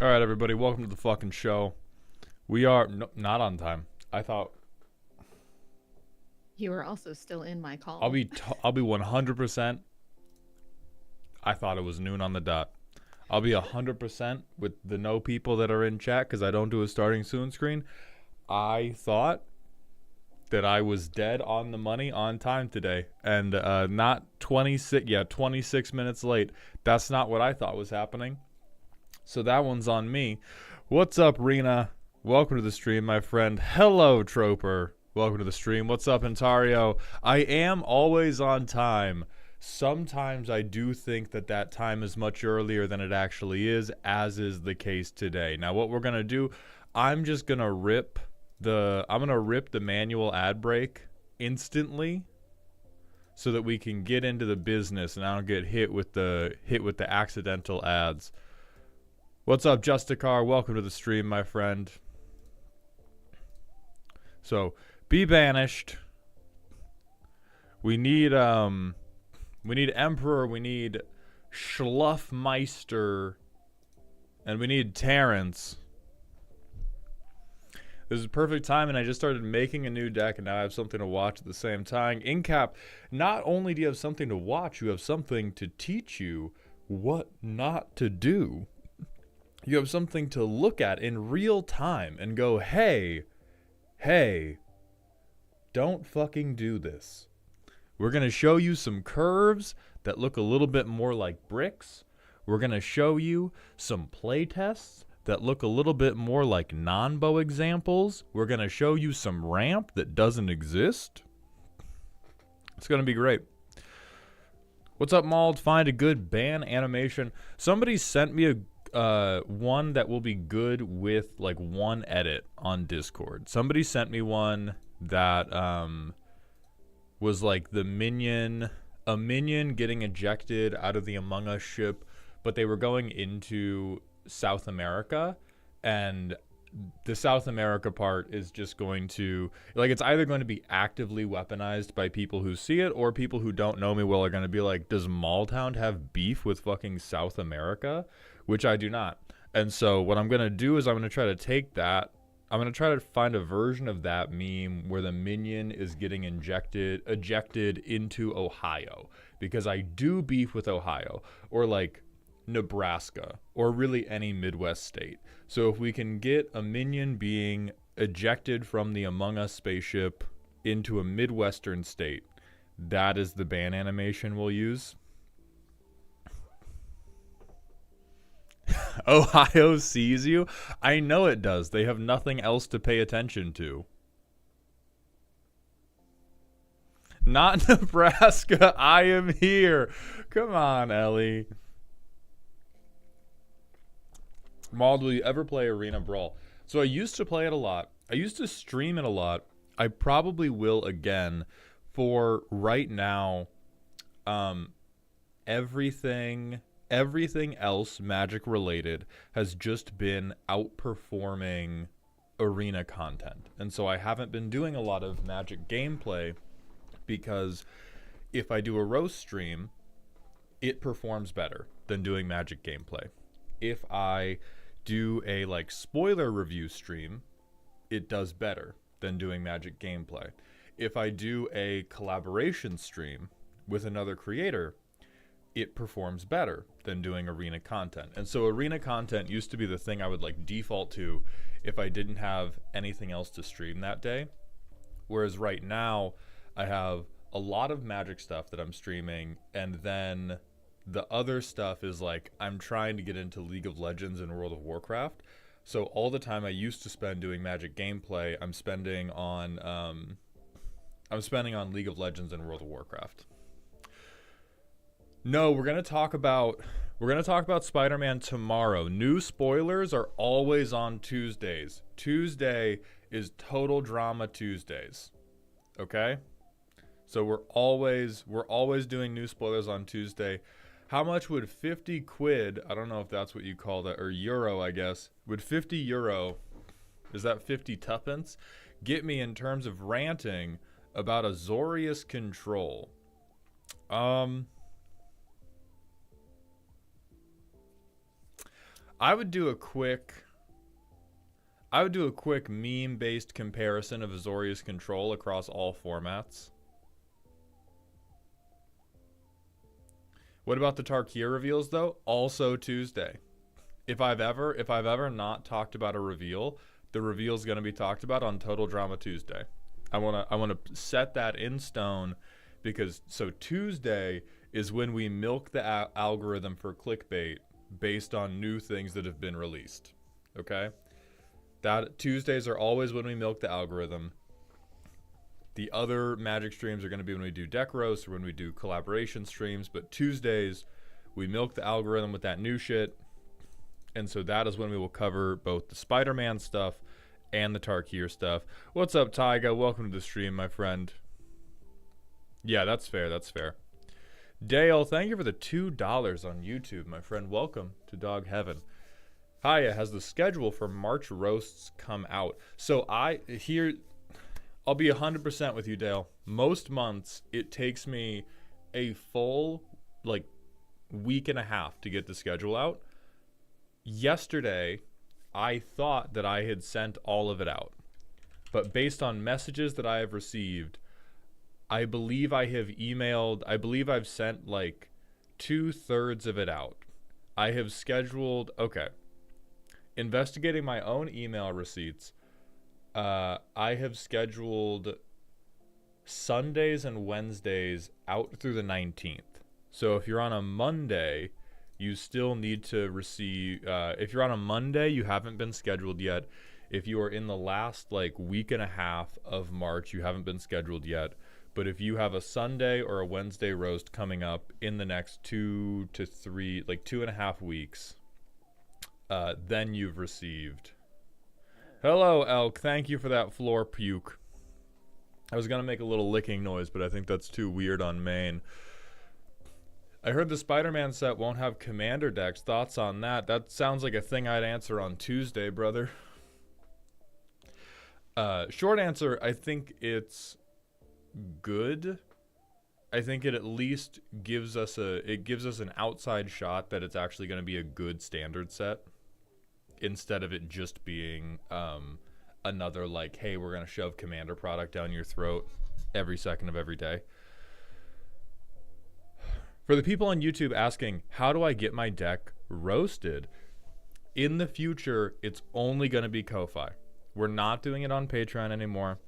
All right, everybody, welcome to the fucking show. We are not on time. I thought You were also still in my I'll call. be I'll be 100%. I thought it was noon on the dot. I'll be 100% with the no people that are in chat because I don't do a starting soon screen. I thought that I was dead on the money on time today and not 26 minutes late. That's not what I thought was happening. So that one's on me. What's up, Rena? Welcome to the stream, my friend. Hello, Troper. Welcome to the stream. What's up, Ontario? I am always on time. Sometimes I do think that time is much earlier than it actually is, as is the case today. Now, what we're going to do, I'm gonna rip the manual ad break instantly so that we can get into the business and I don't get hit with the accidental ads. What's up, Justicar? Welcome to the stream, my friend. So, be banished. We need Emperor, we need Schluff Meister, and we need Terrance. This is perfect time, and I just started making a new deck, and now I have something to watch at the same time. Incap, not only do you have something to watch, you have something to teach you what not to do. You have something to look at in real time and go, hey, don't fucking do this. We're going to show you some curves that look a little bit more like bricks. We're going to show you some play tests that look a little bit more like non-bow examples. We're going to show you some ramp that doesn't exist. It's going to be great. What's up, Mauld? Find a good ban animation. Somebody sent me a one that will be good with like one edit on Discord. Somebody sent me one that was like a minion getting ejected out of the Among Us ship, but they were going into South America, and the South America part is just going to, like, it's either going to be actively weaponized by people who see it, or people who don't know me well are going to be like, does Malltown have beef with fucking South America? Which I do not. And so what I'm going to do is I'm going to try to take that. I'm going to try to find a version of that meme where the minion is getting ejected into Ohio. Because I do beef with Ohio. Or like Nebraska. Or really any Midwest state. So if we can get a minion being ejected from the Among Us spaceship into a Midwestern state, that is the ban animation we'll use. Ohio sees you? I know it does. They have nothing else to pay attention to. Not Nebraska. I am here. Come on, Ellie. Mauld, will you ever play Arena Brawl? So I used to play it a lot. I used to stream it a lot. I probably will again. For right now, everything else Magic related has just been outperforming arena content. And so I haven't been doing a lot of Magic gameplay because if I do a roast stream, it performs better than doing Magic gameplay. If I do a like spoiler review stream, it does better than doing Magic gameplay. If I do a collaboration stream with another creator, it performs better than doing arena content. And so arena content used to be the thing I would like default to if I didn't have anything else to stream that day. Whereas right now I have a lot of Magic stuff that I'm streaming, and then the other stuff is like I'm trying to get into League of Legends and World of Warcraft. So all the time I used to spend doing Magic gameplay, I'm spending on League of Legends and World of Warcraft. No, we're gonna talk about Spider-Man tomorrow. New spoilers are always on Tuesdays. Tuesday is Total Drama Tuesdays. Okay? So we're always doing new spoilers on Tuesday. How much would 50 quid, I don't know if that's what you call that, or euro, I guess, would 50 euro, is that 50 tuppence, get me in terms of ranting about Azorius control? I would do a quick meme-based comparison of Azorius Control across all formats. What about the Tarkir reveals though? Also Tuesday. If I've ever not talked about a reveal, the reveal is going to be talked about on Total Drama Tuesday. I want to set that in stone, because so Tuesday is when we milk the algorithm for clickbait based on new things that have been released. Okay? That Tuesdays are always when we milk the algorithm. The other Magic streams are going to be when we do deck roasts or when we do collaboration streams, but Tuesdays we milk the algorithm with that new shit. And so that is when we will cover both the Spider-Man stuff and the Tarkir stuff. What's up, Tyga? Welcome to the stream, my friend. Yeah, that's fair. That's fair. Dale, thank you for the $2 on YouTube, my friend. Welcome to Dog Heaven. Hiya, has the schedule for March roasts come out? So I'll be 100% with you, Dale. Most months, it takes me a full, week and a half to get the schedule out. Yesterday, I thought that I had sent all of it out. But based on messages that I have received, I believe I've sent 2/3 of it out. I have scheduled, investigating my own email receipts, I have scheduled Sundays and Wednesdays out through the 19th. So if you're on a Monday, you still need to receive, if you're on a Monday, you haven't been scheduled yet. If you are in the last week and a half of March, you haven't been scheduled yet. But if you have a Sunday or a Wednesday roast coming up in the next 2 to 3, 2.5 weeks, then you've received. Hello, Elk. Thank you for that floor puke. I was going to make a little licking noise, but I think that's too weird on main. I heard the Spider-Man set won't have commander decks. Thoughts on that? That sounds like a thing I'd answer on Tuesday, brother. Short answer, I think it's good. I think it at least gives us an outside shot that it's actually going to be a good standard set, instead of it just being another hey, we're going to shove commander product down your throat every second of every day. For the people on YouTube asking, how do I get my deck roasted? In the future, it's only going to be Ko-Fi. We're not doing it on Patreon anymore.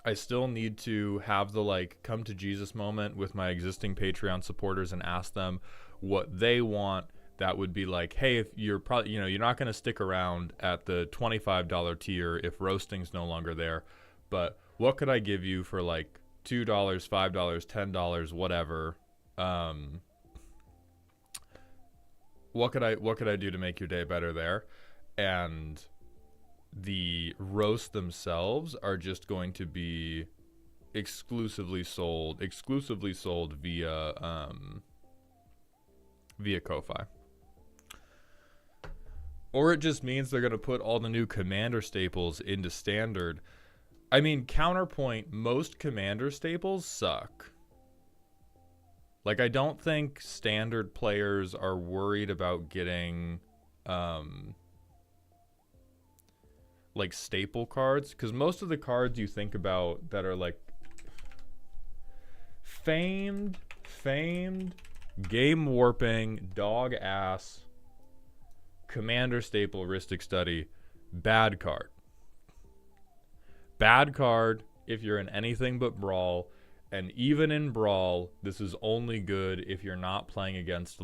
I still need to have the come to Jesus moment with my existing Patreon supporters and ask them what they want. That would be hey, if you're probably, you're not going to stick around at the $25 tier if roasting's no longer there, but what could I give you for $2, $5, $10, whatever? What could I do to make your day better there? And the roasts themselves are just going to be exclusively sold via Ko-Fi. Or it just means they're going to put all the new commander staples into standard. I mean, counterpoint, most commander staples suck. I don't think standard players are worried about getting staple cards, because most of the cards you think about that are famed, game warping, dog ass, commander staple, Ristic Study, bad card if you're in anything but Brawl. And even in Brawl, this is only good if you're not playing against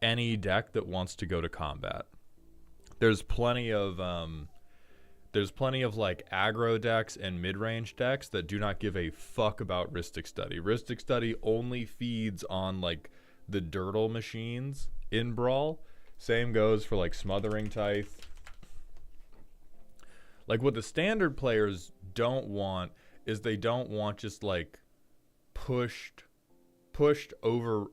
any deck that wants to go to combat. There's plenty of aggro decks and mid-range decks that do not give a fuck about Ristic Study. Ristic Study only feeds on the Dirtle machines in Brawl. Same goes for Smothering Tithe. What the standard players don't want is they don't want just pushed over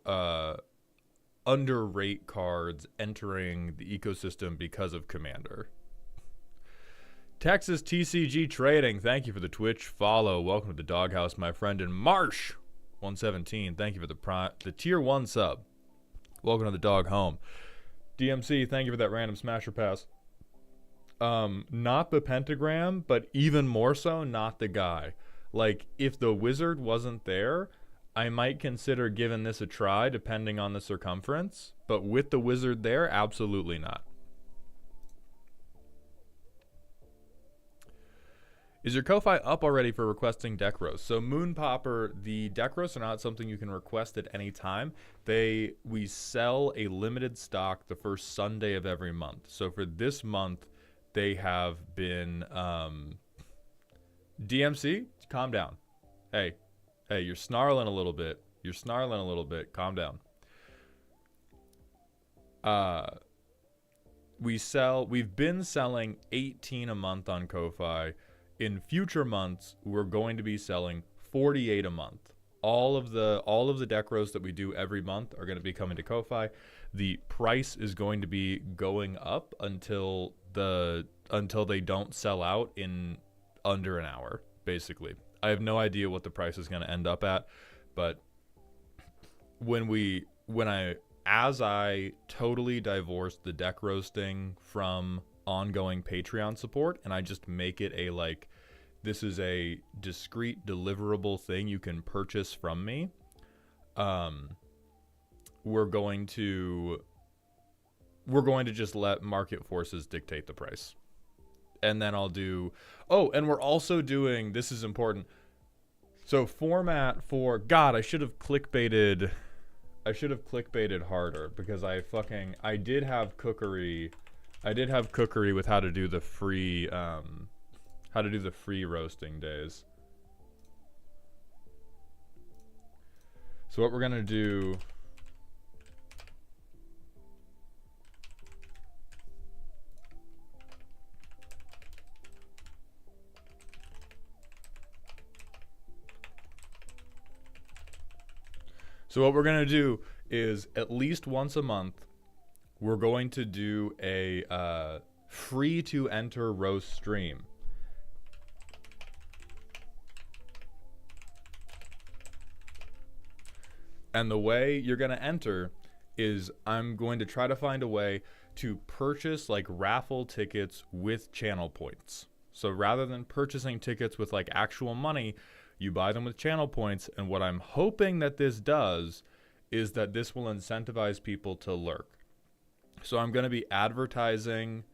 underrate cards entering the ecosystem because of Commander. Texas TCG Trading, thank you for the Twitch follow. Welcome to the Doghouse, my friend. And Marsh 117, thank you for the tier 1 sub. Welcome to the dog home. DMC, thank you for that random smasher pass. Not the pentagram, but even more so, not the guy. Like, if the wizard wasn't there, I might consider giving this a try, depending on the circumference. But with the wizard there, absolutely not. Is your Ko-Fi up already for requesting deck roasts? So Moon Popper, the deck roasts are not something you can request at any time. We sell a limited stock the first Sunday of every month. So for this month, they have been DMC, calm down. Hey, you're snarling a little bit. Calm down. We've been selling 18 a month on Ko-Fi. In future months, we're going to be selling 48 a month. All of the deck rows that we do every month are going to be coming to Ko-Fi. The price is going to be going up until they don't sell out in under an hour, basically. I have no idea what the price is going to end up at, but as I totally divorced the deck roasting from ongoing Patreon support, and I just make it a, like, this is a discrete deliverable thing you can purchase from me, we're going to just let market forces dictate the price. And then I'll do, and we're also doing, this is important, so format for, God, I should have clickbaited harder, because I did have cookery with how to do the free roasting days. So what we're gonna do, is at least once a month, we're going to do a free to enter roast stream. And the way you're going to enter is I'm going to try to find a way to purchase like raffle tickets with channel points. So rather than purchasing tickets with like actual money, you buy them with channel points. And what I'm hoping that this does is that this will incentivize people to lurk. So I'm going to be advertising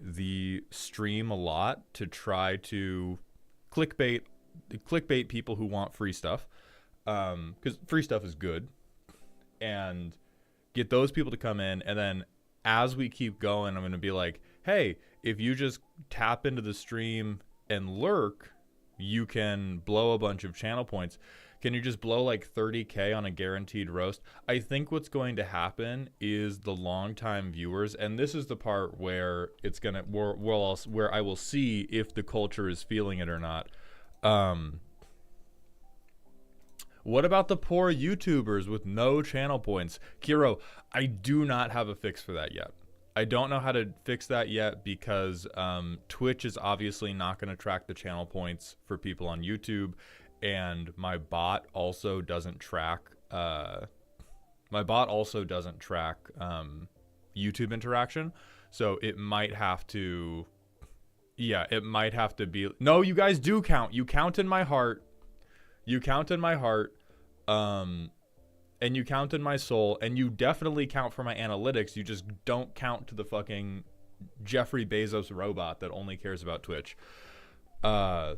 the stream a lot to try to clickbait people who want free stuff. Because free stuff is good, and get those people to come in. And then as we keep going, I'm going to be like, hey, if you just tap into the stream and lurk, you can blow a bunch of channel points. Can you just blow like 30K on a guaranteed roast? I think what's going to happen is the longtime viewers, and this is the part where it's gonna where I will see if the culture is feeling it or not. What about the poor YouTubers with no channel points? Kiro, I do not have a fix for that yet. I don't know how to fix that yet because Twitch is obviously not going to track the channel points for people on YouTube, and my bot also doesn't track YouTube interaction. So it might have to, be. No, you guys do count. You count in my heart. You count in my heart, and you count in my soul, and you definitely count for my analytics. You just don't count to the fucking Jeffrey Bezos robot that only cares about Twitch. So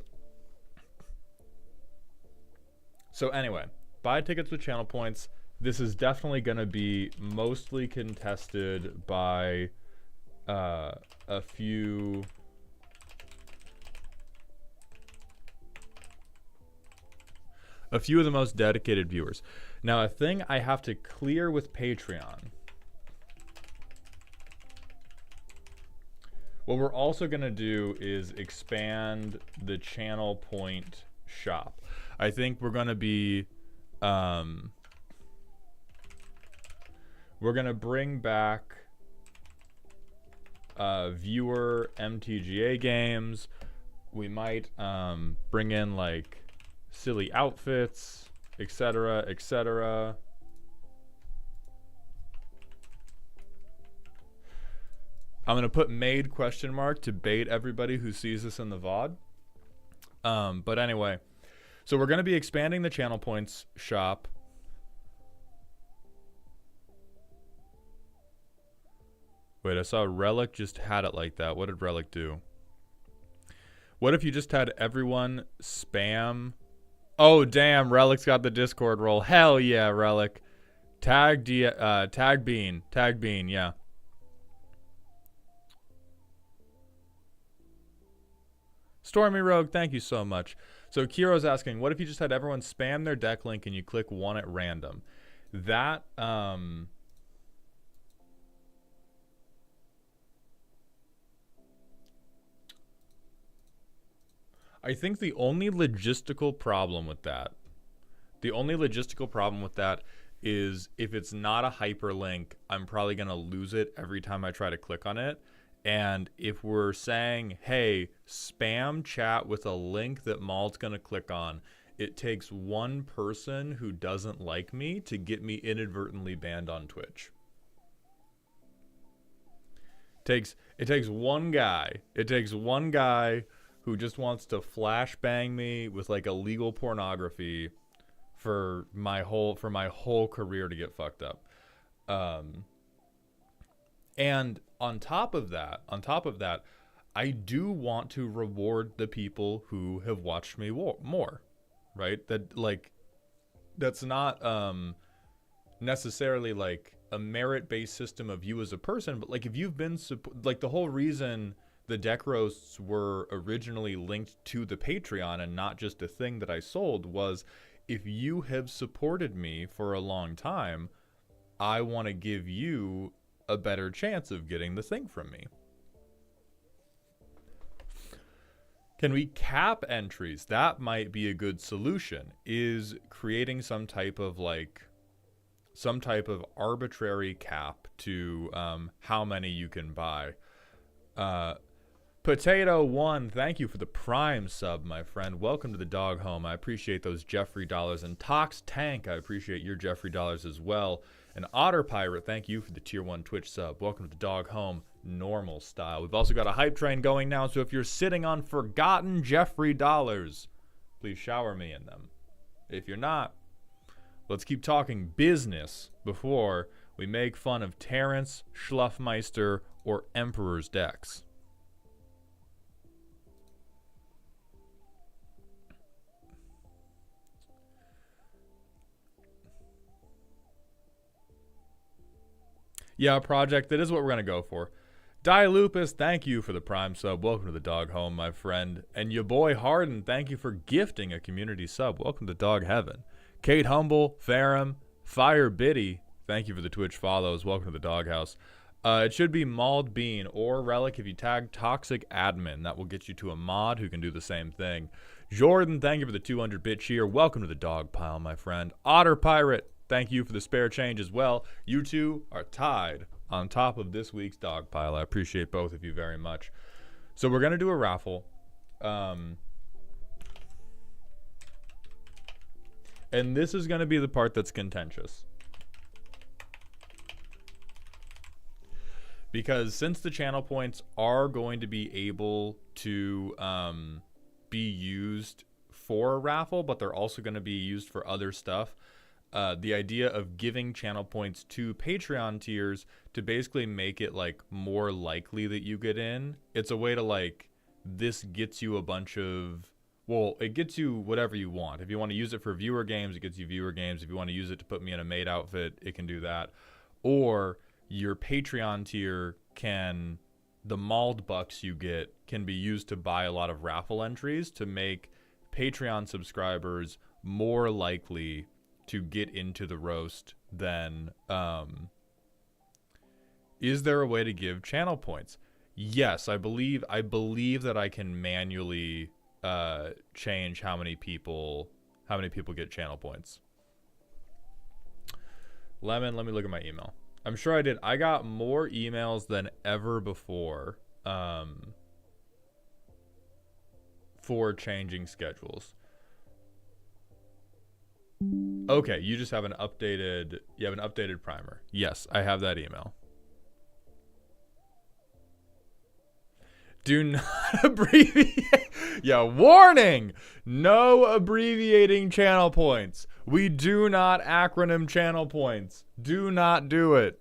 anyway, buy tickets with channel points. This is definitely going to be mostly contested by a few... a few of the most dedicated viewers. Now, a thing I have to clear with Patreon. What we're also going to do is expand the channel point shop. I think we're going to be... we're going to bring back viewer MTGA games. We might bring in, like, silly outfits, etc., etc. I'm going to put made question mark to bait everybody who sees this in the VOD. But anyway, so we're going to be expanding the channel points shop. Wait, I saw Relic just had it like that. What did Relic do? What if you just had everyone spam? Oh, damn, Relic's got the Discord role. Hell yeah, Relic. Tag Bean, yeah. Stormy Rogue, thank you so much. So Kiro's asking, what if you just had everyone spam their deck link and you click one at random? That, I think the only logistical problem with that is if it's not a hyperlink, I'm probably going to lose it every time I try to click on it. And if we're saying, hey, spam chat with a link that Maul's going to click on, it takes one person who doesn't like me to get me inadvertently banned on Twitch. It takes one guy. It takes one guy who just wants to flashbang me with like illegal pornography for my whole career to get fucked up. And on top of that, I do want to reward the people who have watched me more, right? That's not necessarily like a merit-based system of you as a person, but like if you've been like the whole reason the deck roasts were originally linked to the Patreon and not just a thing that I sold was if you have supported me for a long time, I want to give you a better chance of getting the thing from me. Can we cap entries? That might be a good solution, is creating some type of arbitrary cap to how many you can buy. Potato One, thank you for the Prime sub, my friend. Welcome to the dog home. I appreciate those Jeffrey dollars. And Tox Tank, I appreciate your Jeffrey dollars as well. And Otter Pirate, thank you for the Tier 1 Twitch sub. Welcome to the dog home, normal style. We've also got a hype train going now, so if you're sitting on forgotten Jeffrey dollars, please shower me in them. If you're not, let's keep talking business before we make fun of Terrance, Schluff Meister, or Emperor's decks. Yeah, Project, that is what we're going to go for. Die Lupus, thank you for the Prime sub. Welcome to the dog home, my friend. And your boy Harden, thank you for gifting a community sub. Welcome to Dog Heaven. Kate Humble, Farum, Fire Biddy, thank you for the Twitch follows. Welcome to the doghouse. It should be Mauled Bean or Relic if you tag Toxic Admin. That will get you to a mod who can do the same thing. Jordan, thank you for the 200-bit cheer. Welcome to the dog pile, my friend. Otter Pirate, thank you for the spare change as well. You two are tied on top of this week's dog pile. I appreciate both of you very much. So we're going to do a raffle. And this is going to be the part that's contentious. Because since the channel points are going to be able to be used for a raffle, but they're also going to be used for other stuff, the idea of giving channel points to Patreon tiers to basically make it like more likely that you get in. It's a way to like, this gets you a bunch of, well, it gets you whatever you want. If you want to use it for viewer games, it gets you viewer games. If you want to use it to put me in a maid outfit, it can do that. Or your Patreon tier can, the mauled bucks you get can be used to buy a lot of raffle entries to make Patreon subscribers more likely to get into the roast than, is there a way to give channel points? Yes, I believe that I can manually change how many people get channel points. Lemon, let me look at my email. I'm sure I did. I got more emails than ever before for changing schedules. Okay, you just have an updated primer. Yes, I have that email. Do not abbreviate. Yeah, warning. No abbreviating channel points. We do not acronym channel points. Do not do it.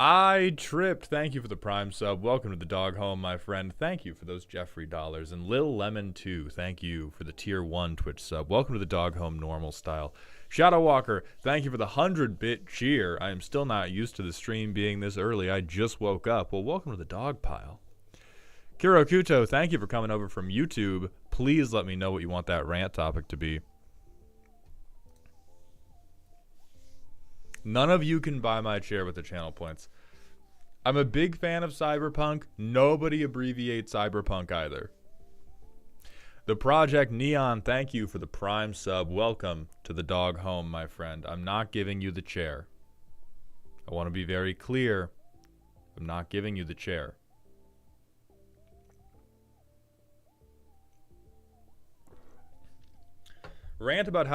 I tripped. Thank you for the Prime sub. Welcome to the dog home, my friend. Thank you for those Jeffrey dollars. And Lil Lemon 2, thank you for the tier 1 Twitch sub. Welcome to the dog home normal style. Shadow Walker, thank you for the 100-bit cheer. I am still not used to the stream being this early. I just woke up. Well, welcome to the dog pile. Kiro Kuto, thank you for coming over from YouTube. Please let me know what you want that rant topic to be. None of you can buy my chair with the channel points. I'm a big fan of Cyberpunk. Nobody abbreviates Cyberpunk either. The Project Neon, thank you for the Prime sub. Welcome to the dog home, my friend. I'm not giving you the chair. I want to be very clear. I'm not giving you the chair. Rant about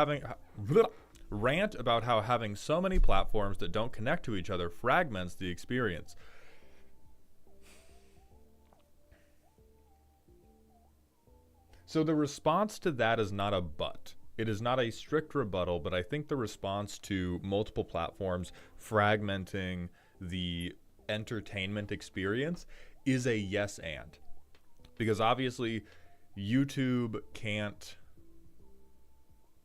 how having so many platforms that don't connect to each other fragments the experience. So the response to that is not a but. It is not a strict rebuttal, but I think the response to multiple platforms fragmenting the entertainment experience is a yes and. Because obviously YouTube can't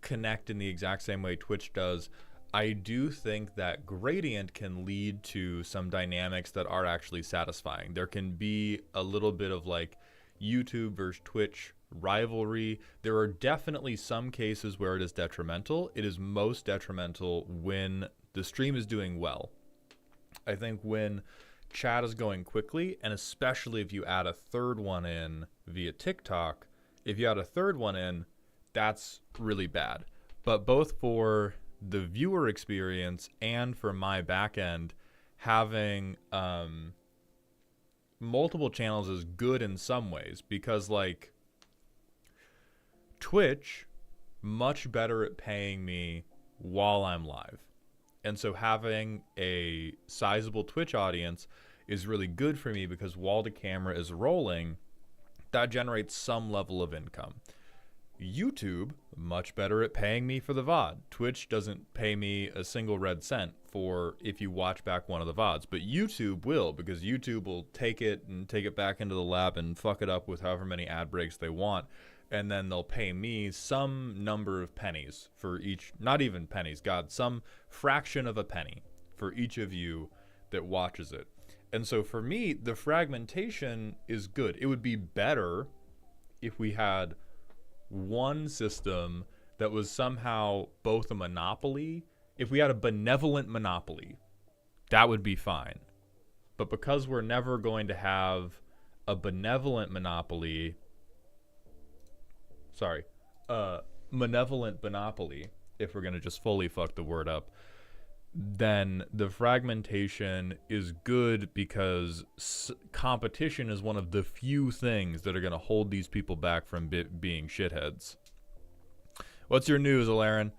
connect in the exact same way Twitch does. I do think that gradient can lead to some dynamics that are actually satisfying. There can be a little bit of like YouTube versus Twitch rivalry. There are definitely some cases where it is detrimental. It is most detrimental when the stream is doing well. I think when chat is going quickly, and especially if you add a third one in via TikTok, if you add a third one in, that's really bad. But both for the viewer experience and for my back end, having multiple channels is good in some ways, because like Twitch, much better at paying me while I'm live. And so having a sizable Twitch audience is really good for me, because while the camera is rolling, that generates some level of income. YouTube, much better at paying me for the VOD. Twitch doesn't pay me a single red cent for if you watch back one of the VODs, but YouTube will, because YouTube will take it and take it back into the lab and fuck it up with however many ad breaks they want. And then they'll pay me some number of pennies for each, not even pennies, God, some fraction of a penny for each of you that watches it. And so for me, the fragmentation is good. It would be better if we had one system that was somehow both a monopoly. If we had a benevolent monopoly, that would be fine. But because we're never going to have a benevolent monopoly, malevolent monopoly, if we're going to just fully fuck the word up, then the fragmentation is good, because competition is one of the few things that are going to hold these people back from being shitheads. What's your news, Alarin?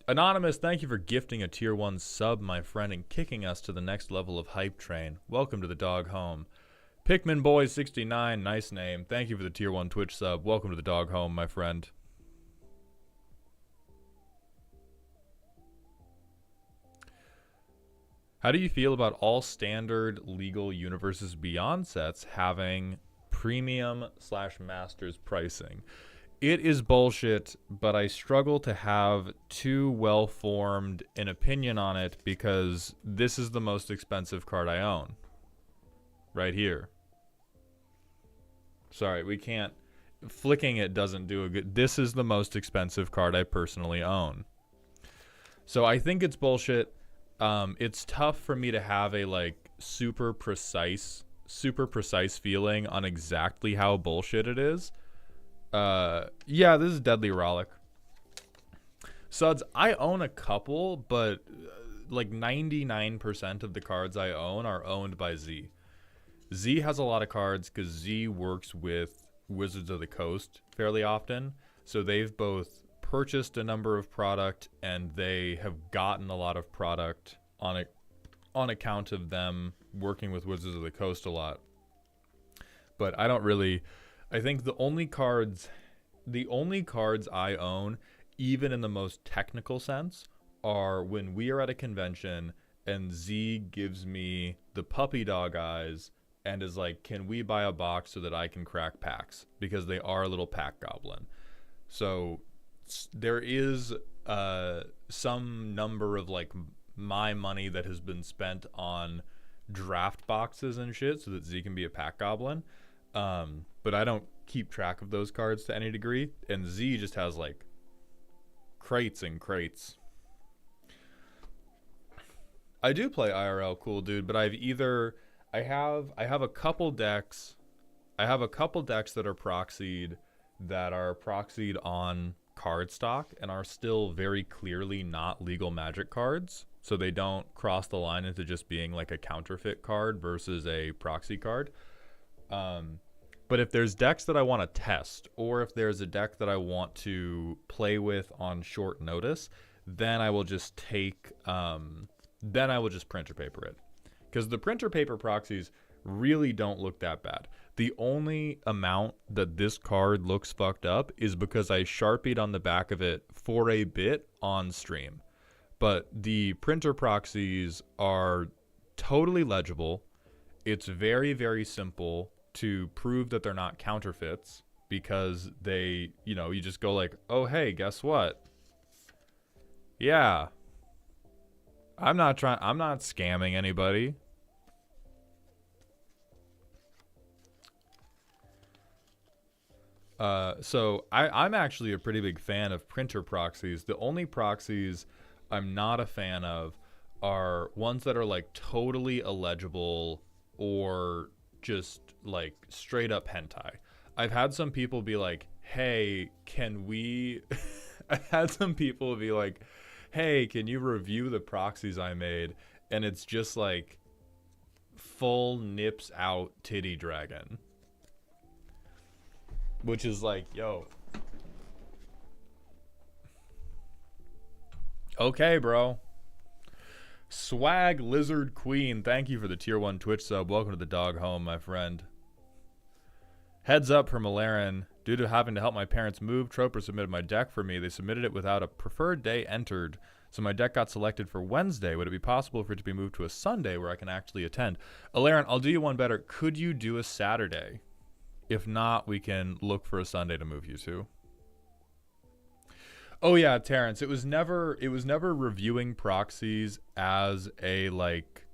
Anonymous, thank you for gifting a tier 1 sub, my friend, and kicking us to the next level of hype train. Welcome to the dog home. Pikmin Boy 69, nice name. Thank you for the tier 1 Twitch sub. Welcome to the dog home, my friend. How do you feel about all standard legal universes beyond sets having premium/masters pricing? It is bullshit, but I struggle to have too well-formed an opinion on it, because this is the most expensive card I own. Right here. Sorry, we can't. Flicking it doesn't do a good. This is the most expensive card I personally own. So I think it's bullshit. It's tough for me to have a like super precise feeling on exactly how bullshit it is. Yeah, this is Deadly Rollick. Suds, I own a couple, but like 99% of the cards I own are owned by Z. Z has a lot of cards because Z works with Wizards of the Coast fairly often. So they've both purchased a number of product, and they have gotten a lot of product on on account of them working with Wizards of the Coast a lot. But I don't really, I think the only cards I own, even in the most technical sense, are when we are at a convention and Z gives me the puppy dog eyes and is like, can we buy a box so that I can crack packs? Because they are a little pack goblin. So there is some number of like my money that has been spent on draft boxes and shit so that Z can be a pack goblin. But I don't keep track of those cards to any degree. And Z just has like crates and crates. I do play IRL, cool dude, but I have a couple decks. I have a couple decks that are proxied on cardstock and are still very clearly not legal Magic cards, so they don't cross the line into just being like a counterfeit card versus a proxy card. But if there's decks that I want to test, or if there's a deck that I want to play with on short notice, then I will just printer paper it. Because the printer paper proxies really don't look that bad. The only amount that this card looks fucked up is because I Sharpied on the back of it for a bit on stream. But the printer proxies are totally legible. It's very, very simple to prove that they're not counterfeits, because they, you just go like, oh, hey, guess what? Yeah. I'm not scamming anybody. So I'm actually a pretty big fan of printer proxies. The only proxies I'm not a fan of are ones that are like totally illegible or just like straight up hentai. I've had some people be like, hey, can we... I've had some people be like, hey, can you review the proxies I made? And it's just like full nips out titty dragon. Which is like, yo. Okay, bro. Swag Lizard Queen, thank you for the tier 1 Twitch sub. Welcome to the dog home, my friend. Heads up from Malaren. Due to having to help my parents move, Troper submitted my deck for me. They submitted it without a preferred day entered, so my deck got selected for Wednesday. Would it be possible for it to be moved to a Sunday where I can actually attend? Alaren, I'll do you one better. Could you do a Saturday? If not, we can look for a Sunday to move you to. Oh yeah, Terrance, it was never reviewing proxies as a like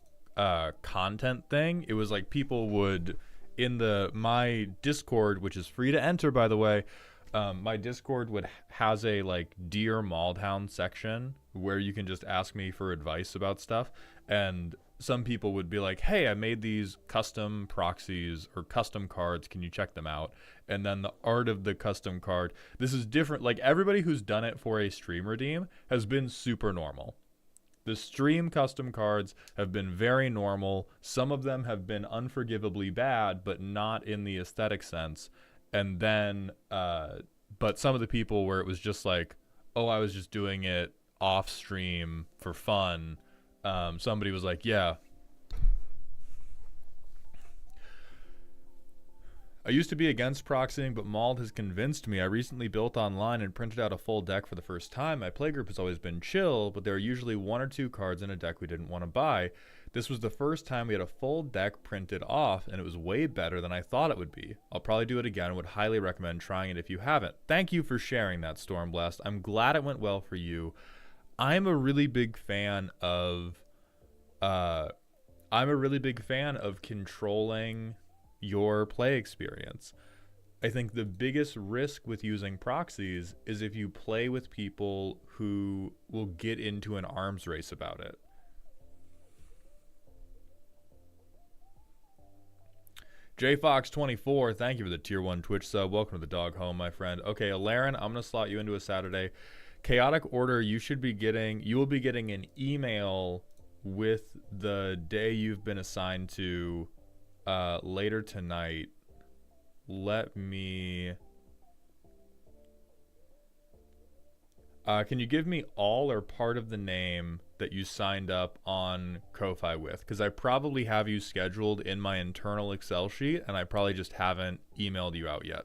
content thing. It was like people would in my Discord, which is free to enter by the way, my Discord has a like Dear Maldhound section where you can just ask me for advice about stuff, and some people would be like, hey, I made these custom proxies or custom cards, can you check them out? And then the art of the custom card, this is different. Like everybody who's done it for a stream redeem has been super normal. The stream custom cards have been very normal. Some of them have been unforgivably bad, but not in the aesthetic sense. And then, but some of the people where it was just like, oh, I was just doing it off stream for fun. Somebody was like, yeah. I used to be against proxying, but Mald has convinced me. I recently built online and printed out a full deck for the first time. My playgroup has always been chill, but there are usually 1 or 2 cards in a deck we didn't want to buy. This was the first time we had a full deck printed off, and it was way better than I thought it would be. I'll probably do it again and would highly recommend trying it if you haven't. Thank you for sharing that, Stormblast. I'm glad it went well for you. I'm a really big fan of controlling your play experience. I think the biggest risk with using proxies is if you play with people who will get into an arms race about it. JFox24, thank you for the tier 1 Twitch sub. Welcome to the dog home, my friend. Okay, Alaren, I'm going to slot you into a Saturday. Chaotic Order, you will be getting an email with the day you've been assigned to later tonight. Let me... can you give me all or part of the name that you signed up on Ko-Fi with, because I probably have you scheduled in my internal Excel sheet, and I probably just haven't emailed you out yet.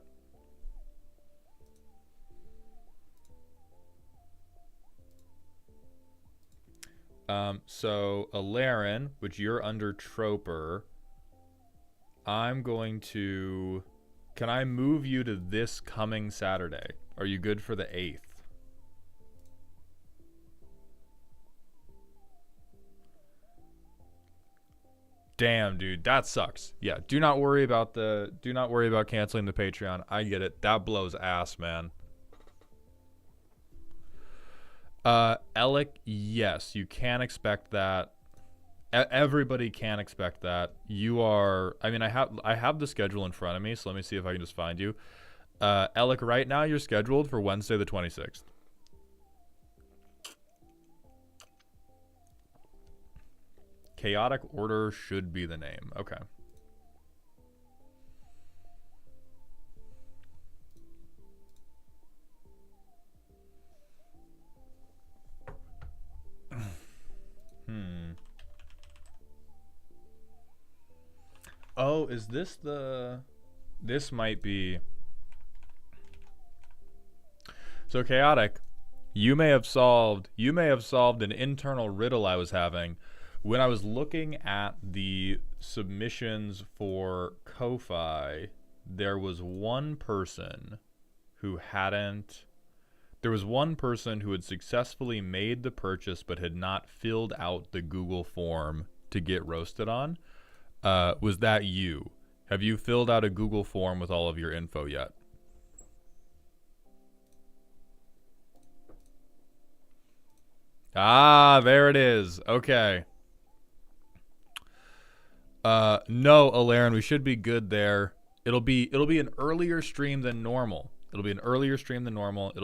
So Alaren, which you're under Troper, I'm going to... Can I move you to this coming Saturday? Are you good for the 8th? Damn, dude, that sucks. Yeah, do not worry about canceling the Patreon. I get it. That blows ass, man. Alec, yes, you can expect that. Everybody can expect that. You are, I mean, I have the schedule in front of me, so let me see if I can just find you. Alec, right now you're scheduled for Wednesday the 26th. Chaotic Order should be the name. Okay. Oh, is this the... This might be... So Chaotic, you may have solved an internal riddle I was having when I was looking at the submissions for Ko-Fi. There was one person who hadn't... There was one person who had successfully made the purchase but had not filled out the Google form to get roasted on. Was that you? Have you filled out a Google form with all of your info yet? Ah, there it is. Okay. No, Alaren, we should be good there. It'll be an earlier stream than normal. It'll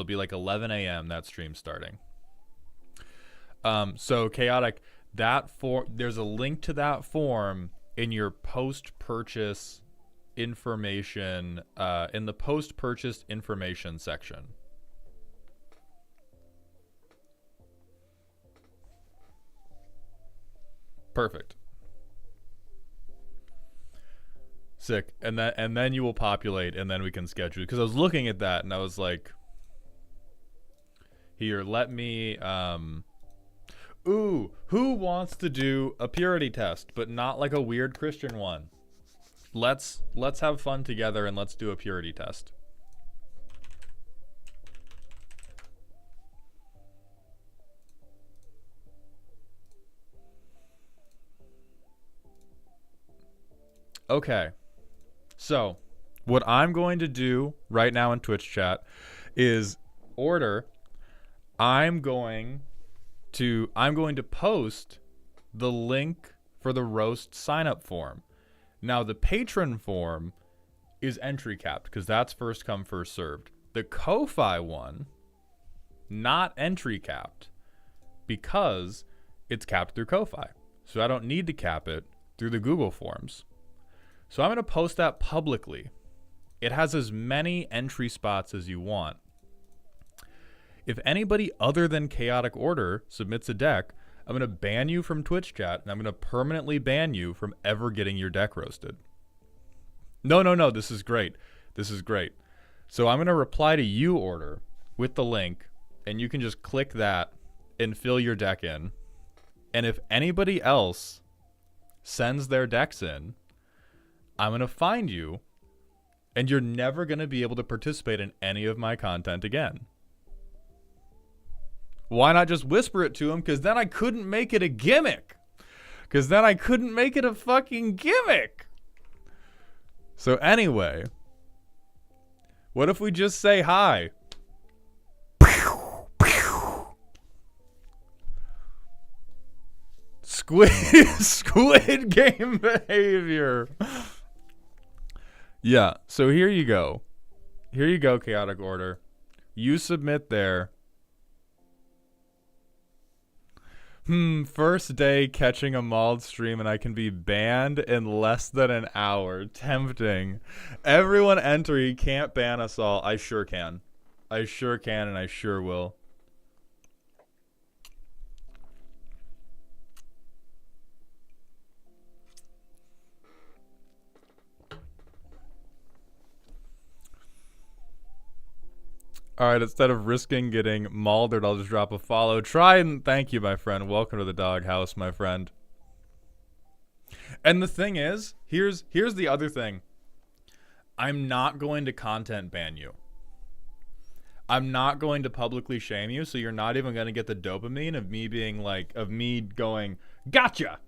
be like 11 a.m. that stream starting. So Chaotic, there's a link to that form in your post-purchase information, in the post-purchase information section. Perfect. Sick. And then you will populate, and then we can schedule. Because I was looking at that, and I was like, here, let me... Ooh, who wants to do a purity test, but not like a weird Christian one? Let's have fun together, and let's do a purity test. Okay. So, what I'm going to do right now in Twitch chat is I'm going to post the link for the roast sign-up form. Now, the patron form is entry capped because that's first come, first served. The Ko-Fi one, not entry capped because it's capped through Ko-Fi. So I don't need to cap it through the Google Forms. So I'm going to post that publicly. It has as many entry spots as you want. If anybody other than Chaotic Order submits a deck, I'm going to ban you from Twitch chat, and I'm going to permanently ban you from ever getting your deck roasted. No, this is great. This is great. So I'm going to reply to you, Order, with the link, and you can just click that and fill your deck in. And if anybody else sends their decks in, I'm going to find you, and you're never going to be able to participate in any of my content again. Why not just whisper it to him? Because then I couldn't make it a gimmick. Because then I couldn't make it a fucking gimmick. So anyway, what if we just say hi? Squid game behavior. Yeah, so here you go. Here you go, Chaotic Order. You submit there. First day catching a mauled stream and I can be banned in less than an hour. Tempting. Everyone enter. You can't ban us all. I sure can. I sure can, and I sure will. All right, instead of risking getting mauldered, I'll just drop a follow. Try and thank you, my friend. Welcome to the doghouse, my friend. And the thing is, here's the other thing. I'm not going to content ban you. I'm not going to publicly shame you, so you're not even going to get the dopamine of me being like, of me going, gotcha.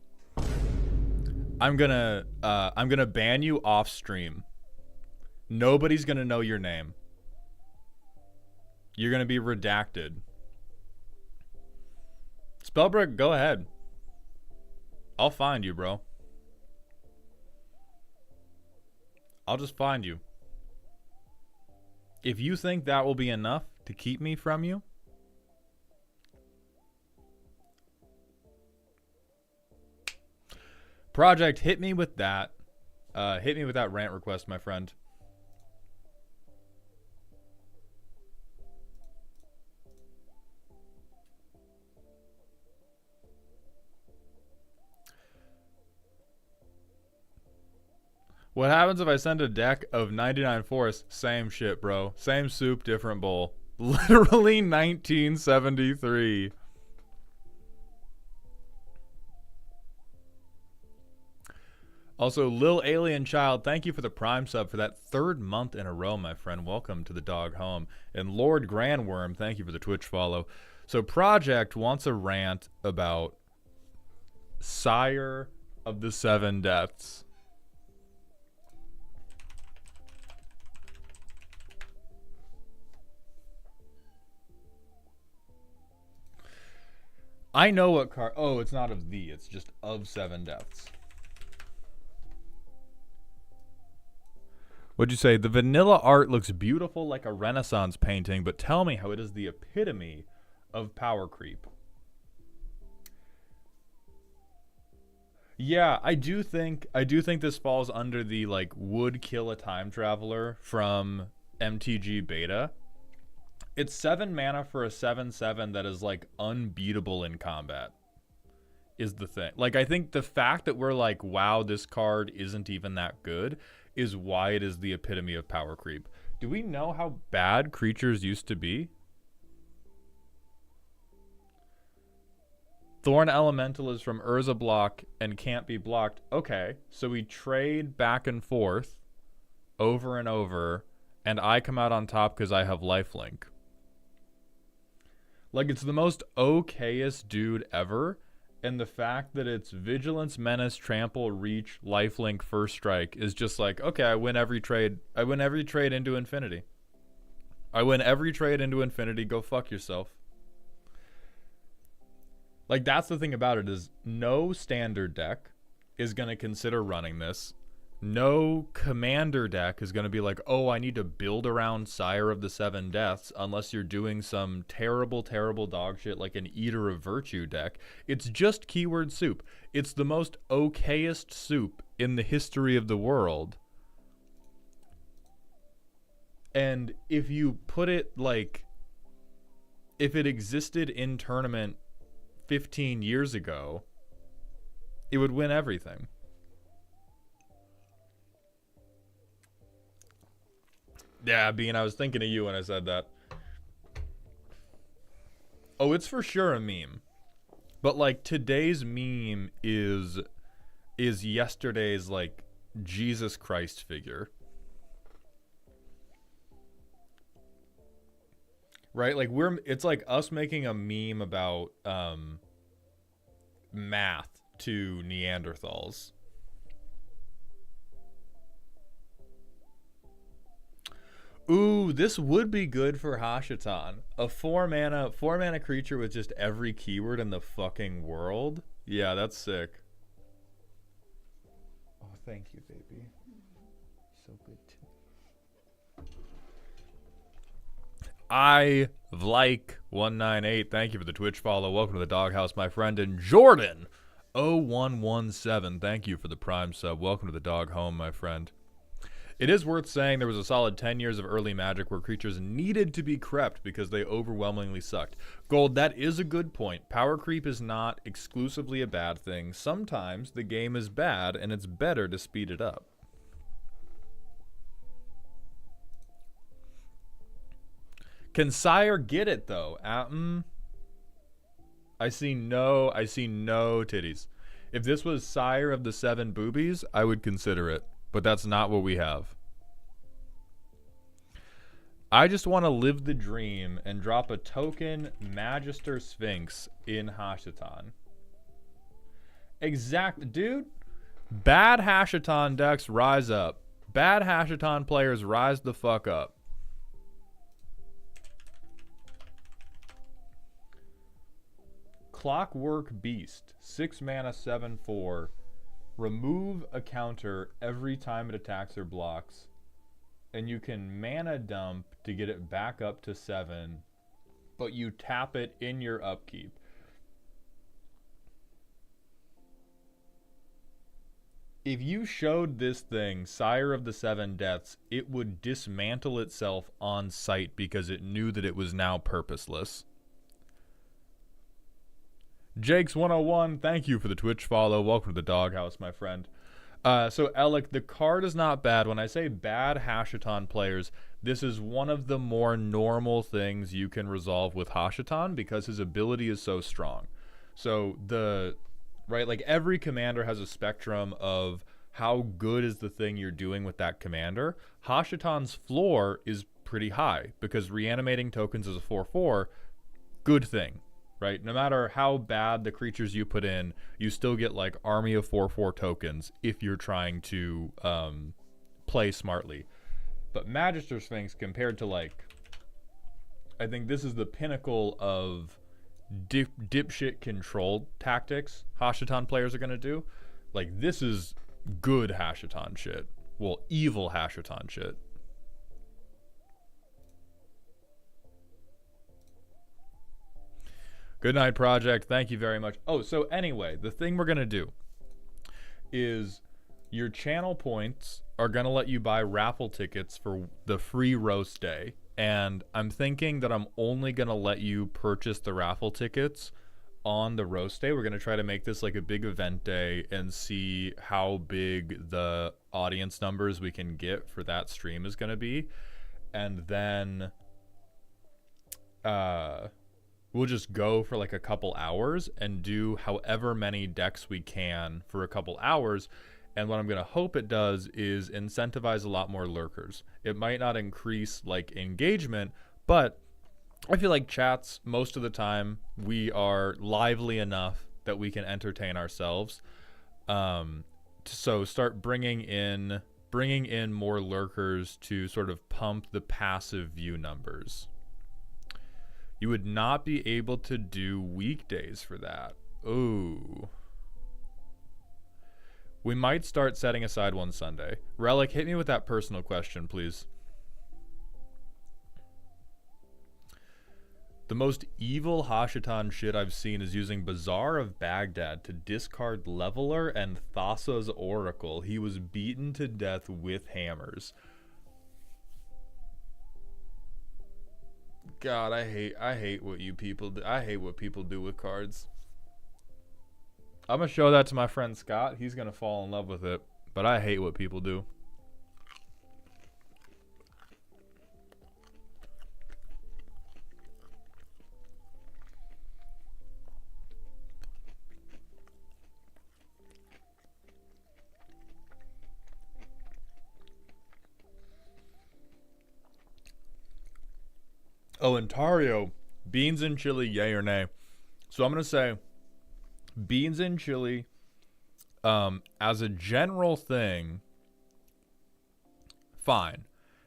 I'm gonna ban you off stream. Nobody's gonna know your name. You're gonna be redacted. Spellbrick, go ahead. I'll find you, bro. I'll just find you. If you think that will be enough to keep me from you, Project, hit me with that. Hit me with that rant request, my friend. What happens if I send a deck of 99 forests? Same shit, bro. Same soup, different bowl. Literally 1973. Also, Lil Alien Child, thank you for the Prime sub for that 3rd month in a row, my friend. Welcome to the dog home. And Lord Grandworm, thank you for the Twitch follow. So Project wants a rant about Sire of the Seven Deaths. I know what card. Oh, it's not of the. It's just of Seven Deaths. What'd you say? The vanilla art looks beautiful like a Renaissance painting, but tell me how it is the epitome of power creep. Yeah, I do think this falls under the like would kill a time traveler from MTG beta. It's 7 mana for a 7/7 that is like unbeatable in combat is the thing. Like I think the fact that we're like, wow, this card isn't even that good is why it is the epitome of power creep. Do we know how bad creatures used to be? Thorn Elemental is from Urza block and can't be blocked. Okay, so we trade back and forth over and over, and I come out on top because I have lifelink. Like, it's the most okayest dude ever, and the fact that it's Vigilance, Menace, Trample, Reach, Lifelink, First Strike is just like, okay, I win every trade. I win every trade into infinity. I win every trade into infinity. Go fuck yourself. Like, that's the thing about it is no standard deck is going to consider running this. No commander deck is going to be like, oh, I need to build around Sire of the Seven Deaths unless you're doing some terrible, terrible dog shit like an Eater of Virtue deck. It's just keyword soup. It's the most okayest soup in the history of the world. And if you put it like, if it existed in tournament 15 years ago, it would win everything. Yeah, Bean, I was thinking of you when I said that. Oh, it's for sure a meme. But, like, today's meme is yesterday's, like, Jesus Christ figure. Right? Like, it's like us making a meme about math to Neanderthals. Ooh, this would be good for Hashatan. A 4 mana creature with just every keyword in the fucking world. Yeah, that's sick. Oh, thank you, baby. So good too. I like 198. Thank you for the Twitch follow. Welcome to the doghouse, my friend. And Jordan 0117. Thank you for the Prime sub. Welcome to the dog home, my friend. It is worth saying there was a solid 10 years of early Magic where creatures needed to be crept because they overwhelmingly sucked. Gold, that is a good point. Power creep is not exclusively a bad thing. Sometimes the game is bad and it's better to speed it up. Can Sire get it though? I see no titties. If this was Sire of the 7 boobies, I would consider it. But that's not what we have. I just want to live the dream and drop a token Magister Sphinx in Hashatan. Exact, dude. Bad Hashatan decks, rise up. Bad Hashatan players, rise the fuck up. Clockwork Beast, 6 mana, 7/4. Remove a counter every time it attacks or blocks. And you can mana dump to get it back up to 7, but you tap it in your upkeep. If you showed this thing Sire of the 7 Deaths, it would dismantle itself on sight because it knew that it was now purposeless. Jake's 101, thank you for the Twitch follow. Welcome to the doghouse, my friend. So Alec, the card is not bad. When I say bad Hashatan players, this is one of the more normal things you can resolve with Hashatan because his ability is so strong. So like every commander has a spectrum of how good is the thing you're doing with that commander. Hashatan's floor is pretty high because reanimating tokens is a 4/4, good thing. Right? No matter how bad the creatures you put in, you still get like army of 4/4 tokens if you're trying to play smartly. But Magister Sphinx compared to like, I think this is the pinnacle of dipshit control tactics Hashatan players are going to do. Like this is good Hashatan shit. Well, evil Hashatan shit. Good night, Project. Thank you very much. Oh, so anyway, the thing we're going to do is your channel points are going to let you buy raffle tickets for the free roast day. And I'm thinking that I'm only going to let you purchase the raffle tickets on the roast day. We're going to try to make this like a big event day and see how big the audience numbers we can get for that stream is going to be. And then we'll just go for like a couple hours and do however many decks we can for a couple hours. And what I'm going to hope it does is incentivize a lot more lurkers. It might not increase like engagement, but I feel like chats, most of the time, we are lively enough that we can entertain ourselves. So start bringing in more lurkers to sort of pump the passive view numbers. You would not be able to do weekdays for that. Ooh. We might start setting aside one Sunday. Relic, hit me with that personal question, please. The most evil Hashatan shit I've seen is using Bazaar of Baghdad to discard Leveler and Thassa's Oracle. He was beaten to death with hammers. God, I hate what you people do. I hate what people do with cards. I'm gonna show that to my friend Scott. He's gonna fall in love with it. But I hate what people do. Oh, and Tario, beans and chili, yay or nay? So I'm going to say beans and chili, as a general thing, fine.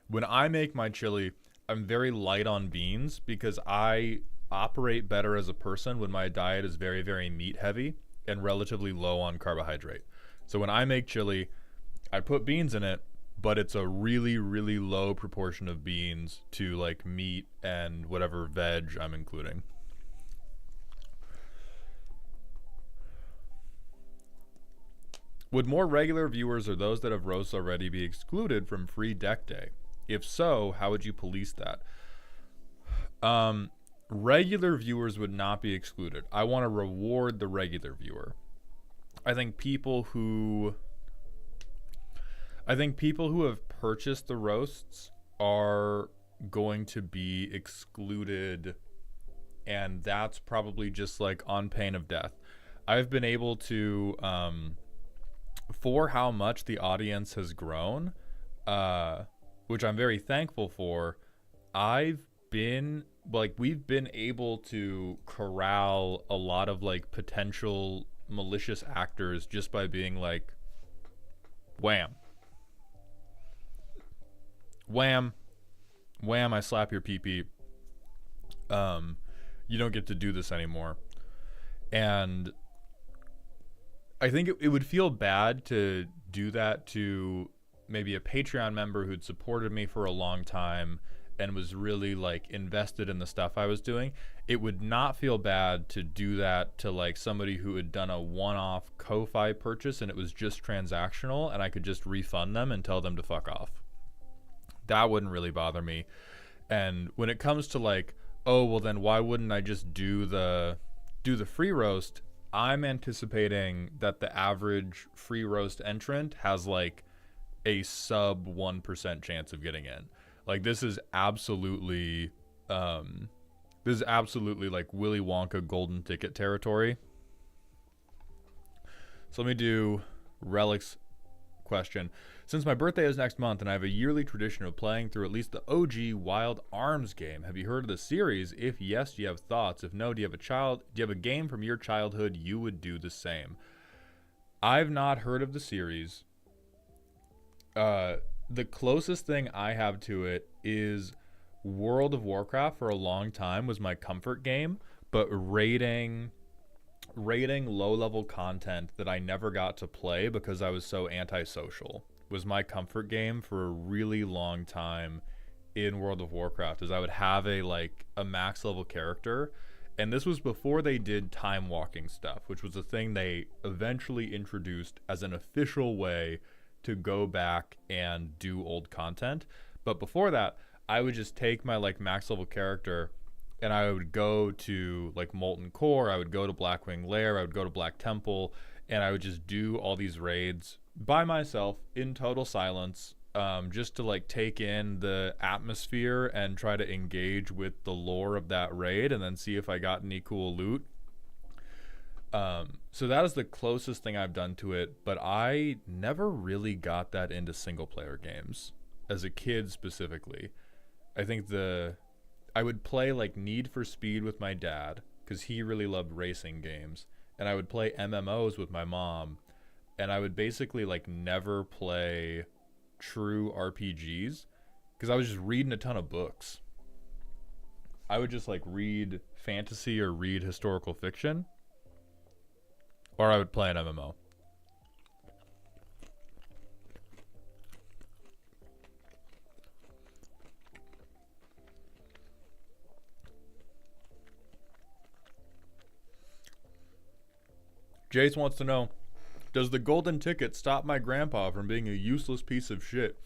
When I make my chili, I'm very light on beans because I operate better as a person when my diet is very, very meat heavy and relatively low on carbohydrate. So when I make chili, I put beans in it, but it's a really, really low proportion of beans to like meat and whatever veg I'm including. Would more regular viewers or those that have roasts already be excluded from free deck day? If so, how would you police that? Regular viewers would not be excluded. I want to reward the regular viewer. I think people who have purchased the roasts are going to be excluded, and that's probably just like on pain of death. I've been able to, for how much the audience has grown, which I'm very thankful for, we've been able to corral a lot of like potential malicious actors just by being like, wham, wham, wham, I slap your pee-pee. You don't get to do this anymore. And I think it would feel bad to do that to maybe a Patreon member who'd supported me for a long time and was really like invested in the stuff I was doing. It would not feel bad to do that to like somebody who had done a one-off Ko-Fi purchase and it was just transactional and I could just refund them and tell them to fuck off. That wouldn't really bother me. And when it comes to like, oh, well then why wouldn't I just do the free roast? I'm anticipating that the average free roast entrant has like a sub 1% chance of getting in. Like this is absolutely like Willy Wonka golden ticket territory. So let me do Relic's question. Since my birthday is next month and I have a yearly tradition of playing through at least the OG Wild Arms game, have you heard of the series? If yes, do you have thoughts? If no, do you have a game from your childhood you would do the same? I've not heard of the series. The closest thing I have to it is World of Warcraft. For a long time was my comfort game, but rating low-level content that I never got to play because I was so antisocial was my comfort game for a really long time in World of Warcraft. Is I would have a max level character, and this was before they did time walking stuff, which was a thing they eventually introduced as an official way to go back and do old content. But before that, I would just take my like max level character and I would go to like Molten Core, I would go to Blackwing Lair, I would go to Black Temple, and I would just do all these raids by myself in total silence, just to like take in the atmosphere and try to engage with the lore of that raid and then see if I got any cool loot. So that is the closest thing I've done to it, but I never really got that into single player games as a kid specifically. I think I would play like Need for Speed with my dad because he really loved racing games, and I would play MMOs with my mom, and I would basically like never play true RPGs because I was just reading a ton of books. I would just like read fantasy or read historical fiction, or I would play an MMO. Jace wants to know, does the golden ticket stop my grandpa from being a useless piece of shit?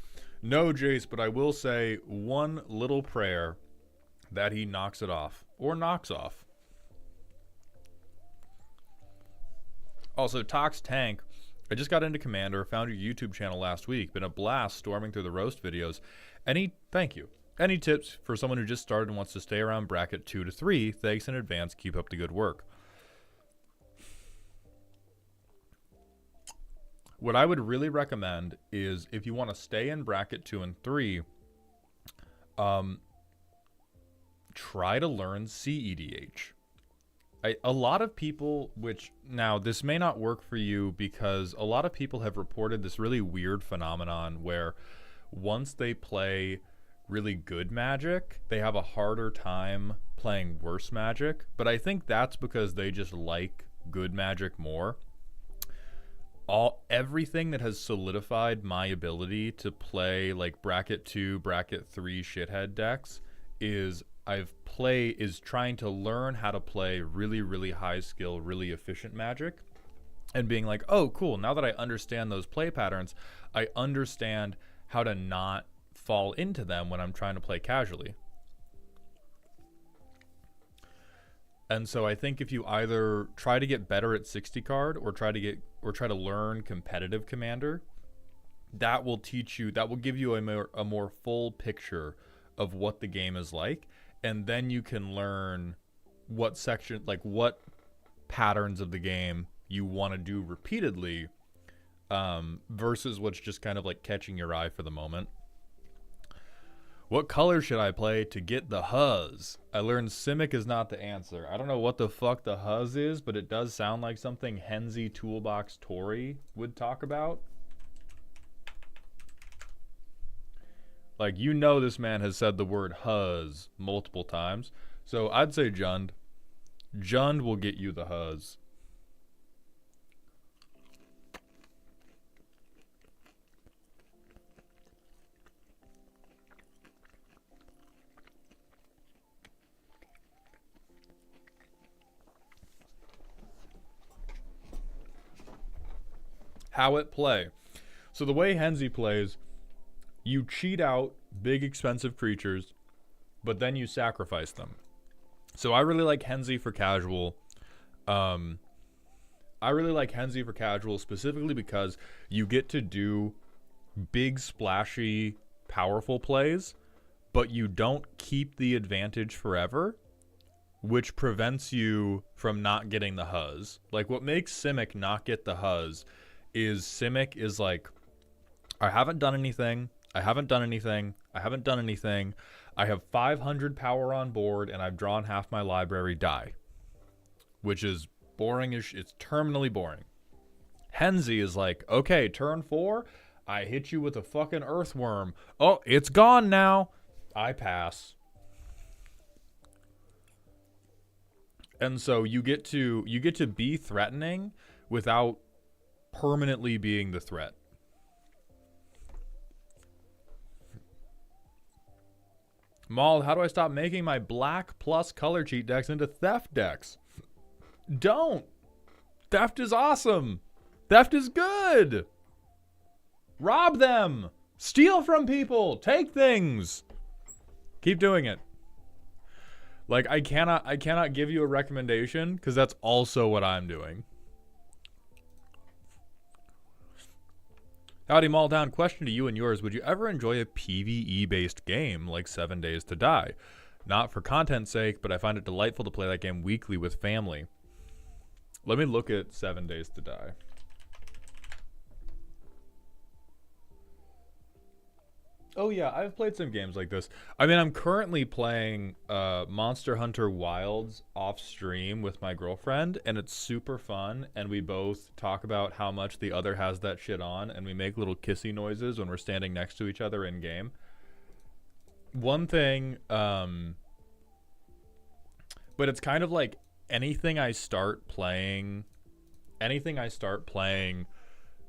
No, Jace, but I will say one little prayer that he knocks it off, or knocks off. Also, Tox Tank, I just got into Commander, found your YouTube channel last week, been a blast storming through the roast videos. Thank you. Any tips for someone who just started and wants to stay around bracket 2 to 3? Thanks in advance, keep up the good work. What I would really recommend is if you want to stay in bracket 2 and 3, try to learn CEDH. A lot of people, which now this may not work for you because a lot of people have reported this really weird phenomenon where once they play really good Magic, they have a harder time playing worse Magic. But I think that's because they just like good Magic more. Everything that has solidified my ability to play like bracket 2, bracket 3 shithead decks is trying to learn how to play really, really high skill, really efficient Magic, and being like, oh, cool. Now that I understand those play patterns, I understand how to not fall into them when I'm trying to play casually. And so I think if you either try to get better at 60 card or try to learn competitive Commander, that will give you a more full picture of what the game is like, and then you can learn what section, like what patterns of the game you want to do repeatedly, versus what's just kind of like catching your eye for the moment. What color should I play to get the Huzz? I learned Simic is not the answer. I don't know what the fuck the Huzz is, but it does sound like something Henzie Toolbox Tori would talk about. Like, you know, this man has said the word Huzz multiple times. So I'd say Jund. Jund will get you the Huzz. How it play. So the way Henzie plays, you cheat out big expensive creatures, but then you sacrifice them. So I really like Henzie for casual. I really like Henzie for casual specifically because you get to do big, splashy, powerful plays, but you don't keep the advantage forever, which prevents you from not getting the Huzz. Like, what makes Simic not get the Huzz is Simic is like, I haven't done anything, I haven't done anything, I haven't done anything, I have 500 power on board, and I've drawn half my library, die. Which is boring as it's terminally boring. Henzie is like, okay, turn 4, I hit you with a fucking earthworm. Oh, it's gone now. I pass. And so you get to be threatening without permanently being the threat. Maul, how do I stop making my black plus color cheat decks into theft decks? Don't. Theft is awesome. Theft is good. Rob them. Steal from people. Take things. Keep doing it. Like, I cannot give you a recommendation because that's also what I'm doing. Howdy, Mauldown. Question to you and yours. Would you ever enjoy a PvE-based game like 7 Days to Die? Not for content's sake, but I find it delightful to play that game weekly with family. Let me look at 7 Days to Die. Oh yeah, I've played some games like this. I mean, I'm currently playing Monster Hunter Wilds off stream with my girlfriend, and it's super fun, and we both talk about how much the other has that shit on, and we make little kissy noises when we're standing next to each other in game. One thing, but it's kind of like anything I start playing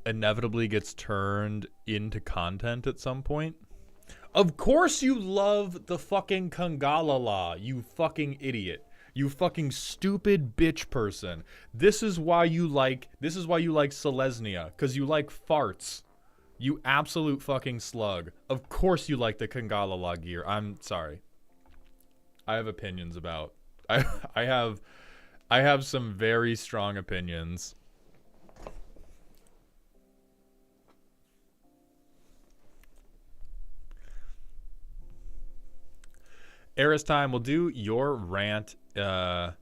inevitably gets turned into content at some point. Of course you love the fucking Kangalala, you fucking idiot. You fucking stupid bitch person. This is why you like Selesnya, cuz you like farts. You absolute fucking slug. Of course you like the Kangalala gear. I'm sorry. I have opinions about. I have some very strong opinions. Eris time, we'll do your rant. Can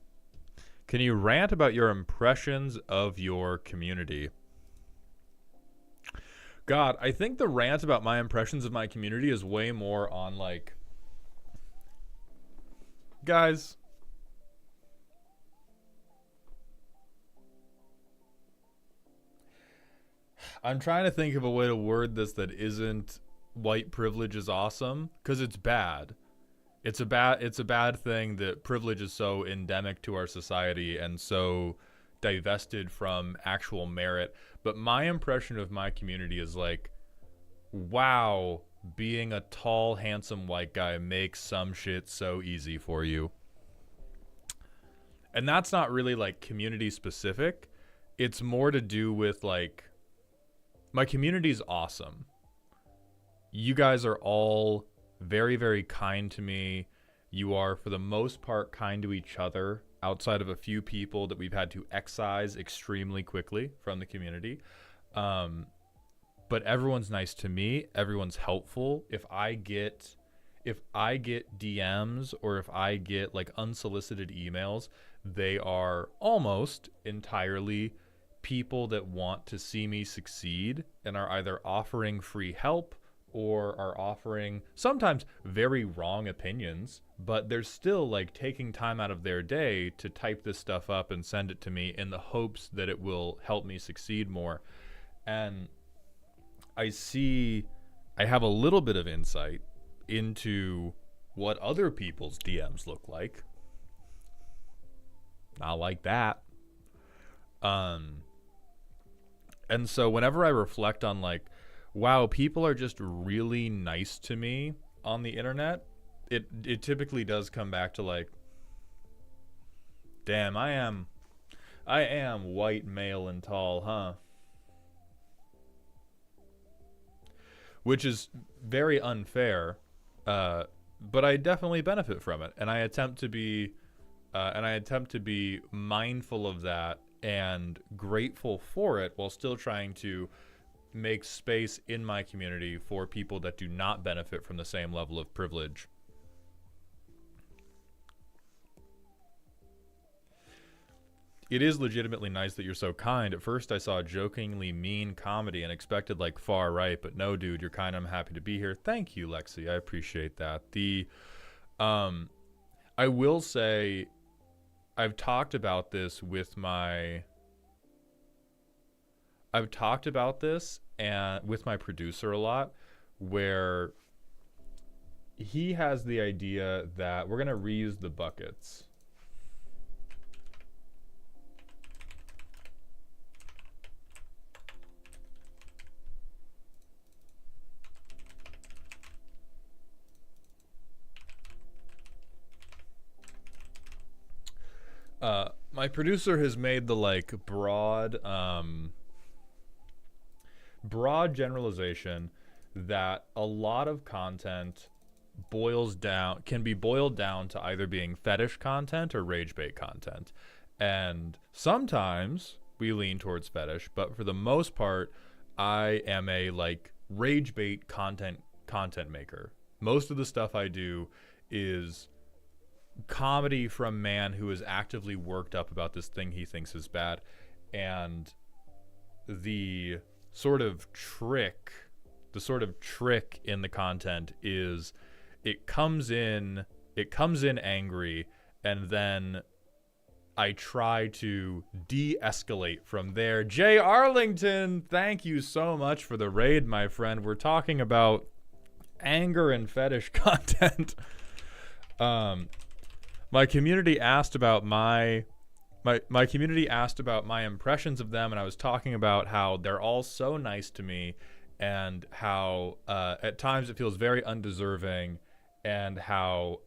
you rant about your impressions of your community? God, I think the rant about my impressions of my community is way more on like, guys, I'm trying to think of a way to word this that isn't white privilege is awesome, because it's bad. It's a bad thing that privilege is so endemic to our society and so divested from actual merit. But my impression of my community is like, wow, being a tall, handsome white guy makes some shit so easy for you. And that's not really like community specific. It's more to do with like, my community's awesome. You guys are all very, very kind to me. You are, for the most part, kind to each other, outside of a few people that we've had to excise extremely quickly from the community. But everyone's nice to me. Everyone's helpful. If I get if I get DMs or if I get like unsolicited emails, they are almost entirely people that want to see me succeed and are either offering free help or are offering sometimes very wrong opinions, but they're still like taking time out of their day to type this stuff up and send it to me in the hopes that it will help me succeed more. And I have a little bit of insight into what other people's DMs look like. Not like that. And so whenever I reflect on like, wow, people are just really nice to me on the internet, it typically does come back to like, damn, I am white, male, and tall, huh? Which is very unfair, but I definitely benefit from it, and I attempt to be mindful of that and grateful for it, while still trying to make space in my community for people that do not benefit from the same level of privilege. It is legitimately nice that you're so kind. At first I saw jokingly mean comedy and expected like far right, but no, dude, you're kind. I'm happy to be here. Thank you, Lexi. I appreciate that. I will say I've talked about this and with my producer a lot, where he has the idea that we're going to reuse the buckets. My producer has made the like broad generalization that a lot of content can be boiled down to either being fetish content or rage bait content. And sometimes we lean towards fetish, but for the most part, I am a like rage bait content maker. Most of the stuff I do is comedy from man who is actively worked up about this thing he thinks is bad, and the sort of trick in the content is it comes in angry, and then I try to de-escalate from there. Jay Arlington, thank you so much for the raid, my friend. We're talking about anger and fetish content. My community asked about my impressions of them, and I was talking about how they're all so nice to me, and how at times it feels very undeserving, and how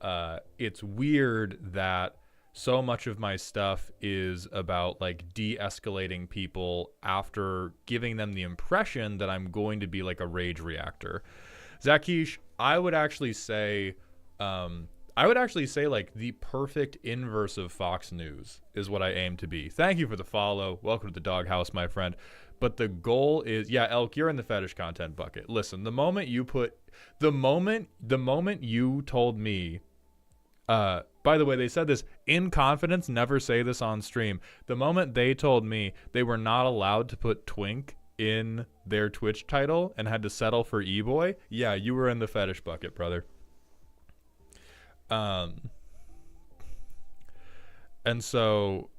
it's weird that so much of my stuff is about like de-escalating people after giving them the impression that I'm going to be like a rage reactor. Zakish, I would actually say like the perfect inverse of Fox News is what I aim to be. Thank you for the follow. Welcome to the doghouse, my friend. But the goal is, yeah, Elk, you're in the fetish content bucket. Listen, the moment you told me, by the way, they said this in confidence, never say this on stream. The moment they told me they were not allowed to put twink in their Twitch title and had to settle for e-boy, yeah, you were in the fetish bucket, brother. And so,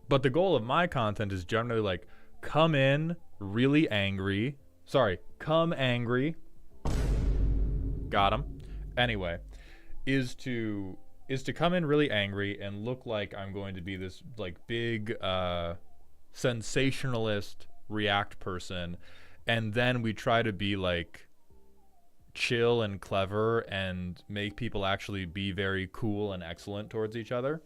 but the goal of my content is generally like, come angry, got him, anyway, is to come in really angry and look like I'm going to be this like big sensationalist react person, and then we try to be like chill and clever and make people actually be very cool and excellent towards each other.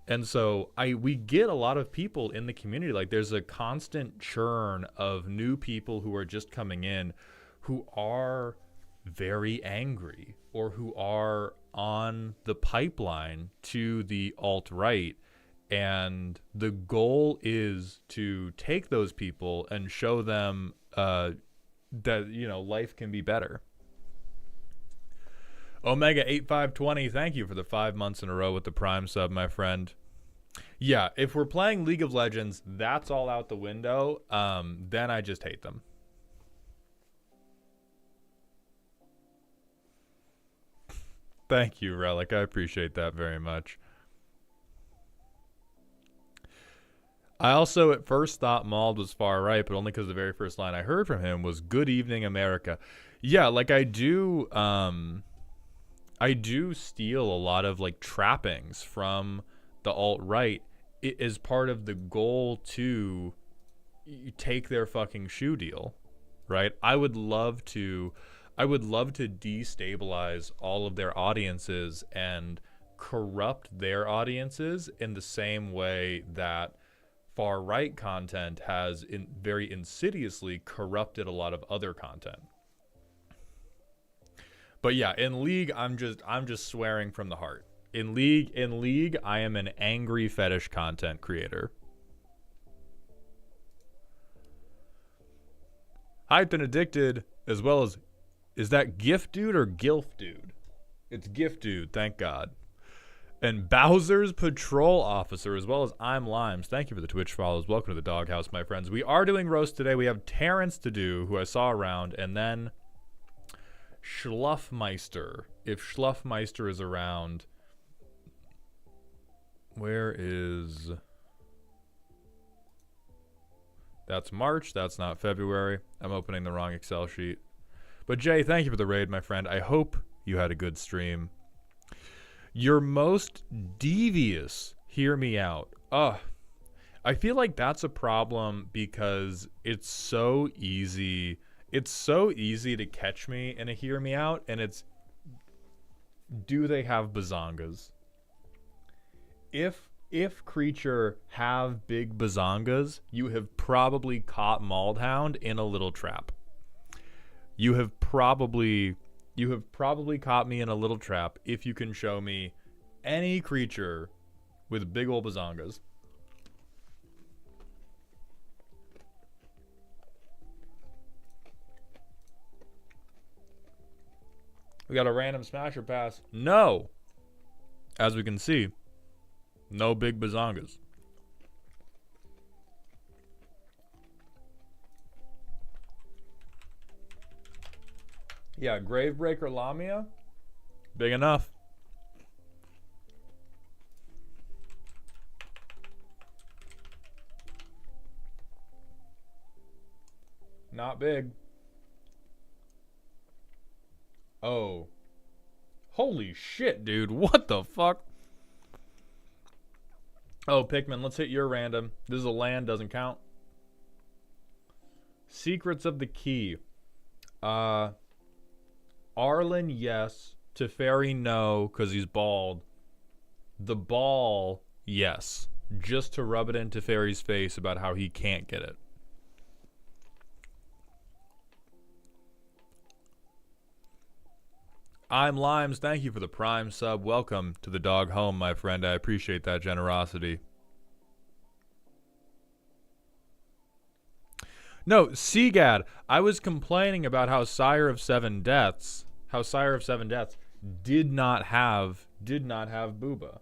And so we get a lot of people in the community. Like there's a constant churn of new people who are just coming in who are very angry or who are on the pipeline to the alt-right. And the goal is to take those people and show them that, you know, life can be better. Omega 8520, thank you for the 5 months in a row with the Prime sub, my friend. Yeah, if we're playing League of Legends, that's all out the window. Then I just hate them. Thank you, Relic. I appreciate that very much. I also at first thought Mauled was far right, but only because the very first line I heard from him was "Good evening, America." Yeah, like I do steal a lot of like trappings from the alt-right. It is part of the goal to take their fucking shoe deal, right? I would love to destabilize all of their audiences and corrupt their audiences in the same way that far-right content has very insidiously corrupted a lot of other content. But yeah, in League, I'm just swearing from the heart. In League, I am an angry fetish content creator. Hyped and addicted, as well as, is that GIF dude or GILF dude? It's GIF dude, thank God. And Bowser's Patrol Officer, as well as I'm Limes. Thank you for the Twitch follows. Welcome to the Doghouse, my friends. We are doing roast today. We have Terrance to do, who I saw around, and then Schluff Meister. If Schluff Meister is around, where is... That's March. That's not February. I'm opening the wrong Excel sheet. But Jay, thank you for the raid, my friend. I hope you had a good stream. Your most devious, hear me out. I feel like that's a problem because it's so easy. It's so easy to catch me in a hear me out, and it's, do they have bazongas? If creature have big bazongas, you have probably caught Mauled Hound in a little trap. You have probably caught me in a little trap if you can show me any creature with big old bazongas. We got a random smasher pass. No! As we can see, no big bazongas. Yeah, Gravebreaker Lamia, big enough. Not big. Oh. Holy shit, dude. What the fuck? Oh, Pikmin, let's hit your random. This is a land, doesn't count. Secrets of the Key. Arlen, yes. Teferi, no, because he's bald. The ball, yes. Just to rub it in Teferi's face about how he can't get it. I'm Limes. Thank you for the Prime sub. Welcome to the dog home, my friend. I appreciate that generosity. No, Seagad, I was complaining about how Sire of Seven Deaths did not have Booba.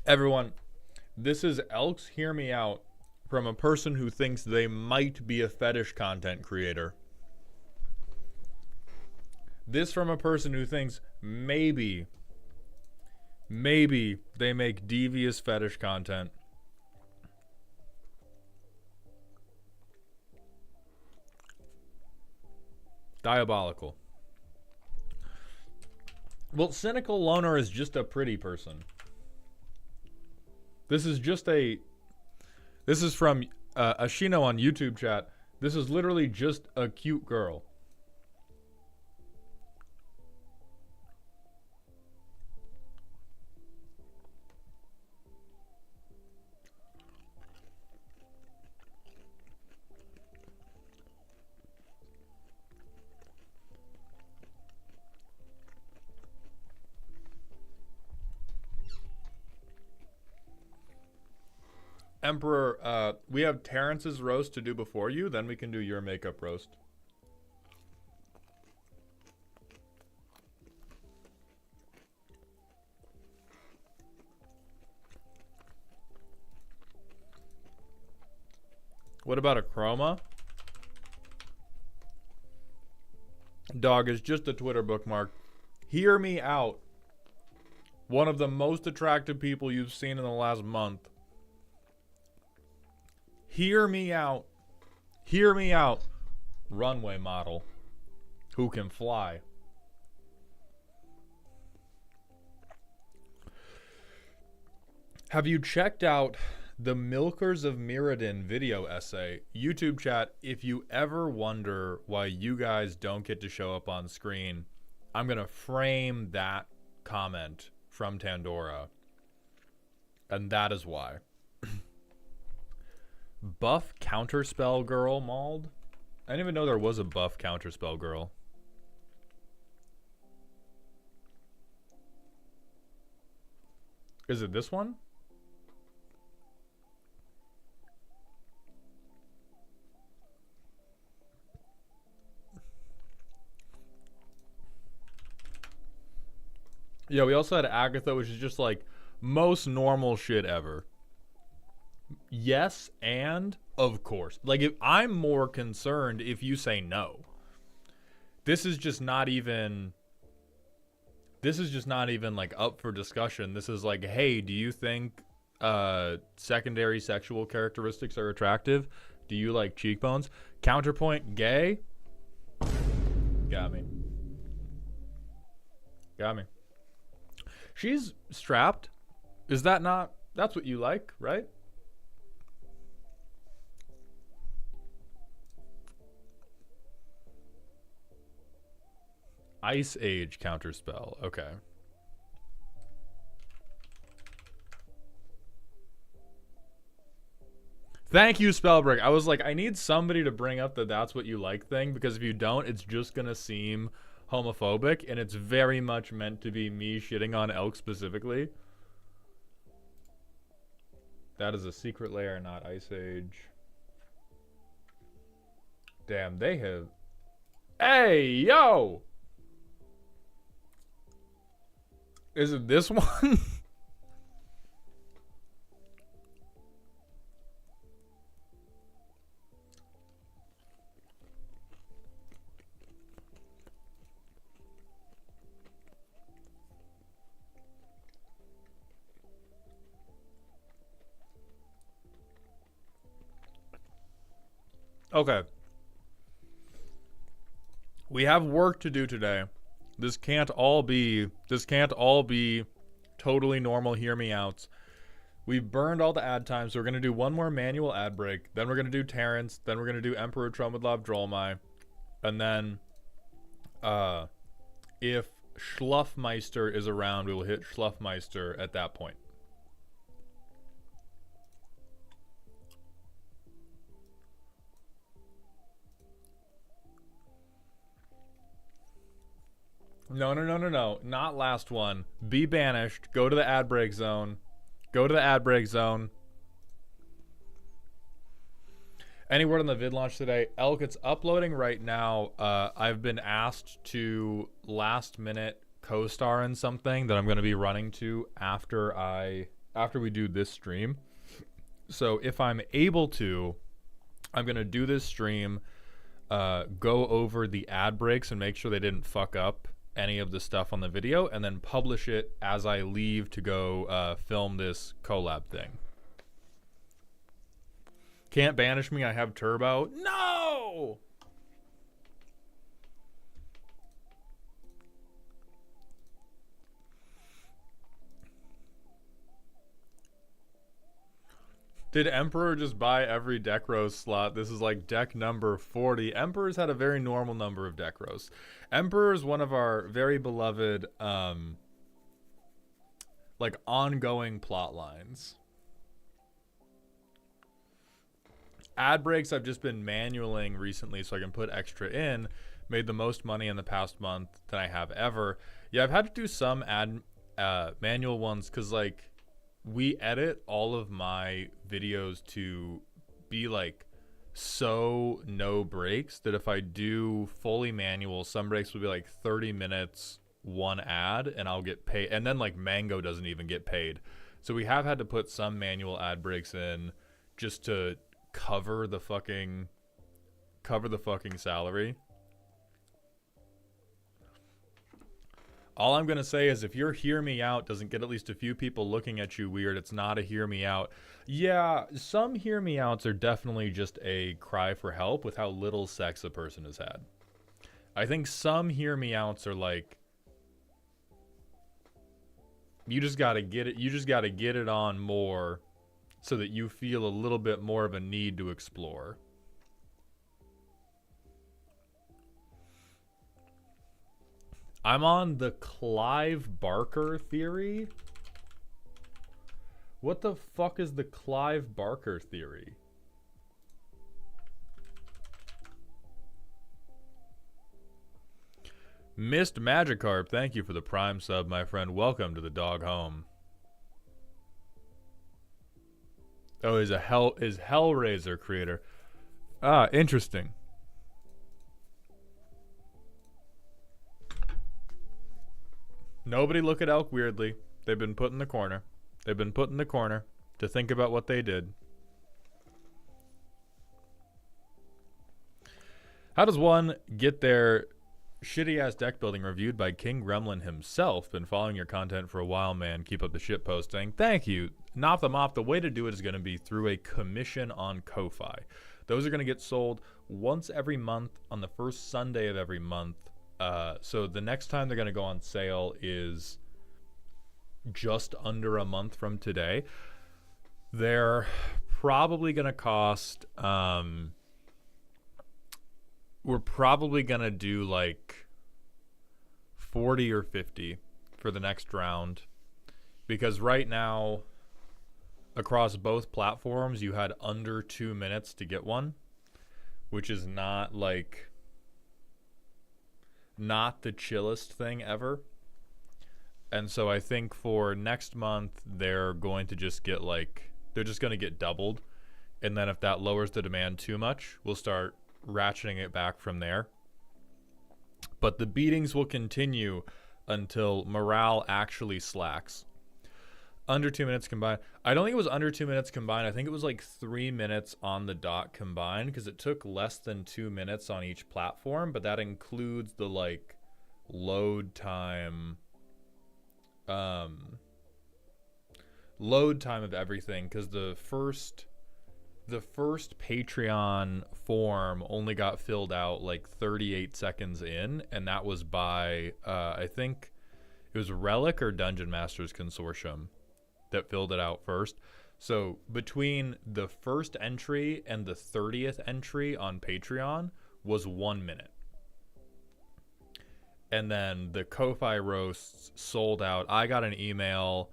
Everyone, this is Elks Hear Me Out from a person who thinks they might be a fetish content creator. This from a person who thinks maybe they make devious fetish content. Diabolical. Well, Cynical Loner is just a pretty person. This is from Ashino on YouTube chat. This is literally just a cute girl. Emperor, we have Terrance's roast to do before you, then we can do your makeup roast. What about a chroma? Dog is just a Twitter bookmark. Hear me out. One of the most attractive people you've seen in the last month. Hear me out. Hear me out. Runway model who can fly. Have you checked out the Milkers of Mirrodin video essay? YouTube chat, if you ever wonder why you guys don't get to show up on screen, I'm going to frame that comment from Tandora. And that is why. Buff counterspell girl mauled? I didn't even know there was a buff counterspell girl. Is it this one? Yeah, we also had Agatha, which is just like most normal shit ever. Yes, and of course. Like, if I'm more concerned if you say no. This is just not even like up for discussion. This is like, hey, do you think secondary sexual characteristics are attractive? Do you like cheekbones? Counterpoint, gay? Got me. Got me. She's strapped. Is that not? That's what you like, right? Ice Age counterspell. Okay. Thank you, Spellbreak. I was like, I need somebody to bring up the that's what you like thing, because if you don't, it's just going to seem homophobic, and it's very much meant to be me shitting on Elk specifically. That is a secret layer, not Ice Age. Damn, they have... Hey, yo! Is it this one? Okay. We have work to do today. This can't all be totally normal hear me outs. We've burned all the ad time, so we're going to do one more manual ad break. Then we're going to do Terrance. Then we're going to do Emperor Tromodlov Drolmai. And then if Schluff Meister is around, we will hit Schluff Meister at that point. No. Not last one. Be banished. Go to the ad break zone. Go to the ad break zone. Any word on the vid launch today? Elk, it's uploading right now. I've been asked to last minute co-star in something that I'm going to be running to after we do this stream. So if I'm able to, I'm going to do this stream, go over the ad breaks and make sure they didn't fuck up any of the stuff on the video, and then publish it as I leave to go film this collab thing. Can't banish me, I have turbo. No! Did Emperor just buy every deck roast slot? This is like deck number 40. Emperor's had a very normal number of deck roasts. Emperor is one of our very beloved, like, ongoing plot lines. Ad breaks I've just been manualing recently so I can put extra in. Made the most money in the past month that I have ever. Yeah, I've had to do some manual ones because, like, we edit all of my videos to be like so no breaks that if I do fully manual, some breaks will be like 30 minutes, one ad, and I'll get paid. And then like Mango doesn't even get paid. So we have had to put some manual ad breaks in just to cover the fucking salary. All I'm going to say is if your hear me out doesn't get at least a few people looking at you weird, it's not a hear me out. Yeah, some hear me outs are definitely just a cry for help with how little sex a person has had. I think some hear me outs are like, you just got to get it. You just got to get it on more so that you feel a little bit more of a need to explore. I'm on the Clive Barker theory. What the fuck is the Clive Barker theory? Missed Magikarp, thank you for the Prime sub, my friend. Welcome to the dog home. Oh, is Hellraiser creator. Ah, interesting. Nobody look at Elk weirdly. They've been put in the corner. They've been put in the corner to think about what they did. How does one get their shitty-ass deck building reviewed by King Gremlin himself? Been following your content for a while, man. Keep up the shit posting. Thank you. Not them off. The way to do it is going to be through a commission on Ko-Fi. Those are going to get sold once every month on the first Sunday of every month. So the next time they're going to go on sale is just under a month from today. They're probably going to cost, we're probably going to do like 40 or 50 for the next round. Because right now, across both platforms, you had under 2 minutes to get one, which is not like... not the chillest thing ever. And so I think for next month they're going to just get like, they're just going to get doubled, and then if that lowers the demand too much, we'll start ratcheting it back from there. But the beatings will continue until morale actually slacks. Under 2 minutes combined. I don't think it was under 2 minutes combined. I think it was like 3 minutes on the dot combined, because it took less than 2 minutes on each platform, but that includes the like load time of everything, because the first Patreon form only got filled out like 38 seconds in, and that was by I think it was Relic or Dungeon Masters Consortium that filled it out first. So between the first entry and the 30th entry on Patreon was 1 minute. And then the Ko-Fi roasts sold out. I got an email.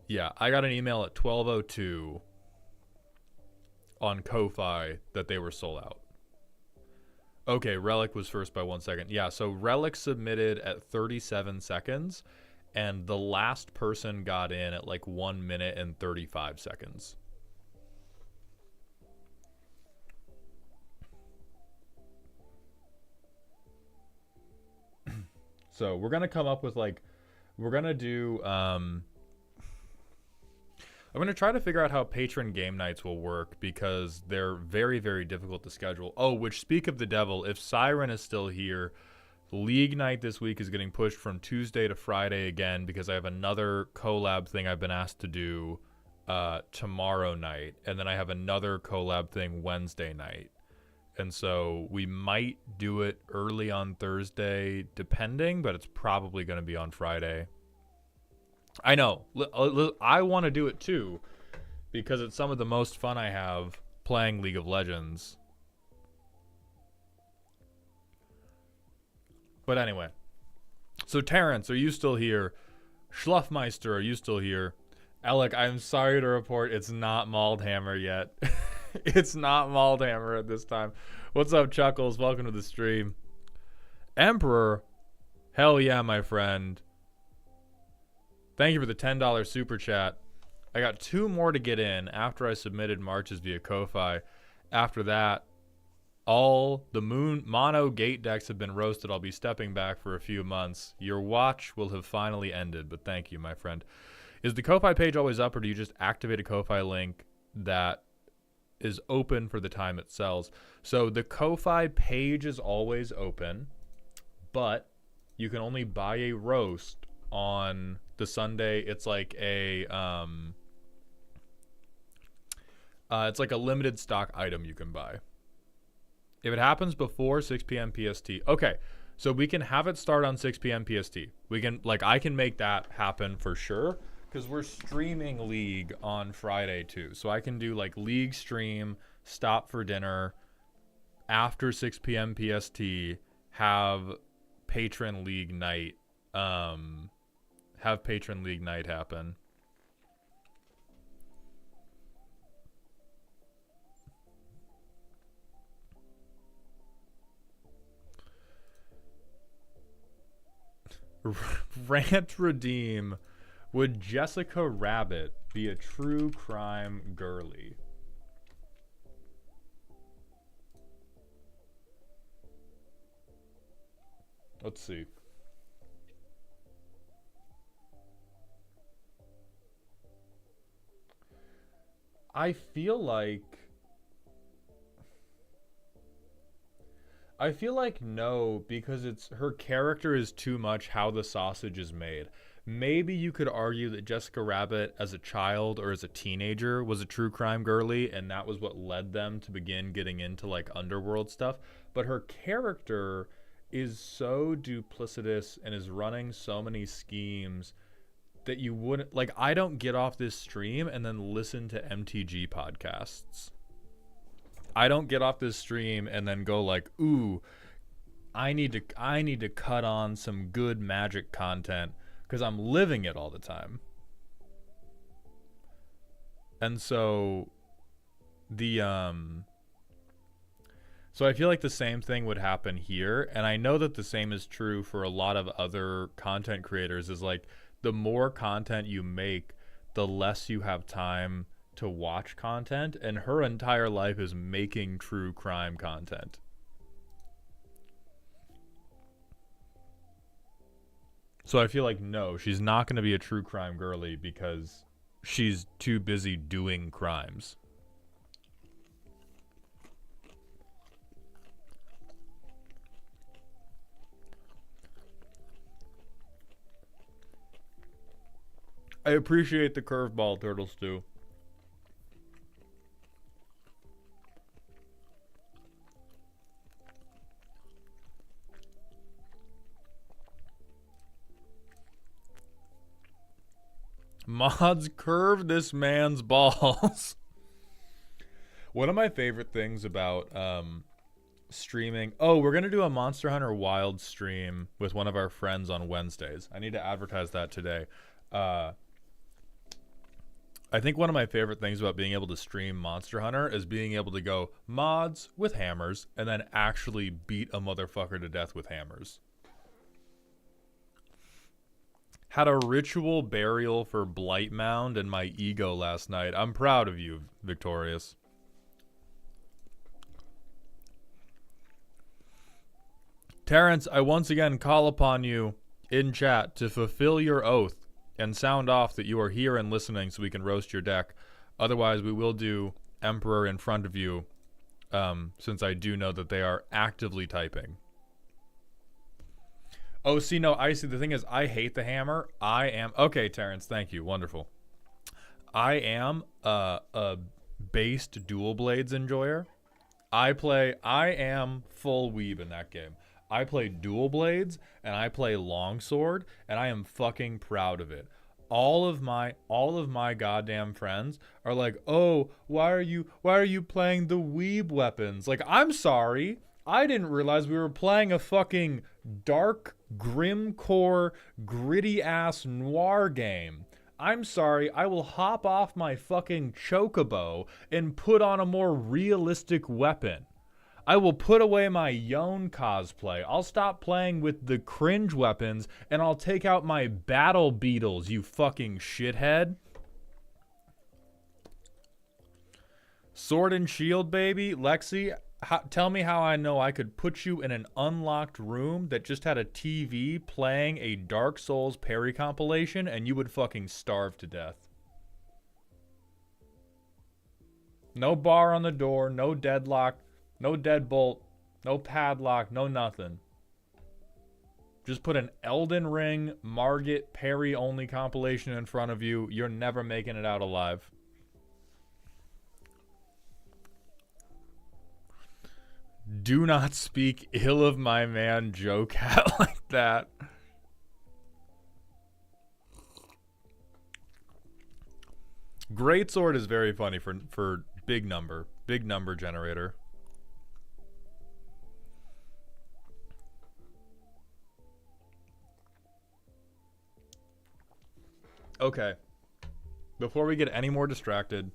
Yeah, I got an email at 12:02 on Ko-Fi that they were sold out. Okay, Relic was first by 1 second. Yeah, so Relic submitted at 37 seconds. And the last person got in at like 1 minute and 35 seconds. So we're going to come up with like, we're going to do, I'm going to try to figure out how patron game nights will work, because they're very, very difficult to schedule. Oh, which, speak of the devil, if Siren is still here, League night this week is getting pushed from Tuesday to Friday again, because I have another collab thing I've been asked to do tomorrow night, and then I have another collab thing Wednesday night. And so we might do it early on Thursday, depending, but it's probably going to be on Friday. I know. I want to do it too, because it's some of the most fun I have playing League of Legends. But anyway, so Terrance, are you still here? Schluff Meister, are you still here? Alec, I'm sorry to report it's not Maldhammer yet. It's not Maldhammer at this time. What's up, Chuckles? Welcome to the stream. Emperor, hell yeah, my friend. Thank you for the $10 super chat. I got 2 more to get in after I submitted marches via Ko-Fi. After that, all the mono gate decks have been roasted. I'll be stepping back for a few months. Your watch will have finally ended, but thank you, my friend. Is the Ko-Fi page always up, or do you just activate a Ko-Fi link that is open for the time it sells? So the Ko-Fi page is always open, but you can only buy a roast on the Sunday. It's like a limited stock item you can buy. If it happens before 6 p.m. PST, okay, so we can have it start on 6 p.m. PST. We can, like, I can make that happen for sure, because we're streaming League on Friday too. So I can do like League stream, stop for dinner, after 6 p.m. PST, have patron League night, happen. Rant redeem. Would Jessica Rabbit be a true crime girly? Let's see. I feel like no, because it's her character is too much how the sausage is made. Maybe you could argue that Jessica Rabbit as a child or as a teenager was a true crime girly, and that was what led them to begin getting into like underworld stuff. But her character is so duplicitous and is running so many schemes that you wouldn't, like, I don't get off this stream and then listen to MTG podcasts. I don't get off this stream and then go like, ooh, I need to cut on some good Magic content, because I'm living it all the time. And so so I feel like the same thing would happen here, and I know that the same is true for a lot of other content creators, is like the more content you make, the less you have time to watch content, and her entire life is making true crime content. So I feel like no, she's not going to be a true crime girly because she's too busy doing crimes. I appreciate the curveball, Turtle Stew. Mods curve this man's balls. One of my favorite things about streaming. Oh, we're going to do a Monster Hunter Wild stream with one of our friends on Wednesdays. I need to advertise that today. I think one of my favorite things about being able to stream Monster Hunter is being able to go mods with hammers and then actually beat a motherfucker to death with hammers. Had a ritual burial for Blight Mound and my ego last night. I'm proud of you, Victorious. Terrance, I once again call upon you in chat to fulfill your oath and sound off that you are here and listening so we can roast your deck. Otherwise, we will do Emperor in front of you, since I do know that they are actively typing. Oh, see, no, I see. The thing is, I hate the hammer. I am... Okay, Terrance, thank you. Wonderful. I am a based dual blades enjoyer. I am full weeb in that game. I play dual blades and I play longsword, and I am fucking proud of it. All of my goddamn friends are like, "Oh, why are you playing the weeb weapons?" Like, I'm sorry. I didn't realize we were playing a fucking dark, grim core, gritty ass noir game. I'm sorry, I will hop off my fucking chocobo and put on a more realistic weapon. I will put away my Yone cosplay. I'll stop playing with the cringe weapons, and I'll take out my battle beetles, you fucking shithead. Sword and shield, baby. Lexi, tell me how I know I could put you in an unlocked room that just had a TV playing a Dark Souls parry compilation, and you would fucking starve to death. No bar on the door, no deadlock, no deadbolt, no padlock, no nothing. Just put an Elden Ring, Margit, parry only compilation in front of you. You're never making it out alive. Do not speak ill of my man Joe Cat like that. Greatsword is very funny for big number generator. Okay. Before we get any more distracted,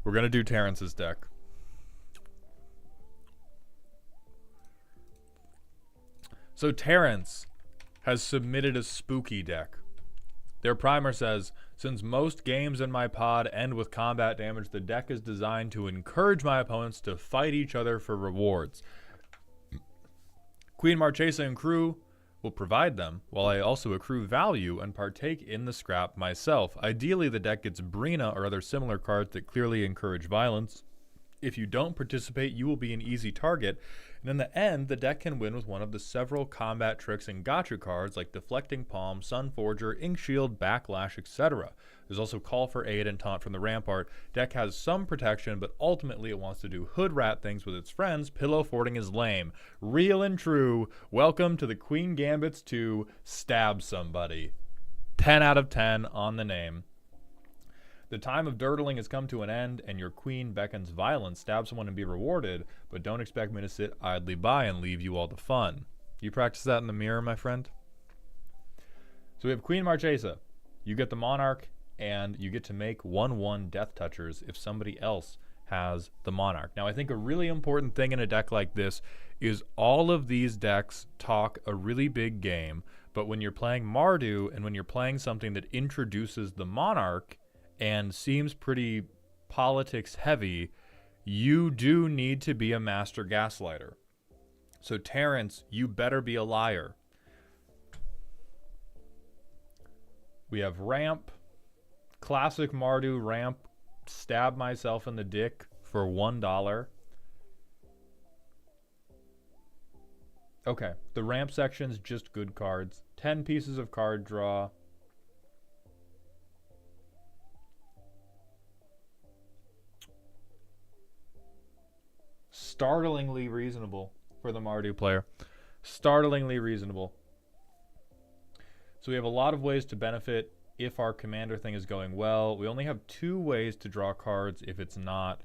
we're going to do Terrance's deck. So Terrance has submitted a spooky deck. Their primer says, since most games in my pod end with combat damage, the deck is designed to encourage my opponents to fight each other for rewards. Queen Marchesa and crew will provide them, while I also accrue value and partake in the scrap myself. Ideally, the deck gets Brina or other similar cards that clearly encourage violence. If you don't participate, you will be an easy target, and in the end, the deck can win with one of the several combat tricks and gotcha cards like Deflecting Palm, Sunforger, Ink Shield, Backlash, etc. There's also Call for Aid and Taunt from the Rampart. Deck has some protection, but ultimately it wants to do hood rat things with its friends. Pillow forting is lame. Real and true. Welcome to the Queen Gambits 2 Stab Somebody. 10 out of 10 on the name. The time of dirtling has come to an end, and your queen beckons violence. Stab someone and be rewarded, but don't expect me to sit idly by and leave you all the fun. You practice that in the mirror, my friend? So we have Queen Marchesa. You get the Monarch, and you get to make 1/1 Death Touchers if somebody else has the Monarch. Now, I think a really important thing in a deck like this is all of these decks talk a really big game, but when you're playing Mardu and when you're playing something that introduces the Monarch and seems pretty politics heavy, you do need to be a master gaslighter. So Terrance, you better be a liar. We have ramp, classic Mardu ramp, stab myself in the dick for $1. Okay, the ramp section's just good cards. 10 pieces of card draw. Startlingly reasonable for the Mardu player. Startlingly reasonable. So we have a lot of ways to benefit if our commander thing is going well. We only have 2 ways to draw cards if it's not.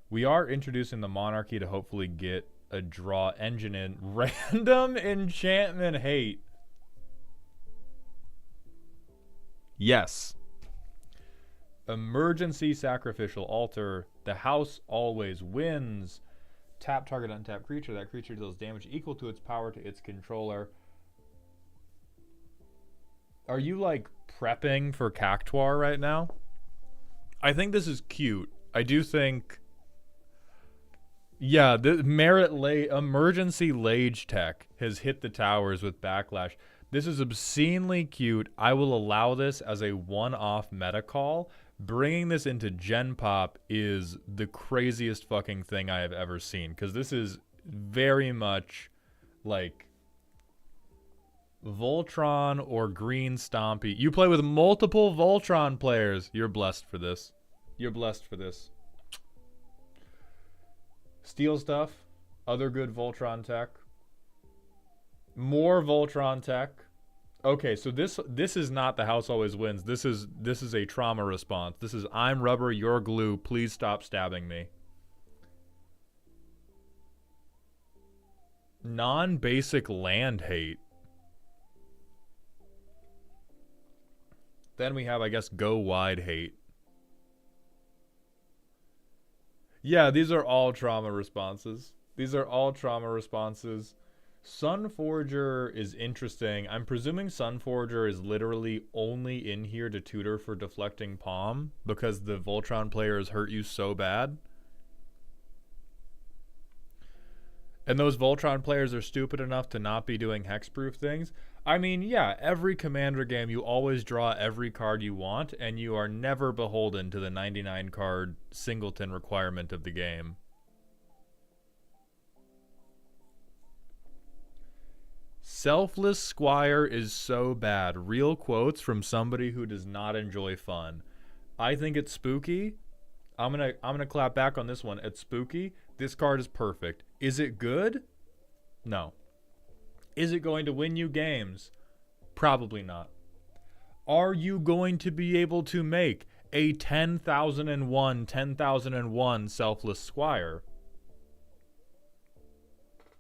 We are introducing the monarchy to hopefully get a draw engine in. Random enchantment hate. Yes. Emergency sacrificial altar. The house always wins. Tap target untapped creature. That creature deals damage equal to its power to its controller. Are you like prepping for Cactuar right now? I think this is cute. I do think, yeah, the emergency Lage tech has hit the towers with Backlash. This is obscenely cute. I will allow this as a one-off meta call. Bringing this into Gen Pop is the craziest fucking thing I have ever seen, because this is very much like Voltron or Green Stompy. You play with multiple Voltron players. You're blessed for this. You're blessed for this. Steal stuff. Other good Voltron tech. More Voltron tech. Okay, so this is not the house always wins. This is a trauma response. This is I'm rubber, you're glue. Please stop stabbing me. Non-basic land hate. Then we have, I guess, go wide hate. Yeah, these are all trauma responses. These are all trauma responses. Sunforger is interesting. I'm presuming Sunforger is literally only in here to tutor for deflecting palm because the Voltron players hurt you so bad. And those Voltron players are stupid enough to not be doing hexproof things. I mean, yeah, every Commander game, you always draw every card you want, and you are never beholden to the 99 card singleton requirement of the game. Selfless Squire is so bad. Real quotes from somebody who does not enjoy fun. I think it's spooky. I'm gonna clap back on this one. It's spooky. This card is perfect. Is it good? No. Is it going to win you games? Probably not. Are you going to be able to make a 10,001 Selfless Squire?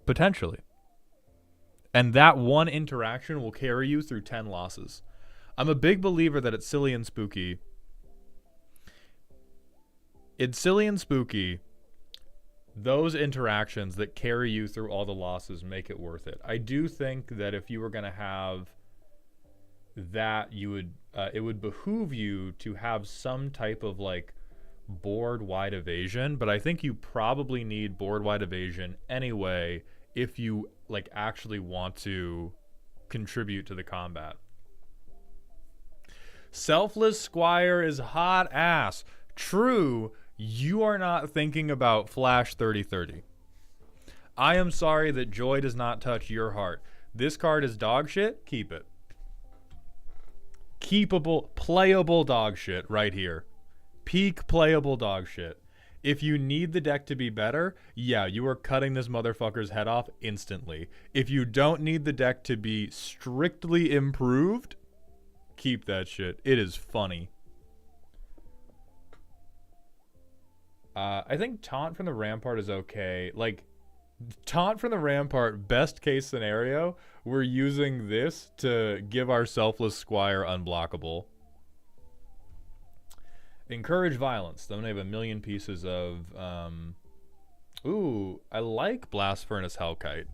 Potentially. And that one interaction will carry you through 10 losses. I'm a big believer that it's silly and spooky. It's silly and spooky. Those interactions that carry you through all the losses make it worth it. I do think that if you were going to have that, you would it would behoove you to have some type of like board-wide evasion, but I think you probably need board-wide evasion anyway if you like actually want to contribute to the combat. Selfless Squire is hot ass. True, you are not thinking about Flash 3030. I am sorry that joy does not touch your heart. This card is dog shit. Keep it. Keepable, playable dog shit right here. Peak playable dog shit. If you need the deck to be better, yeah, you are cutting this motherfucker's head off instantly. If you don't need the deck to be strictly improved, keep that shit. It is funny. I think Taunt from the Rampart is okay. Like, Taunt from the Rampart, best case scenario, we're using this to give our Selfless Squire unblockable. Encourage Violence. Then they have a million pieces of... ooh, I like Blast Furnace Hellkite.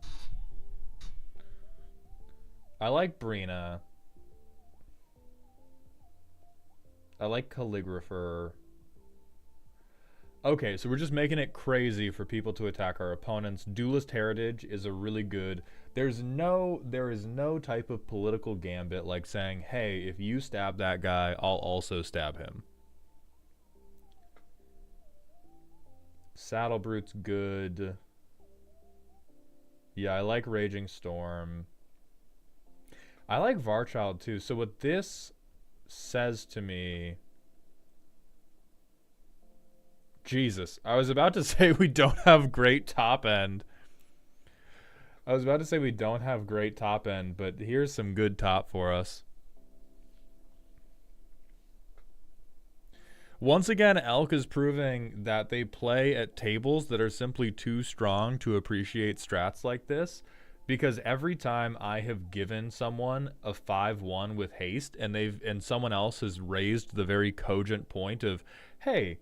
I like Brina. I like Calligrapher. Okay, so we're just making it crazy for people to attack our opponents. Duelist Heritage is a really good... There is no type of political gambit like saying, hey, if you stab that guy, I'll also stab him. Saddle Brute's good. Yeah, I like Raging Storm. I like Varchild too. So what this says to me... Jesus, I was about to say we don't have great top end. But here's some good top for us. Once again, Elk is proving that they play at tables that are simply too strong to appreciate strats like this, because every time I have given someone a 5-1 with haste and someone else has raised the very cogent point of, hey,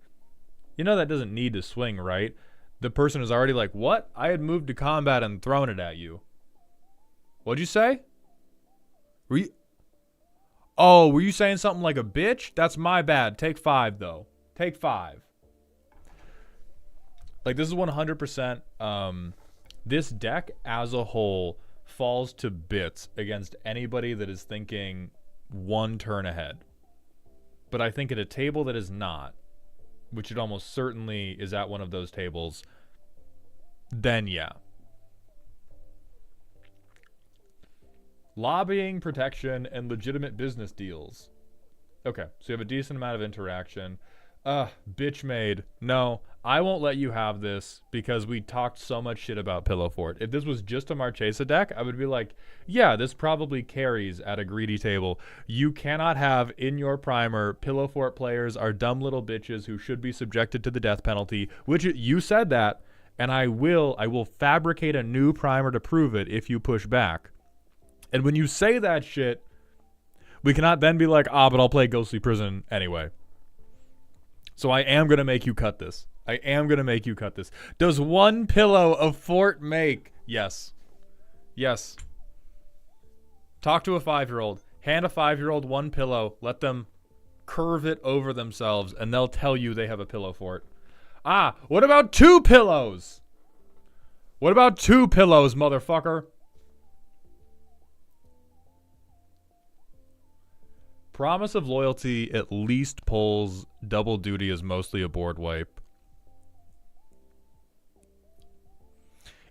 you know that doesn't need to swing, right? The person is already like, what? I had moved to combat and thrown it at you. What'd you say? Were you saying something like a bitch? That's my bad. Take 5, though. Take 5. Like, this is 100%... this deck as a whole falls to bits against anybody that is thinking one turn ahead. But I think at a table that is not, which it almost certainly is at one of those tables, then yeah. Lobbying, protection, and legitimate business deals. Okay, so you have a decent amount of interaction. Bitch made. No, I won't let you have this because we talked so much shit about Pillow Fort. If this was just a Marchesa deck, I would be like, yeah, this probably carries at a greedy table. You cannot have in your primer, Pillow Fort players are dumb little bitches who should be subjected to the death penalty, which you said that, and I will fabricate a new primer to prove it if you push back. And when you say that shit, we cannot then be like, but I'll play Ghostly Prison anyway. So I am going to make you cut this. I am going to make you cut this. Does one pillow a fort make? Yes. Yes. Talk to a 5-year-old. Hand a 5-year-old one pillow. Let them curve it over themselves, and they'll tell you they have a pillow fort. Ah, what about 2 pillows? What about 2 pillows, motherfucker? Promise of loyalty at least pulls double duty is mostly a board wipe.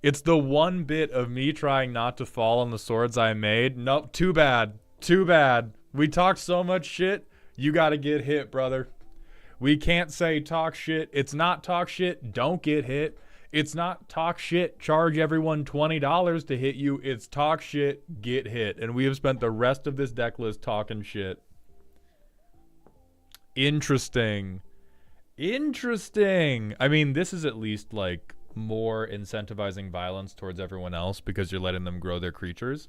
It's the one bit of me trying not to fall on the swords I made. Nope, too bad. Too bad. We talked so much shit, you gotta get hit, brother. We can't say talk shit. It's not talk shit, don't get hit. It's not talk shit, charge everyone $20 to hit you. It's talk shit, get hit. And we have spent the rest of this deck list talking shit. Interesting. Interesting. I mean, this is at least like more incentivizing violence towards everyone else because you're letting them grow their creatures.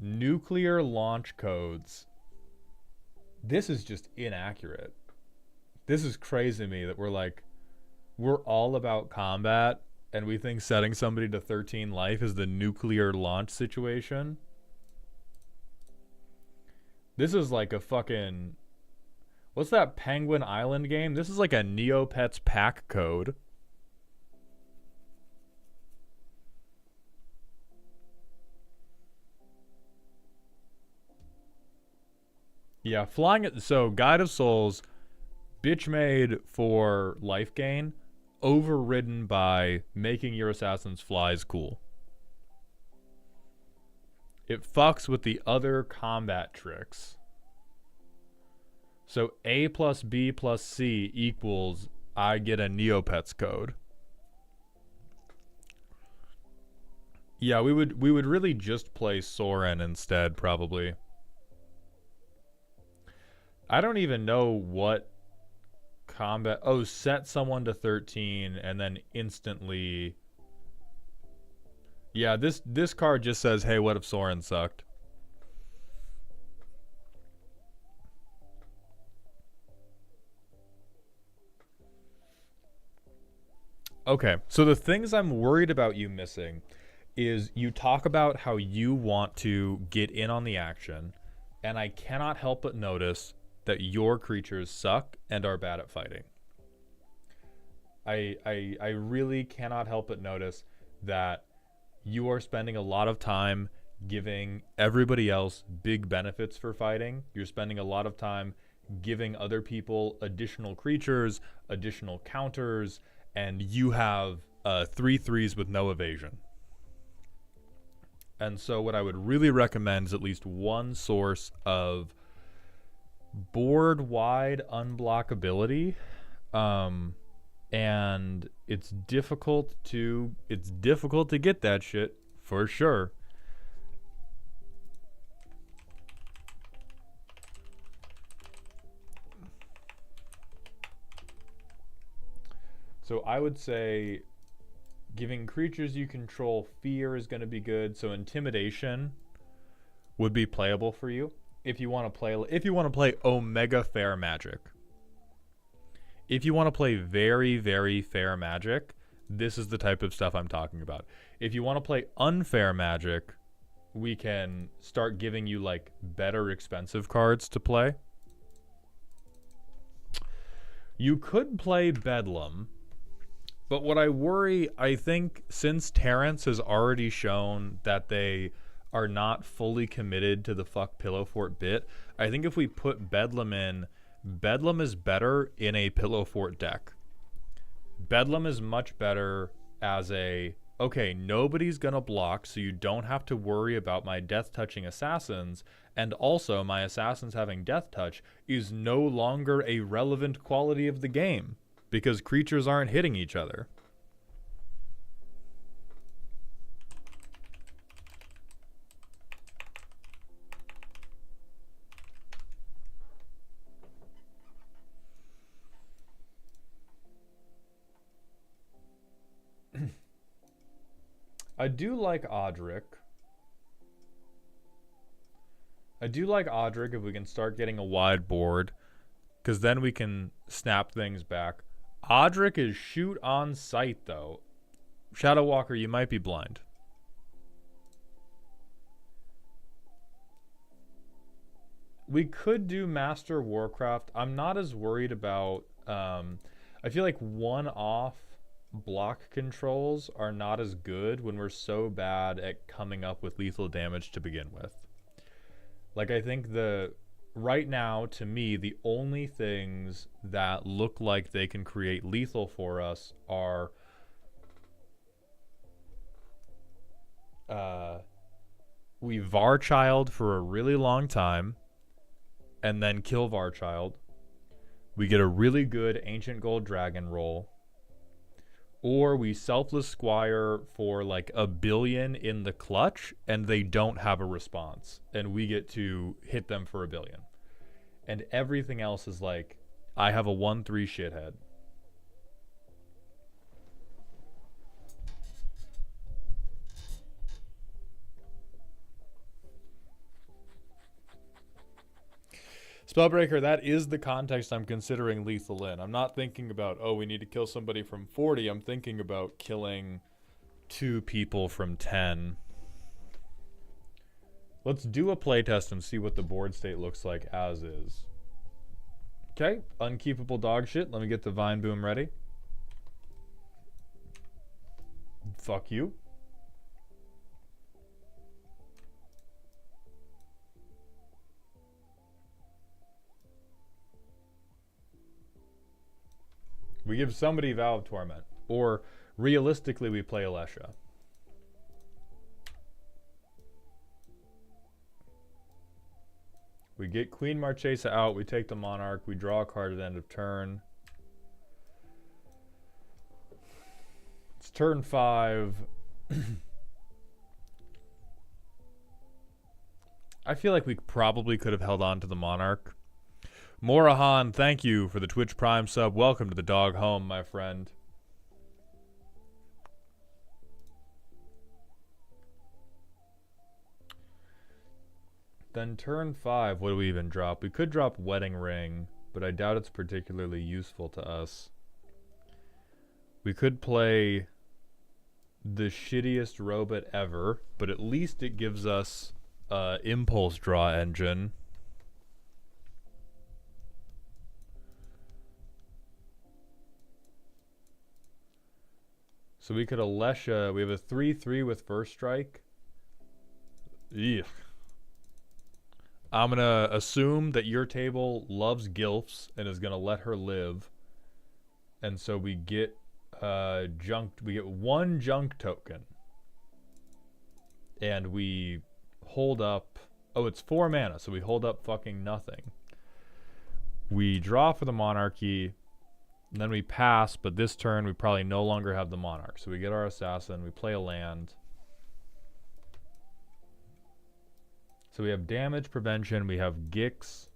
Nuclear launch codes. This is just inaccurate. This is crazy to me that we're all about combat and we think setting somebody to 13 life is the nuclear launch situation. This is like a fucking... What's that Penguin Island game? This is like a Neopets pack code. Yeah, flying it. So, Guide of Souls, bitch made for life gain, overridden by making your assassins flies cool. It fucks with the other combat tricks. So A plus B plus C equals I get a Neopets code. Yeah, we would really just play Soren instead, probably. I don't even know what combat... Oh, set someone to 13 and then instantly... Yeah, this card just says, hey, what if Soren sucked? Okay, so the things I'm worried about you missing is you talk about how you want to get in on the action, and I cannot help but notice that your creatures suck and are bad at fighting. I really cannot help but notice that you are spending a lot of time giving everybody else big benefits for fighting. You're spending a lot of time giving other people additional creatures, additional counters, and you have 3/3s with no evasion. And so what I would really recommend is at least one source of board-wide unblockability. And it's difficult to get that shit for sure. So I would say giving creatures you control fear is going to be good. So intimidation would be playable for you if you want to play Omega Fair Magic. If you want to play very, very fair magic, this is the type of stuff I'm talking about. If you want to play unfair magic, we can start giving you like better expensive cards to play. You could play Bedlam, but what I think since Terrance has already shown that they are not fully committed to the fuck Pillow Fort bit, I think if we put Bedlam in, Bedlam is better in a Pillow Fort deck. Bedlam is much better as a, okay, nobody's gonna block, so you don't have to worry about my death touching assassins, and also my assassins having death touch is no longer a relevant quality of the game, because creatures aren't hitting each other. I do like Audric. I do like Audric if we can start getting a wide board, because then we can snap things back. Audric is shoot on sight, though. Shadow Walker, you might be blind. We could do Master Warcraft. I'm not as worried about... I feel like one-off block controls are not as good when we're so bad at coming up with lethal damage to begin with. Like, I think right now, to me, the only things that look like they can create lethal for us are we Varchild for a really long time and then kill Varchild. We get a really good Ancient Gold Dragon roll. Or we Selfless Squire for like 1 billion in the clutch and they don't have a response. And we get to hit them for 1 billion. And everything else is like, I have a 1/3 shithead. Spellbreaker, that is the context I'm considering lethal in. I'm not thinking about, oh, we need to kill somebody from 40. I'm thinking about killing 2 people from 10. Let's do a playtest and see what the board state looks like as is. Okay, unkeepable dog shit. Let me get the Vine Boom ready. Fuck you. We give somebody Vow of Torment. Or, realistically, we play Alesha. We get Queen Marchesa out, we take the Monarch, we draw a card at the end of turn. It's turn 5. I feel like we probably could have held on to the Monarch. Morahan, thank you for the Twitch Prime sub. Welcome to the dog home, my friend. Then turn 5, what do we even drop? We could drop Wedding Ring, but I doubt it's particularly useful to us. We could play the shittiest robot ever, but at least it gives us Impulse Draw engine. So we could Alesha. We have a 3/3 with First Strike. Eugh. I'm going to assume that your table loves Gilfs and is going to let her live. And so we get junked. We get 1 junk token. And we hold up. Oh, it's 4 mana, so we hold up fucking nothing. We draw for the Monarchy. And then we pass, but this turn we probably no longer have the Monarch. So we get our Assassin, we play a land. So we have damage prevention, we have Gix.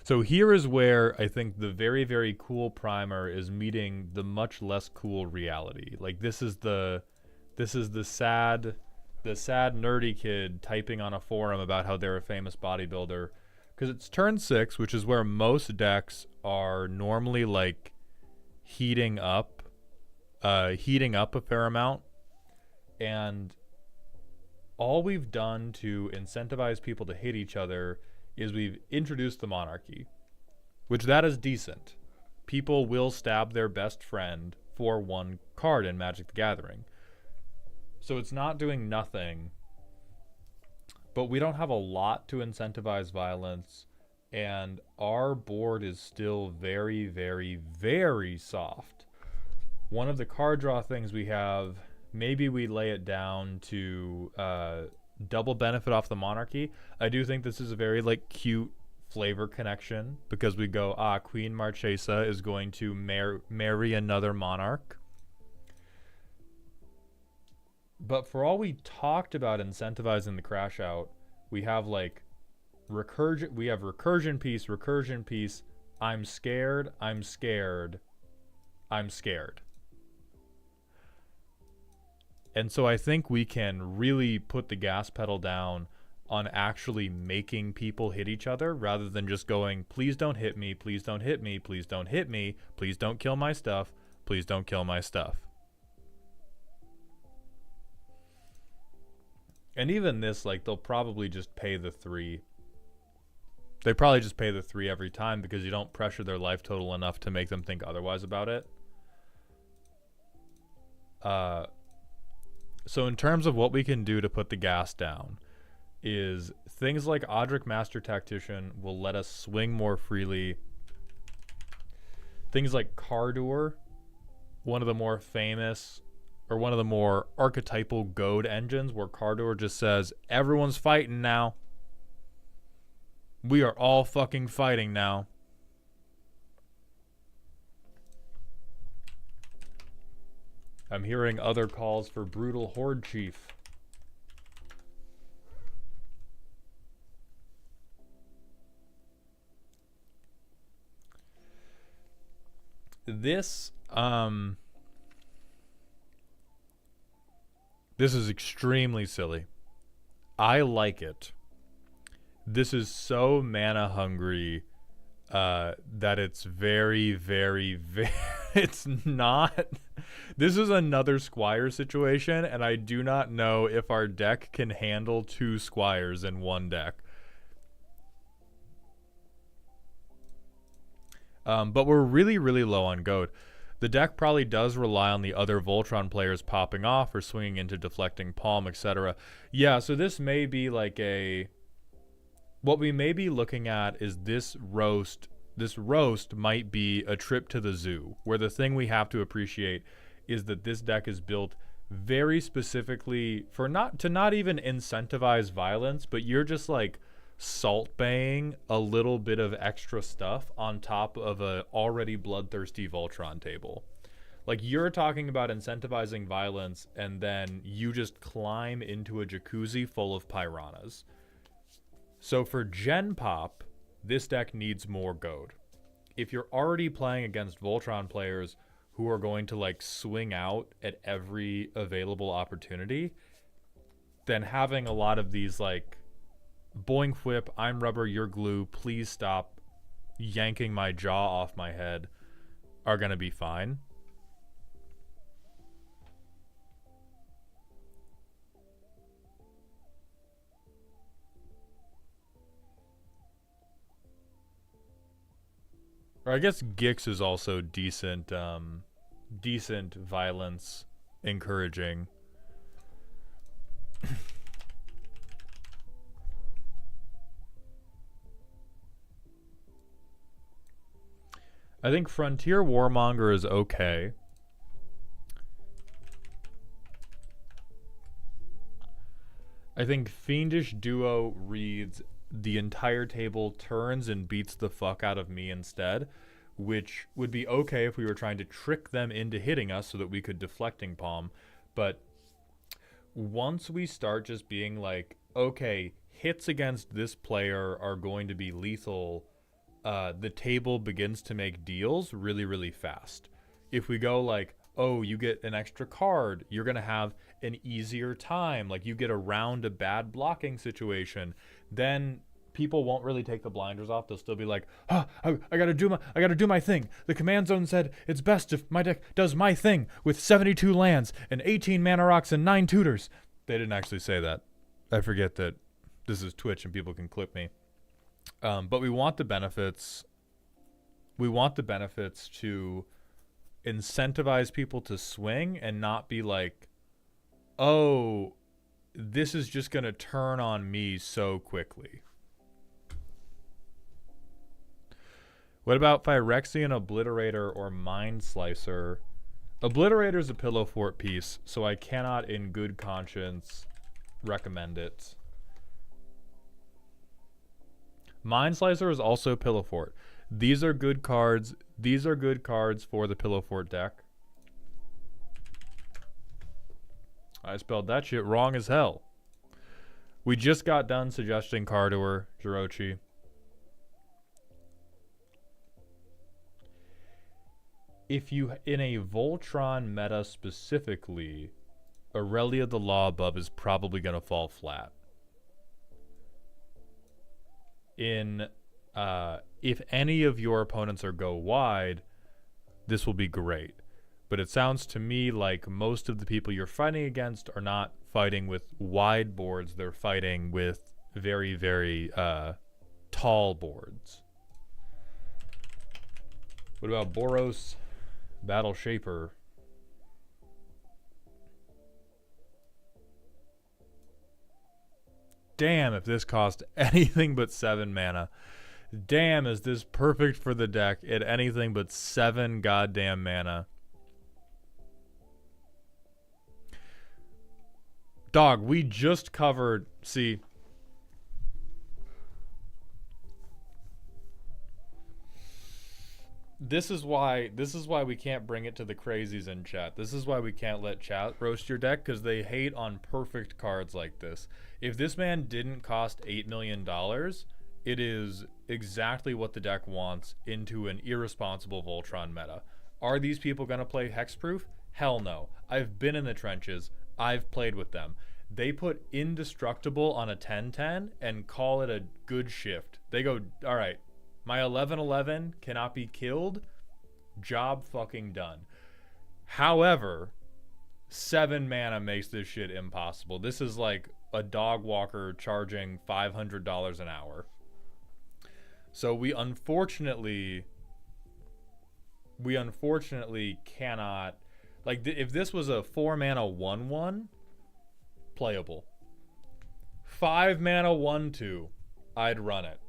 So here is where I think the very, very cool primer is meeting the much less cool reality. Like this is the sad nerdy kid typing on a forum about how they're a famous bodybuilder. Because it's turn 6, which is where most decks are normally like heating up a fair amount. And all we've done to incentivize people to hit each other is we've introduced the Monarchy, which that is decent. People will stab their best friend for 1 card in Magic the Gathering. So it's not doing nothing, but we don't have a lot to incentivize violence, and our board is still very, very, very soft. One of the card draw things we have, maybe we lay it down to double benefit off the Monarchy. I do think this is a very like cute flavor connection because we go, Queen Marchesa is going to marry another monarch. But for all we talked about incentivizing the crash out, we have like recursion piece, I'm scared, I'm scared, I'm scared. And so I think we can really put the gas pedal down on actually making people hit each other rather than just going, please don't hit me, please don't hit me, please don't hit me, please don't kill my stuff, please don't kill my stuff. And even this, like, they'll probably just pay the 3. They probably just pay the 3 every time because you don't pressure their life total enough to make them think otherwise about it. So in terms of what we can do to put the gas down is things like Odric Master Tactician will let us swing more freely. Things like Cardur, one of the more famous or one of the more archetypal goad engines where Cardur just says, everyone's fighting now. We are all fucking fighting now. I'm hearing other calls for Brutal Horde Chief. This is extremely silly. I like it. This is so mana hungry that it's very, very, very... It's not... This is another Squire situation, and I do not know if our deck can handle 2 Squires in one deck. But we're really, really low on goad. The deck probably does rely on the other Voltron players popping off or swinging into deflecting palm, etc. Yeah, so this may be like a... What we may be looking at is this roast. This roast might be a trip to the zoo, where the thing we have to appreciate is that this deck is built very specifically for not even incentivize violence, but you're just like salt baying a little bit of extra stuff on top of a already bloodthirsty Voltron table. Like, you're talking about incentivizing violence, and then you just climb into a jacuzzi full of piranhas. So for Gen Pop, this deck needs more goad. If you're already playing against Voltron players who are going to like swing out at every available opportunity, then having a lot of these like boing whip, I'm rubber, you're glue, please stop yanking my jaw off my head are going to be fine. Or I guess Gix is also decent violence encouraging. I think Frontier Warmonger is okay. I think Fiendish Duo reads the entire table, turns and beats the fuck out of me instead, which would be okay if we were trying to trick them into hitting us so that we could deflecting palm. But once we start just being like, okay, hits against this player are going to be lethal, the table begins to make deals really, really fast. If we go like, oh, you get an extra card, you're going to have an easier time, like you get around a bad blocking situation, then people won't really take the blinders off. They'll still be like, I gotta do my thing. The command zone said it's best if my deck does my thing with 72 lands and 18 mana rocks and 9 tutors. They didn't actually say that. I forget that this is Twitch and people can clip me. But we want the benefits. We want the benefits to incentivize people to swing and not be like, oh, this is just going to turn on me so quickly. What about Phyrexian Obliterator or Mind Slicer? Obliterator is a pillow fort piece, so I cannot in good conscience recommend it. Mind Slicer is also pillow fort. These are good cards. These are good cards for the pillow fort deck. I spelled that shit wrong as hell. We just got done suggesting Cardur, Jirochi. If you, in a Voltron meta specifically, Aurelia the Law above is probably going to fall flat. If any of your opponents are go wide, this will be great. But it sounds to me like most of the people you're fighting against are not fighting with wide boards. They're fighting with very, very tall boards. What about Boros Battle Shaper? Damn, if this cost anything but 7 mana. Damn, is this perfect for the deck at anything but 7 goddamn mana. Dog, we just covered... See... This is why we can't bring it to the crazies in chat. This is why we can't let chat roast your deck, because they hate on perfect cards like this. If this man didn't cost $8 million, it is exactly what the deck wants into an irresponsible Voltron meta. Are these people going to play Hexproof? Hell no. I've been in the trenches. I've played with them. They put Indestructible on a 10-10 and call it a good shift. They go, all right, my 11-11 cannot be killed. Job fucking done. However, 7 mana makes this shit impossible. This is like a dog walker charging $500 an hour. So we unfortunately cannot, like, if this was a 4 mana 1/1, playable. 5 mana 1/2, I'd run it.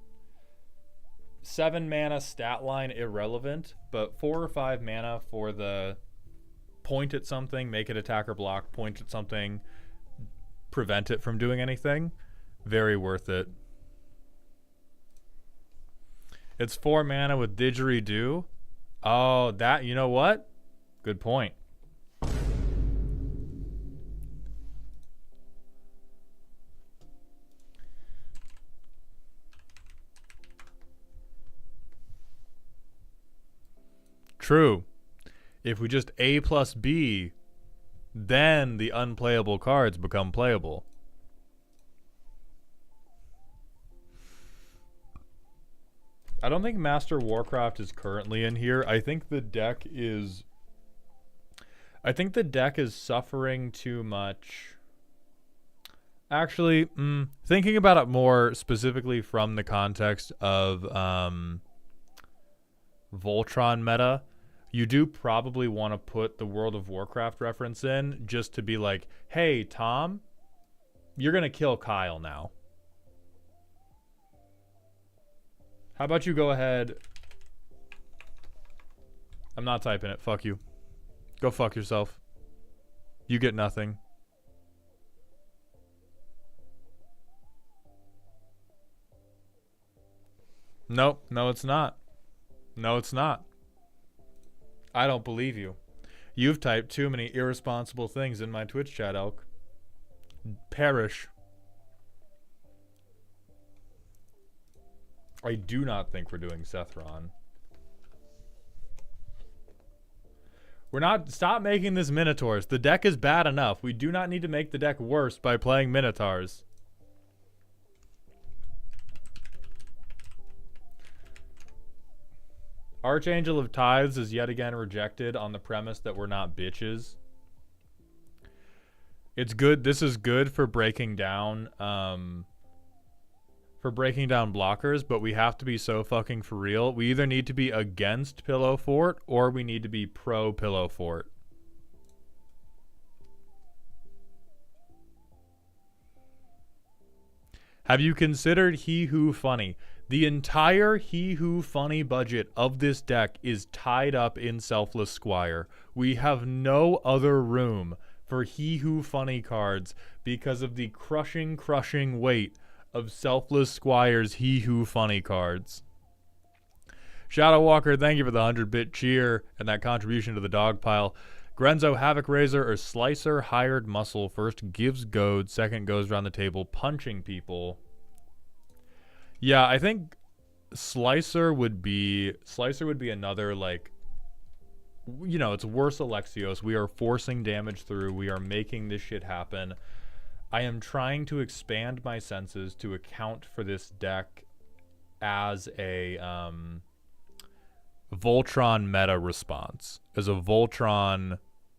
7 mana stat line irrelevant, but 4 or 5 mana for the point at something, make it attack or block, point at something, prevent it from doing anything, very worth it. It's 4 mana with Didgeridoo. Oh, that, you know what? Good point. True. If we just A plus B, then the unplayable cards become playable. I don't think Master Warcraft is currently in here. I think the deck is suffering too much. Actually, thinking about it more specifically from the context of Voltron meta, you do probably want to put the World of Warcraft reference in just to be like, hey, Tom, you're going to kill Kyle now. How about you go ahead? I'm not typing it. Fuck you. Go fuck yourself. You get nothing. Nope. No, it's not. No, it's not. I don't believe you. You've typed too many irresponsible things in my Twitch chat, Elk. Perish. I do not think we're doing Sethron. We're not... Stop making this Minotaurs. The deck is bad enough. We do not need to make the deck worse by playing Minotaurs. Archangel of Tithes is yet again rejected on the premise that we're not bitches. It's good. This is good for breaking down blockers, but we have to be so fucking for real. We either need to be against Pillow Fort or we need to be pro Pillow Fort. Have you considered He Who Funny? The entire He Who Funny budget of this deck is tied up in Selfless Squire. We have no other room for He Who Funny cards because of the crushing weight of Selfless Squire's He Who Funny cards. Shadow Walker, thank you for the 100-bit cheer and that contribution to the dog pile. Grenzo, Havoc Razor, or Slicer Hired Muscle. First gives goad, second goes around the table punching people. Yeah, I think Slicer would be another, like, you know, it's worse Alexios. We are forcing damage through. We are making this shit happen. I am trying to expand my senses to account for this deck as a Voltron meta response, as a Voltron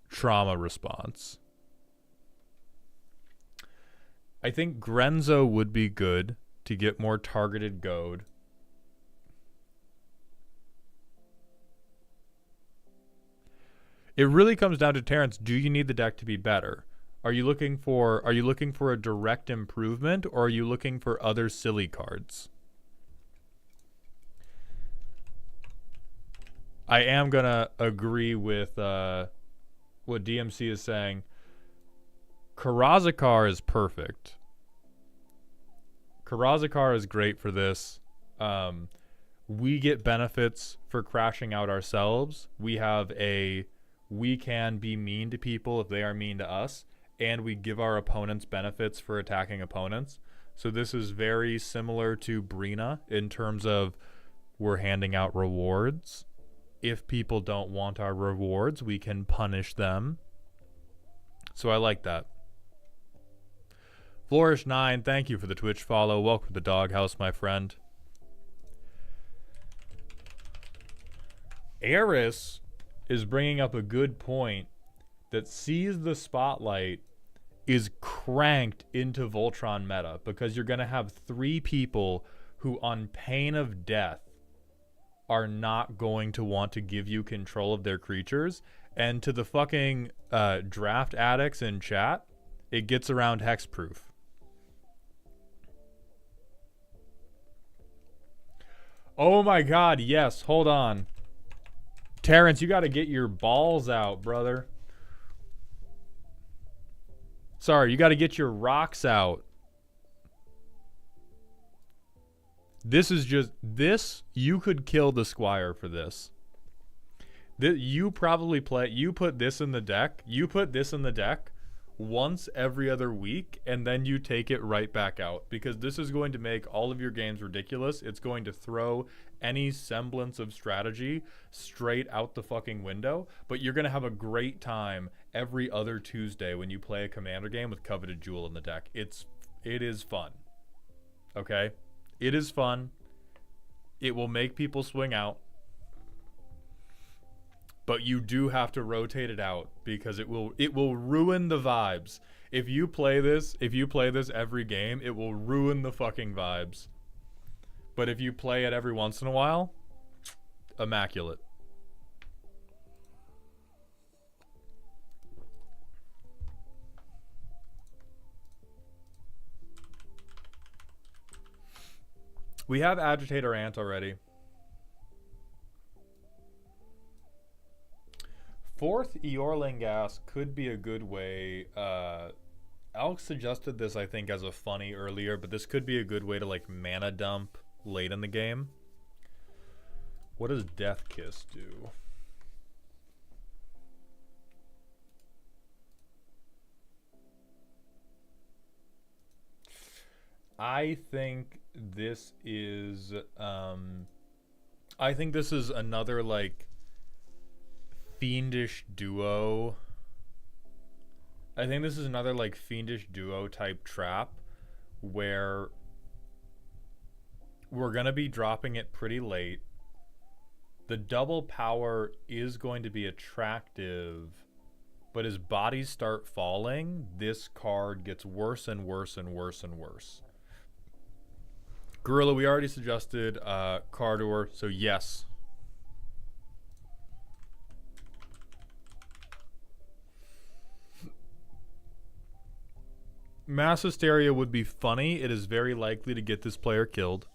trauma response. I think Grenzo would be good to get more targeted goad. It really comes down to Terrance. Do you need the deck to be better? Are you looking for a direct improvement, or are you looking for other silly cards? I am gonna agree with what DMC is saying. Karazakar is perfect. Karazakar is great for this. We get benefits for crashing out ourselves. We can be mean to people if they are mean to us, and we give our opponents benefits for attacking opponents. So this is very similar to Brina in terms of we're handing out rewards. If people don't want our rewards, we can punish them. So I like that. Flourish9, thank you for the Twitch follow. Welcome to the doghouse, my friend. Eris is bringing up a good point that Seize the Spotlight is cranked into Voltron meta because you're going to have 3 people who, on pain of death, are not going to want to give you control of their creatures. And to the fucking draft addicts in chat, it gets around hexproof. Oh my god, yes, hold on. Terrance, you gotta get your balls out, brother. Sorry, you gotta get your rocks out. This is just, you could kill the Squire for this. You probably you put this in the deck once every other week, and then you take it right back out, because this is going to make all of your games ridiculous. It's going to throw any semblance of strategy straight out the fucking window, but you're going to have a great time every other Tuesday when you play a Commander game with Coveted Jewel in the deck. It is fun. Okay? It is fun. It will make people swing out. But you do have to rotate it out, because it will ruin the vibes. If you play this every game, it will ruin the fucking vibes. But if you play it every once in a while, immaculate. We have Agitator Ant already. 4th Eorling Gas could be a good way. Alex suggested this, I think, as a funny earlier, but this could be a good way to, like, mana dump late in the game. What does Death Kiss do? I think this is another, like, Fiendish Duo. I think this is another, like, Fiendish Duo type trap where we're going to be dropping it pretty late. The double power is going to be attractive, but as bodies start falling, this card gets worse and worse and worse and worse. Gorilla, we already suggested Cardor, so yes. Mass Hysteria would be funny. It is very likely to get this player killed.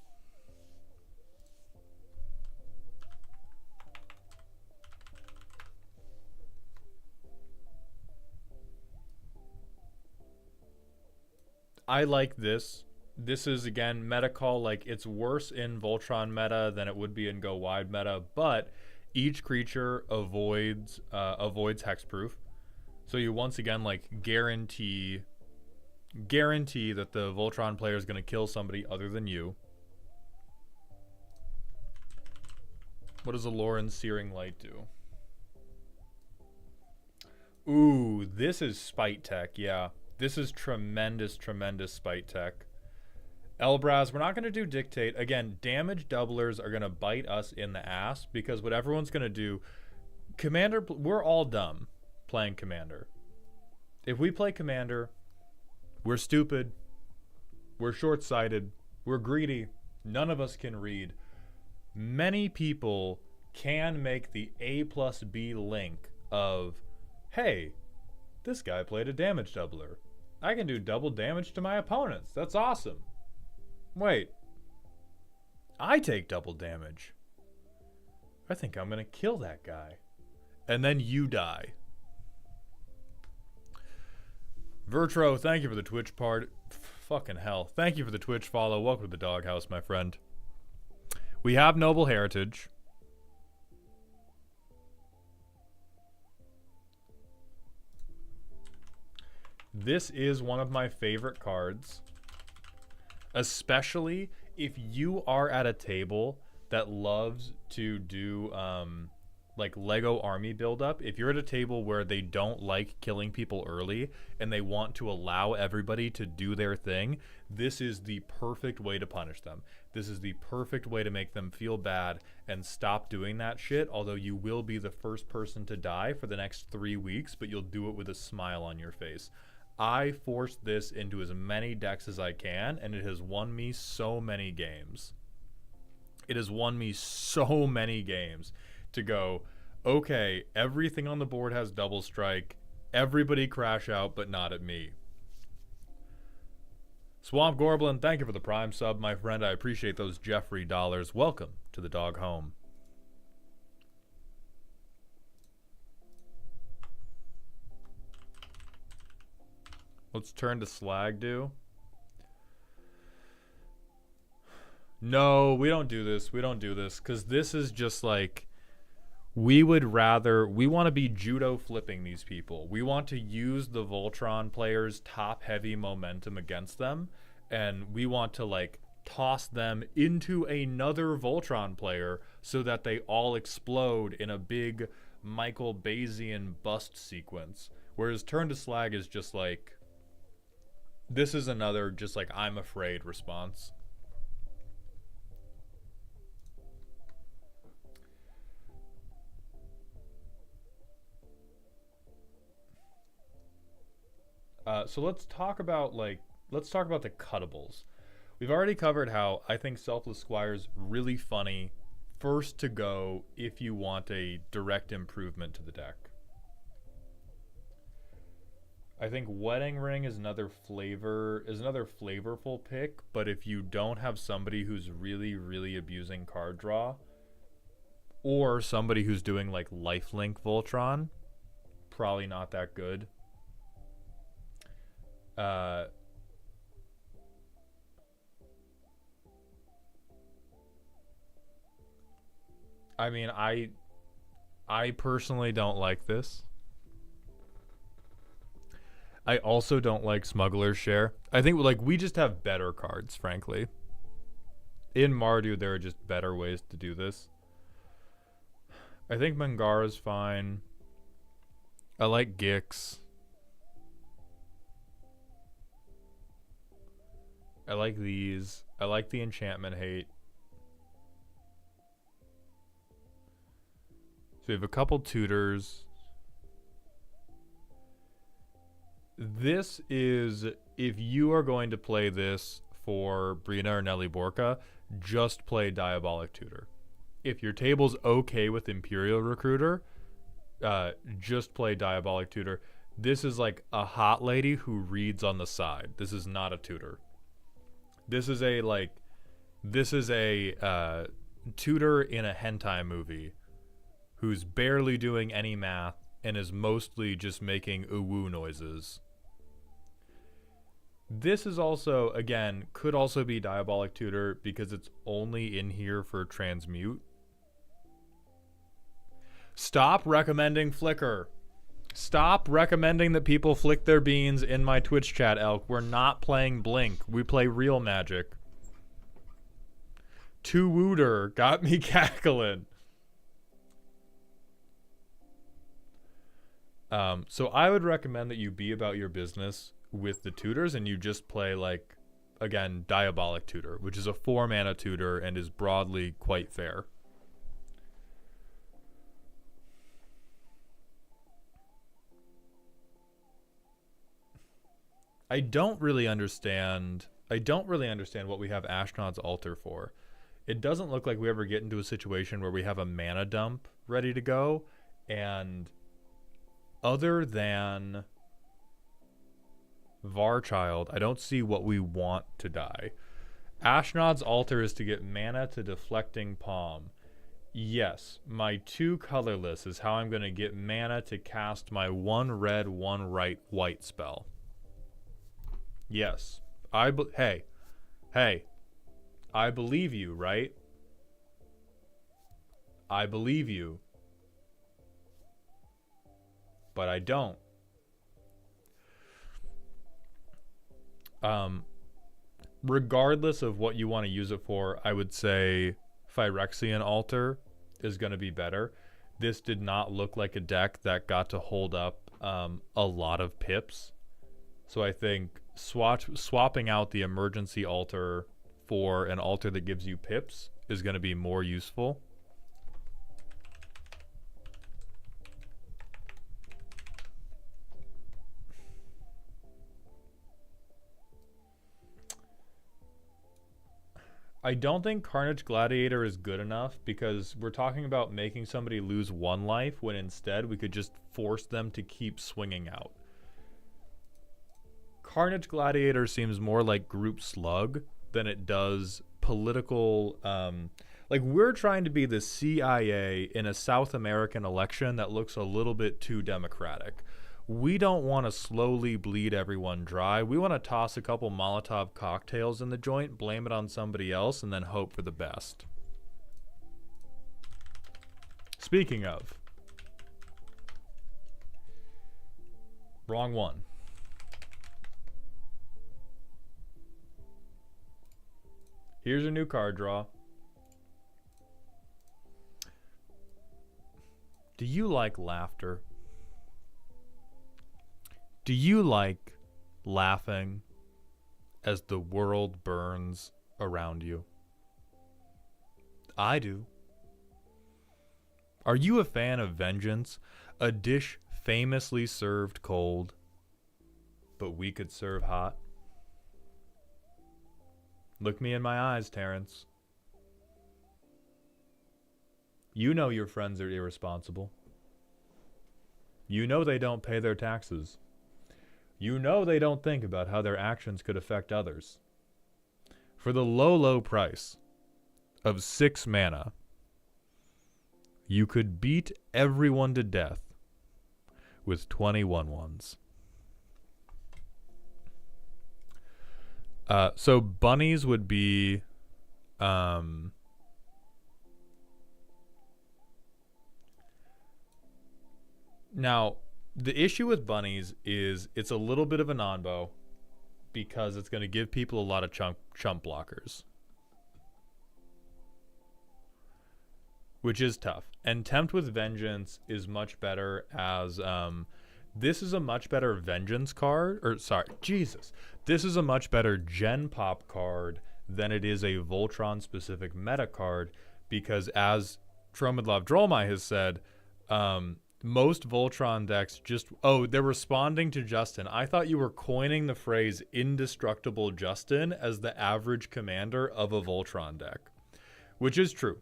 I like this. This is, again, meta call. Like, it's worse in Voltron meta than it would be in Go Wide meta, but each creature avoids hexproof. So you once again, like, guarantee that the Voltron player is going to kill somebody other than you. What does Aloran Searing Light do? Ooh, this is spite tech, yeah. This is tremendous, tremendous spite tech. Elbraz, we're not going to do dictate. Again, damage doublers are going to bite us in the ass because what everyone's going to do... Commander, we're all dumb playing Commander. If we play Commander, we're stupid, we're short-sighted, we're greedy, none of us can read. Many people can make the A plus B link of, hey, this guy played a damage doubler. I can do double damage to my opponents. That's awesome. Wait, I take double damage. I think I'm going to kill that guy. And then you die. Vertro, thank you for the Twitch part. Fucking hell. Thank you for the Twitch follow. Welcome to the doghouse, my friend. We have noble heritage. This is one of my favorite cards. Especially if you are at a table that loves to do like Lego army buildup. If you're at a table where they don't like killing people early and they want to allow everybody to do their thing, this is the perfect way to punish them. This is the perfect way to make them feel bad and stop doing that shit, although you will be the first person to die for the next 3 weeks, but you'll do it with a smile on your face. I forced this into as many decks as I can, and it has won me so many games. It has won me so many games to go, okay, everything on the board has double strike. Everybody crash out, but not at me. Swamp Gorblin, thank you for the Prime sub, my friend. I appreciate those Jeffrey dollars. Welcome to the dog home. Let's turn to Slag do. No, we don't do this. We don't do this. Because this is just like... We want to be judo flipping these people. We want to use the Voltron players' top-heavy momentum against them. And we want to, like, toss them into another Voltron player so that they all explode in a big Michael Bayesian bust sequence. Whereas Turn to Slag is just like... This is another just like I'm afraid response. So let's talk about the cuttables. We've already covered how I think Selfless Squire's really funny, first to go if you want a direct improvement to the deck. I think Wedding Ring is another flavorful pick, but if you don't have somebody who's really, really abusing card draw, or somebody who's doing like lifelink Voltron, probably not that good. I mean, I personally don't like this. I also don't like Smuggler's Share. I think like we just have better cards, frankly. In Mardu, there are just better ways to do this. I think Mangara's fine. I like Gix. I like these. I like the Enchantment Hate. So we have a couple tutors. This is, if you are going to play this for Brina or Nelly Borka, just play Diabolic Tutor. If your table's okay with Imperial Recruiter, just play Diabolic Tutor. This is like a hot lady who reads on the side. This is not a tutor. This is a tutor in a hentai movie who's barely doing any math and is mostly just making ooh-woo noises. This is also, again, could also be Diabolic Tutor because it's only in here for transmute. Stop recommending Flickr. Stop recommending that people flick their beans in my Twitch chat, Elk. We're not playing Blink. We play real Magic. Two Wooter got me cackling. So I would recommend that you be about your business with the tutors and you just play like, again, Diabolic Tutor, which is a 4-mana tutor and is broadly quite fair. I don't really understand what we have Ashnod's Altar for. It doesn't look like we ever get into a situation where we have a mana dump ready to go, and other than Varchild, I don't see what we want to die. Ashnod's Altar is to get mana to Deflecting Palm. Yes, my 2 colorless is how I'm going to get mana to cast my 1 red, 1 white spell. Yes. Hey, I believe you, right? I believe you. But I don't. Regardless of what you want to use it for, I would say Phyrexian Altar is going to be better. This did not look like a deck that got to hold up a lot of pips. So I think swapping out the emergency altar for an altar that gives you pips is going to be more useful. I don't think Carnage Gladiator is good enough because we're talking about making somebody lose 1 life when instead we could just force them to keep swinging out. Carnage Gladiator seems more like group slug than it does political. Like we're trying to be the CIA in a South American election that looks a little bit too democratic. We don't want to slowly bleed everyone dry. We want to toss a couple Molotov cocktails in the joint, blame it on somebody else, and then hope for the best. Speaking of. Wrong one. Here's your new card draw. Do you like laughter? Do you like laughing as the world burns around you? I do. Are you a fan of vengeance? A dish famously served cold, but we could serve hot? Look me in my eyes, Terrance. You know your friends are irresponsible. You know they don't pay their taxes. You know they don't think about how their actions could affect others. For the low, low price of 6 mana, you could beat everyone to death with 21 ones. So bunnies would be now the issue with bunnies is it's a little bit of a non-bow because it's going to give people a lot of chump blockers, which is tough. And Tempt with Vengeance is much better as this is a much better Vengeance card, or sorry, Jesus. This is a much better Gen Pop card than it is a Voltron specific meta card because as Tromidlov Drolmai has said, most Voltron decks they're responding to Justin. I thought you were coining the phrase indestructible Justin as the average commander of a Voltron deck, which is true.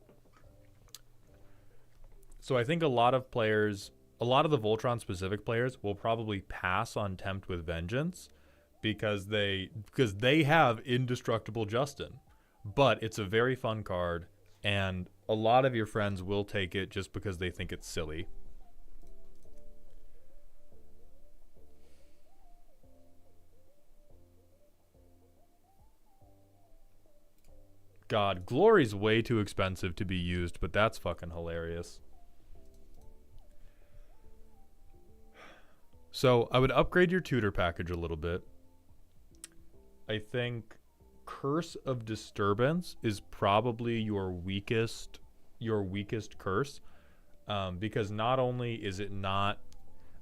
So I think a lot of the Voltron specific players will probably pass on Tempt with Vengeance because they have indestructible Justin. But it's a very fun card and a lot of your friends will take it just because they think it's silly. God, Glory's way too expensive to be used, but that's fucking hilarious. So I would upgrade your tutor package a little bit. I think Curse of Disturbance is probably your weakest curse, because not only is it not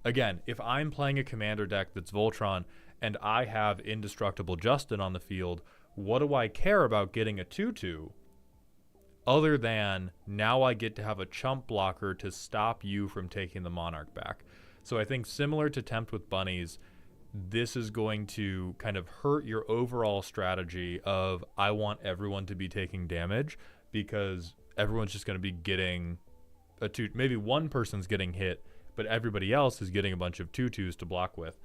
again, if I'm playing a commander deck that's Voltron and I have Indestructible Justin on the field, what do I care about getting a 2/2 other than now I get to have a chump blocker to stop you from taking the Monarch back? So I think similar to Tempt with Bunnies, this is going to kind of hurt your overall strategy of I want everyone to be taking damage, because everyone's just going to be getting a 2. Maybe one person's getting hit, but everybody else is getting a bunch of 2/2s to block with.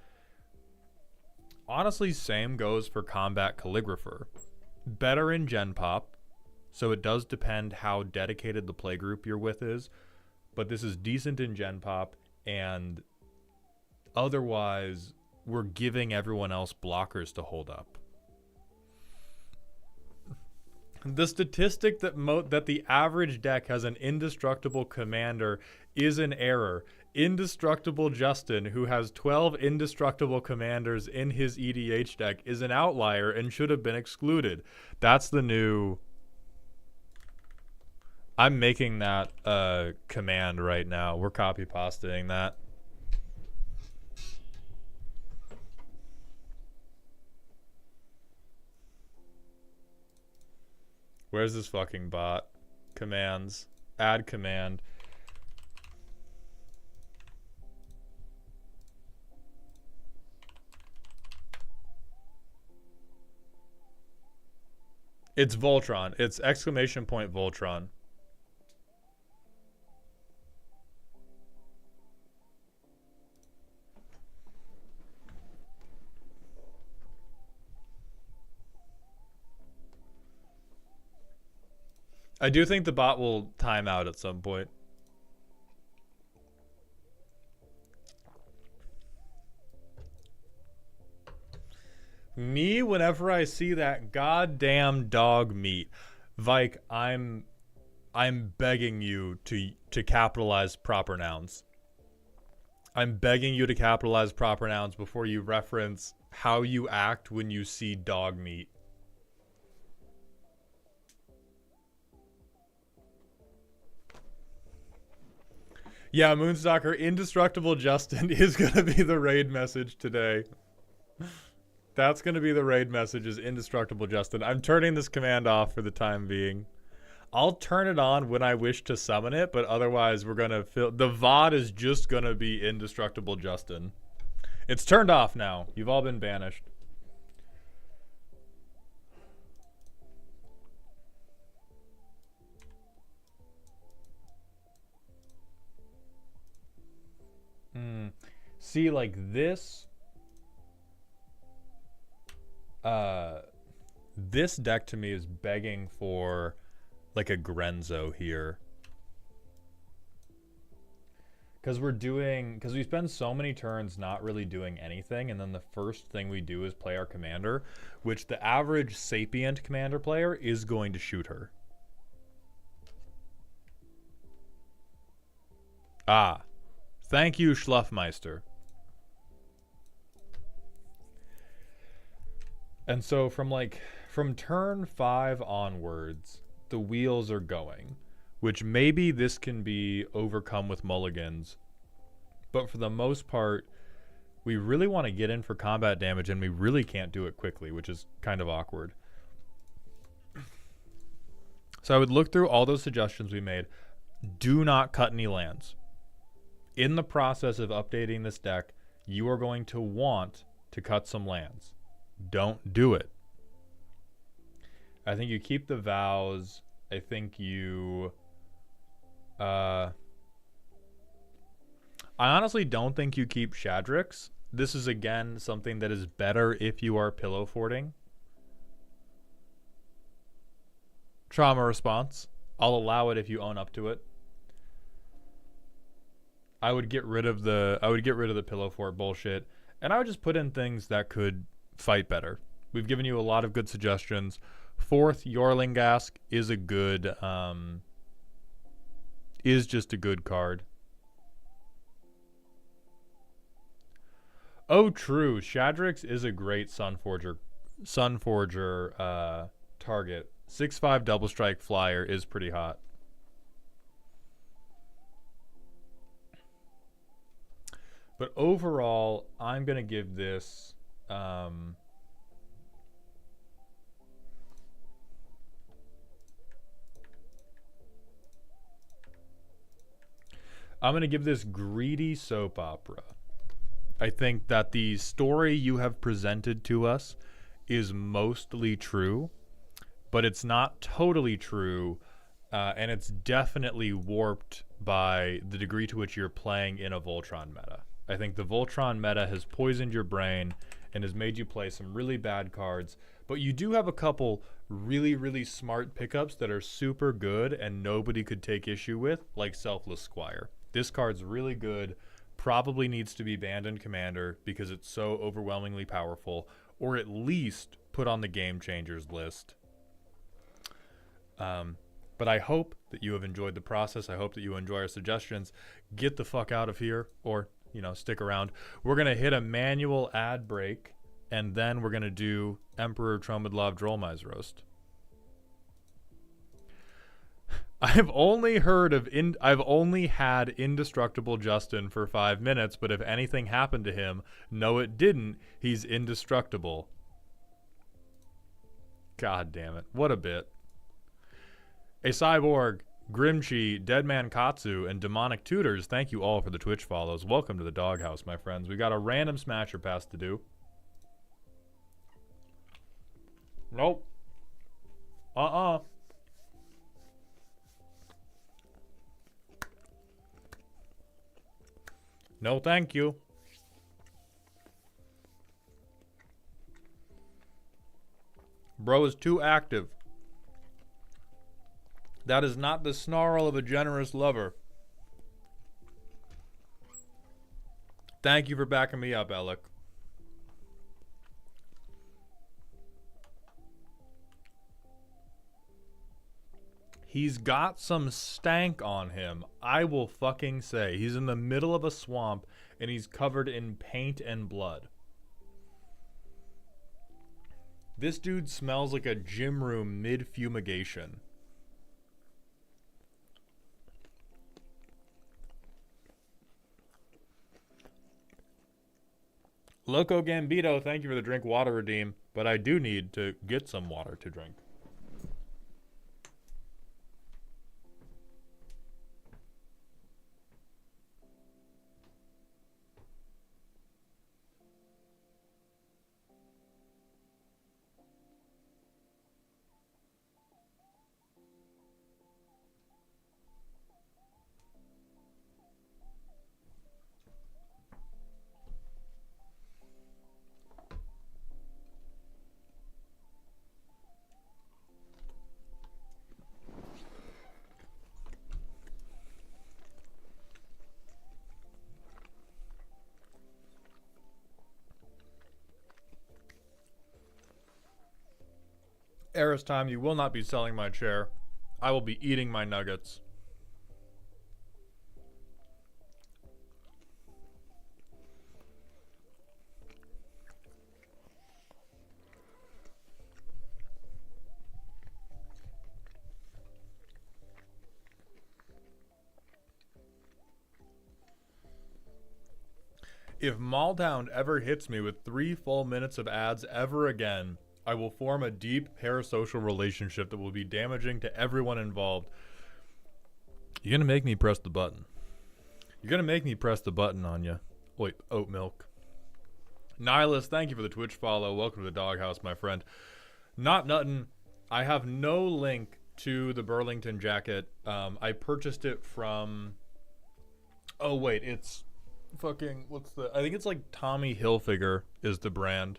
Honestly, same goes for Combat Calligrapher. Better in Gen Pop, so it does depend how dedicated the playgroup you're with is, but this is decent in Gen Pop, and otherwise we're giving everyone else blockers to hold up. The statistic that the average deck has an indestructible commander is an error. Indestructible Justin, who has 12 indestructible commanders in his EDH deck, is an outlier and should have been excluded. That's the new... I'm making that command right now. We're copy pasting that. Where's this fucking bot? Commands. Add command. It's Voltron. It's exclamation point Voltron. I do think the bot will time out at some point. Me, whenever I see that goddamn dog meat, Vike, I'm begging you to capitalize proper nouns. I'm begging you to capitalize proper nouns before you reference how you act when you see dog meat. Yeah, Moonstalker, Indestructible Justin is going to be the raid message today. That's going to be the raid message, is Indestructible Justin. I'm turning this command off for the time being. I'll turn it on when I wish to summon it, but otherwise we're going to fill... The VOD is just going to be Indestructible Justin. It's turned off now. You've all been banished. See, like this... this deck to me is begging for like a Grenzo here. Because we spend so many turns not really doing anything, and then the first thing we do is play our commander, which the average sapient commander player is going to shoot her. Ah. Thank you, Schluff Meister. And so from turn 5 onwards, the wheels are going, which maybe this can be overcome with mulligans. But for the most part, we really want to get in for combat damage, and we really can't do it quickly, which is kind of awkward. So I would look through all those suggestions we made. Do not cut any lands. In the process of updating this deck, you are going to want to cut some lands. Don't do it. I think you keep the vows. I think you... I honestly don't think you keep Shadrix. This is, again, something that is better if you are pillow forting. Trauma response. I'll allow it if you own up to it. I would get rid of the pillow fort bullshit, and I would just put in things that could fight better. We've given you a lot of good suggestions. Fourth, Yorlingask is a good, is just a good card. Oh, true. Shadrix is a great Sunforger target. 6/5 double strike flyer is pretty hot. But overall, I'm going to give this... I'm going to give this greedy soap opera. I think that the story you have presented to us is mostly true, but it's not totally true, and it's definitely warped by the degree to which you're playing in a Voltron meta. I think the Voltron meta has poisoned your brain and has made you play some really bad cards, but you do have a couple really, really smart pickups that are super good and nobody could take issue with, like Selfless Squire. This card's really good, probably needs to be banned in Commander because it's so overwhelmingly powerful, or at least put on the Game Changers list. But I hope that you have enjoyed the process. I hope that you enjoy our suggestions. Get the fuck out of here, or, you know, stick around. We're going to hit a manual ad break, and then we're going to do Emperor Tromidlov Drollmeis roast. I've only had Indestructible Justin for 5 minutes, but if anything happened to him, no it didn't. He's indestructible. God damn it. What a bit. A Cyborg, Grimchi, Deadman Katsu, and Demonic Tutors, thank you all for the Twitch follows. Welcome to the doghouse, my friends. We got a random Smasher Pass to do. Nope. No, thank you. Bro is too active. That is not the snarl of a generous lover. Thank you for backing me up, Alec. He's got some stank on him, I will fucking say. He's in the middle of a swamp, and he's covered in paint and blood. This dude smells like a gym room mid-fumigation. Loco Gambito, thank you for the drink water redeem, but I do need to get some water to drink. Eris time, you will not be selling my chair. I will be eating my nuggets. If Maldhound ever hits me with 3 full minutes of ads ever again, I will form a deep parasocial relationship that will be damaging to everyone involved. You're gonna make me press the button. You're gonna make me press the button on you. Wait, oat milk. Nihilus, thank you for the Twitch follow. Welcome to the doghouse, my friend. Not nuttin'. I have no link to the Burlington jacket. I purchased it from... Oh, wait, it's fucking... What's the... I think it's like Tommy Hilfiger is the brand.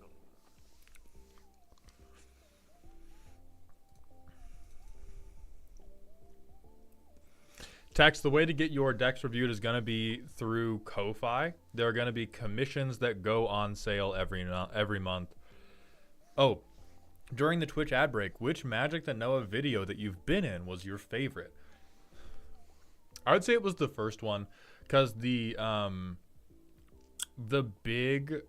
Tex, the way to get your decks reviewed is going to be through Ko-Fi. There are going to be commissions that go on sale every month. Oh, during the Twitch ad break, which Magic the Noah video that you've been in was your favorite? I would say it was the first one, because the big...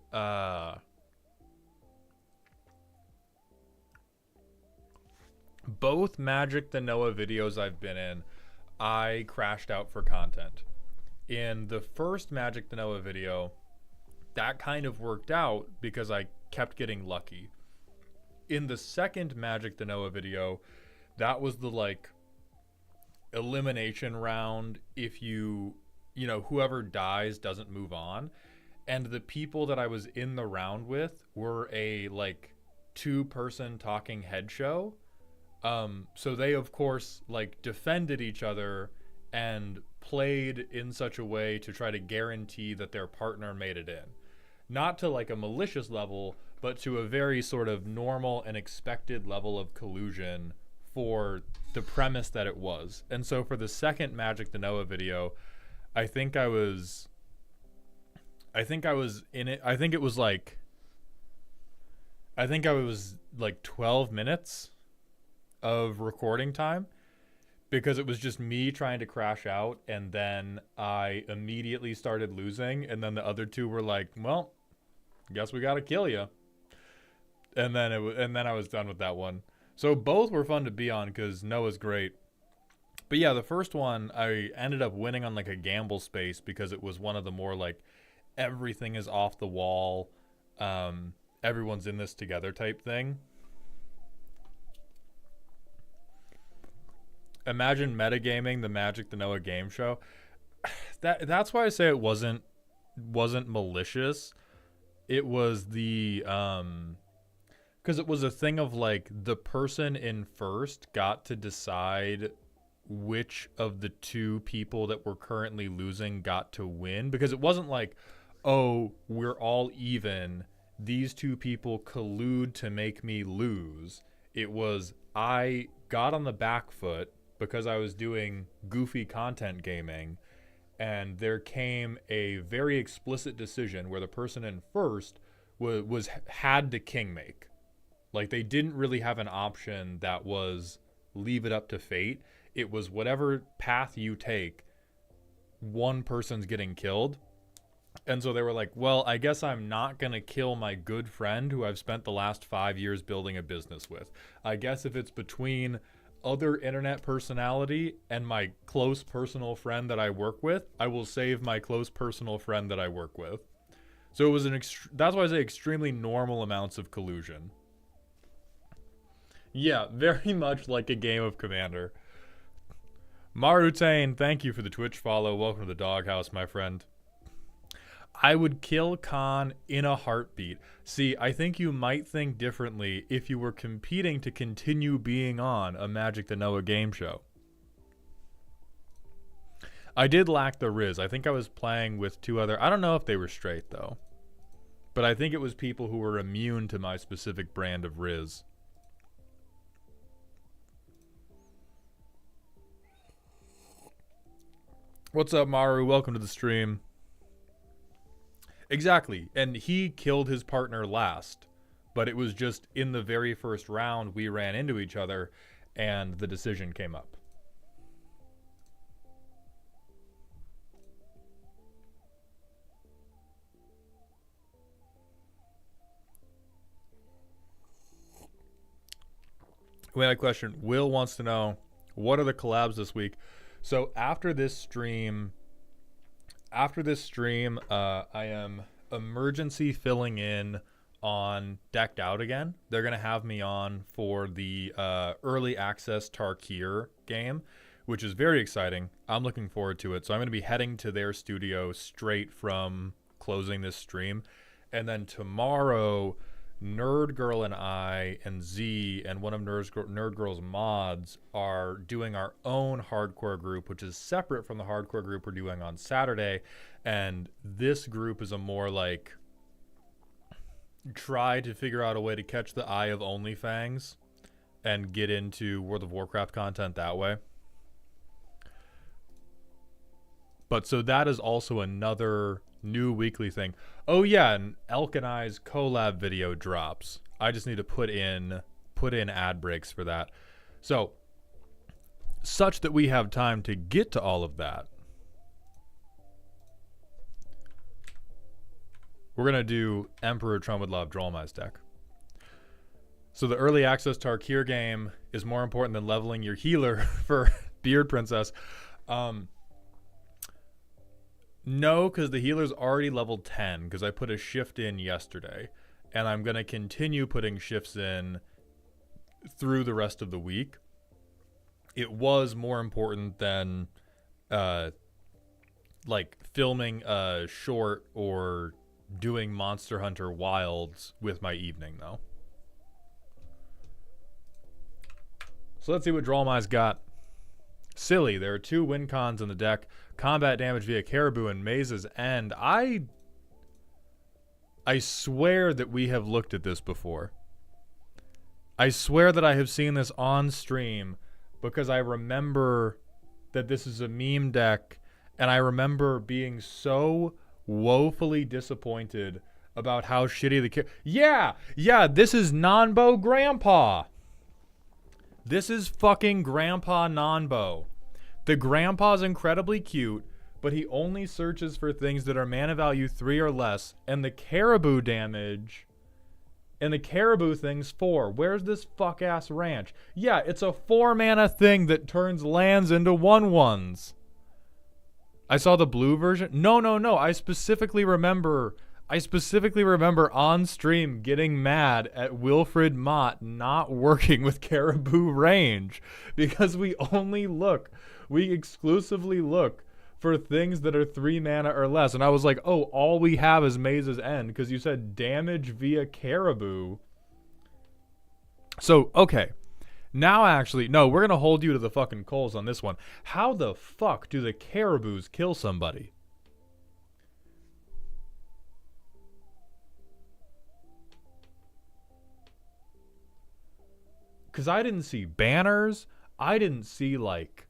both Magic the Noah videos I've been in, I crashed out for content. In the first Magic the Noah video, that kind of worked out because I kept getting lucky. In the second Magic the Noah video, that was the like elimination round. If whoever dies doesn't move on. And the people that I was in the round with were a like 2-person talking head show. So they of course like defended each other and played in such a way to try to guarantee that their partner made it in. Not to like a malicious level, but to a very sort of normal and expected level of collusion for the premise that it was. And so for the second Magic the Noah video, I think I was in it. I think I was like 12 minutes of recording time, because it was just me trying to crash out, and then I immediately started losing, and then the other two were like, well, guess we gotta kill you. And then I was done with that one. So both were fun to be on because Noah's great. But yeah, the first one I ended up winning on like a gamble space because it was one of the more like everything is off the wall, everyone's in this together type thing. Imagine metagaming the Magic the Noah game show. That's why I say it wasn't malicious. It was the because it was a thing of like the person in first got to decide which of the two people that were currently losing got to win, because it wasn't like, oh, we're all even, these two people collude to make me lose. It was, I got on the back foot because I was doing goofy content gaming, and there came a very explicit decision where the person in first had to king make. Like, they didn't really have an option that was leave it up to fate. It was whatever path you take, one person's getting killed. And so they were like, well, I guess I'm not going to kill my good friend who I've spent the last 5 years building a business with. I guess if it's between other internet personality and my close personal friend that I work with, I will save my close personal friend that I work with. So it was that's why I say extremely normal amounts of collusion. Yeah, very much like a game of Commander. Mardu, thank you for the Twitch follow. Welcome to the doghouse, my friend. I would kill Khan in a heartbeat. See, I think you might think differently if you were competing to continue being on a Magic the Noah game show. I did lack the Riz. I think I was playing with two other... I don't know if they were straight, though. But I think it was people who were immune to my specific brand of Riz. What's up, Maru? Welcome to the stream. Exactly. And he killed his partner last. But it was just in the very first round we ran into each other and the decision came up. We had a question. Will wants to know, what are the collabs this week? So after this stream, I am emergency filling in on Decked Out again. They're going to have me on for the early access Tarkir game, which is very exciting. I'm looking forward to it. So I'm going to be heading to their studio straight from closing this stream. And then tomorrow, Nerd Girl and I and Z and one of Nerd Girl's mods are doing our own hardcore group, which is separate from the hardcore group we're doing on Saturday. And this group is a more like try to figure out a way to catch the eye of OnlyFans and get into World of Warcraft content that way. But so that is also another new weekly thing. Oh yeah, and Elk and I's collab video drops. I just need to put in ad breaks for that. So, such that we have time to get to all of that, we're gonna do Emperor Trumbledlove Drollmei's deck. So the early access Tarkir game is more important than leveling your healer for Beard Princess. No, because the healer's already level 10 because I put a shift in yesterday. And I'm going to continue putting shifts in through the rest of the week. It was more important than like filming a short or doing Monster Hunter Wilds with my evening, though. So let's see what Drawmai's got. Silly, there are 2 win cons in the deck. Combat damage via Caribou and Maze's End. I swear that we have looked at this before. I swear that I have seen this on stream because I remember that this is a meme deck, and I remember being so woefully disappointed about how shitty the Yeah, this is Nanbo Grandpa. This is fucking Grandpa Nanbo. The Grandpa's incredibly cute, but he only searches for things that are mana value 3 or less, and the Caribou damage and the Caribou thing's 4. Where's this fuck-ass ranch? Yeah, it's a 4 mana thing that turns lands into 1/1s. I saw the blue version. No. I specifically remember on stream getting mad at Wilfred Mott not working with Caribou Ranch because we exclusively look for things that are 3 mana or less. And I was like, oh, all we have is Maze's End because you said damage via Caribou. So, okay. Now, actually, no, we're going to hold you to the fucking coals on this one. How the fuck do the Caribous kill somebody? Because I didn't see banners. I didn't see, like,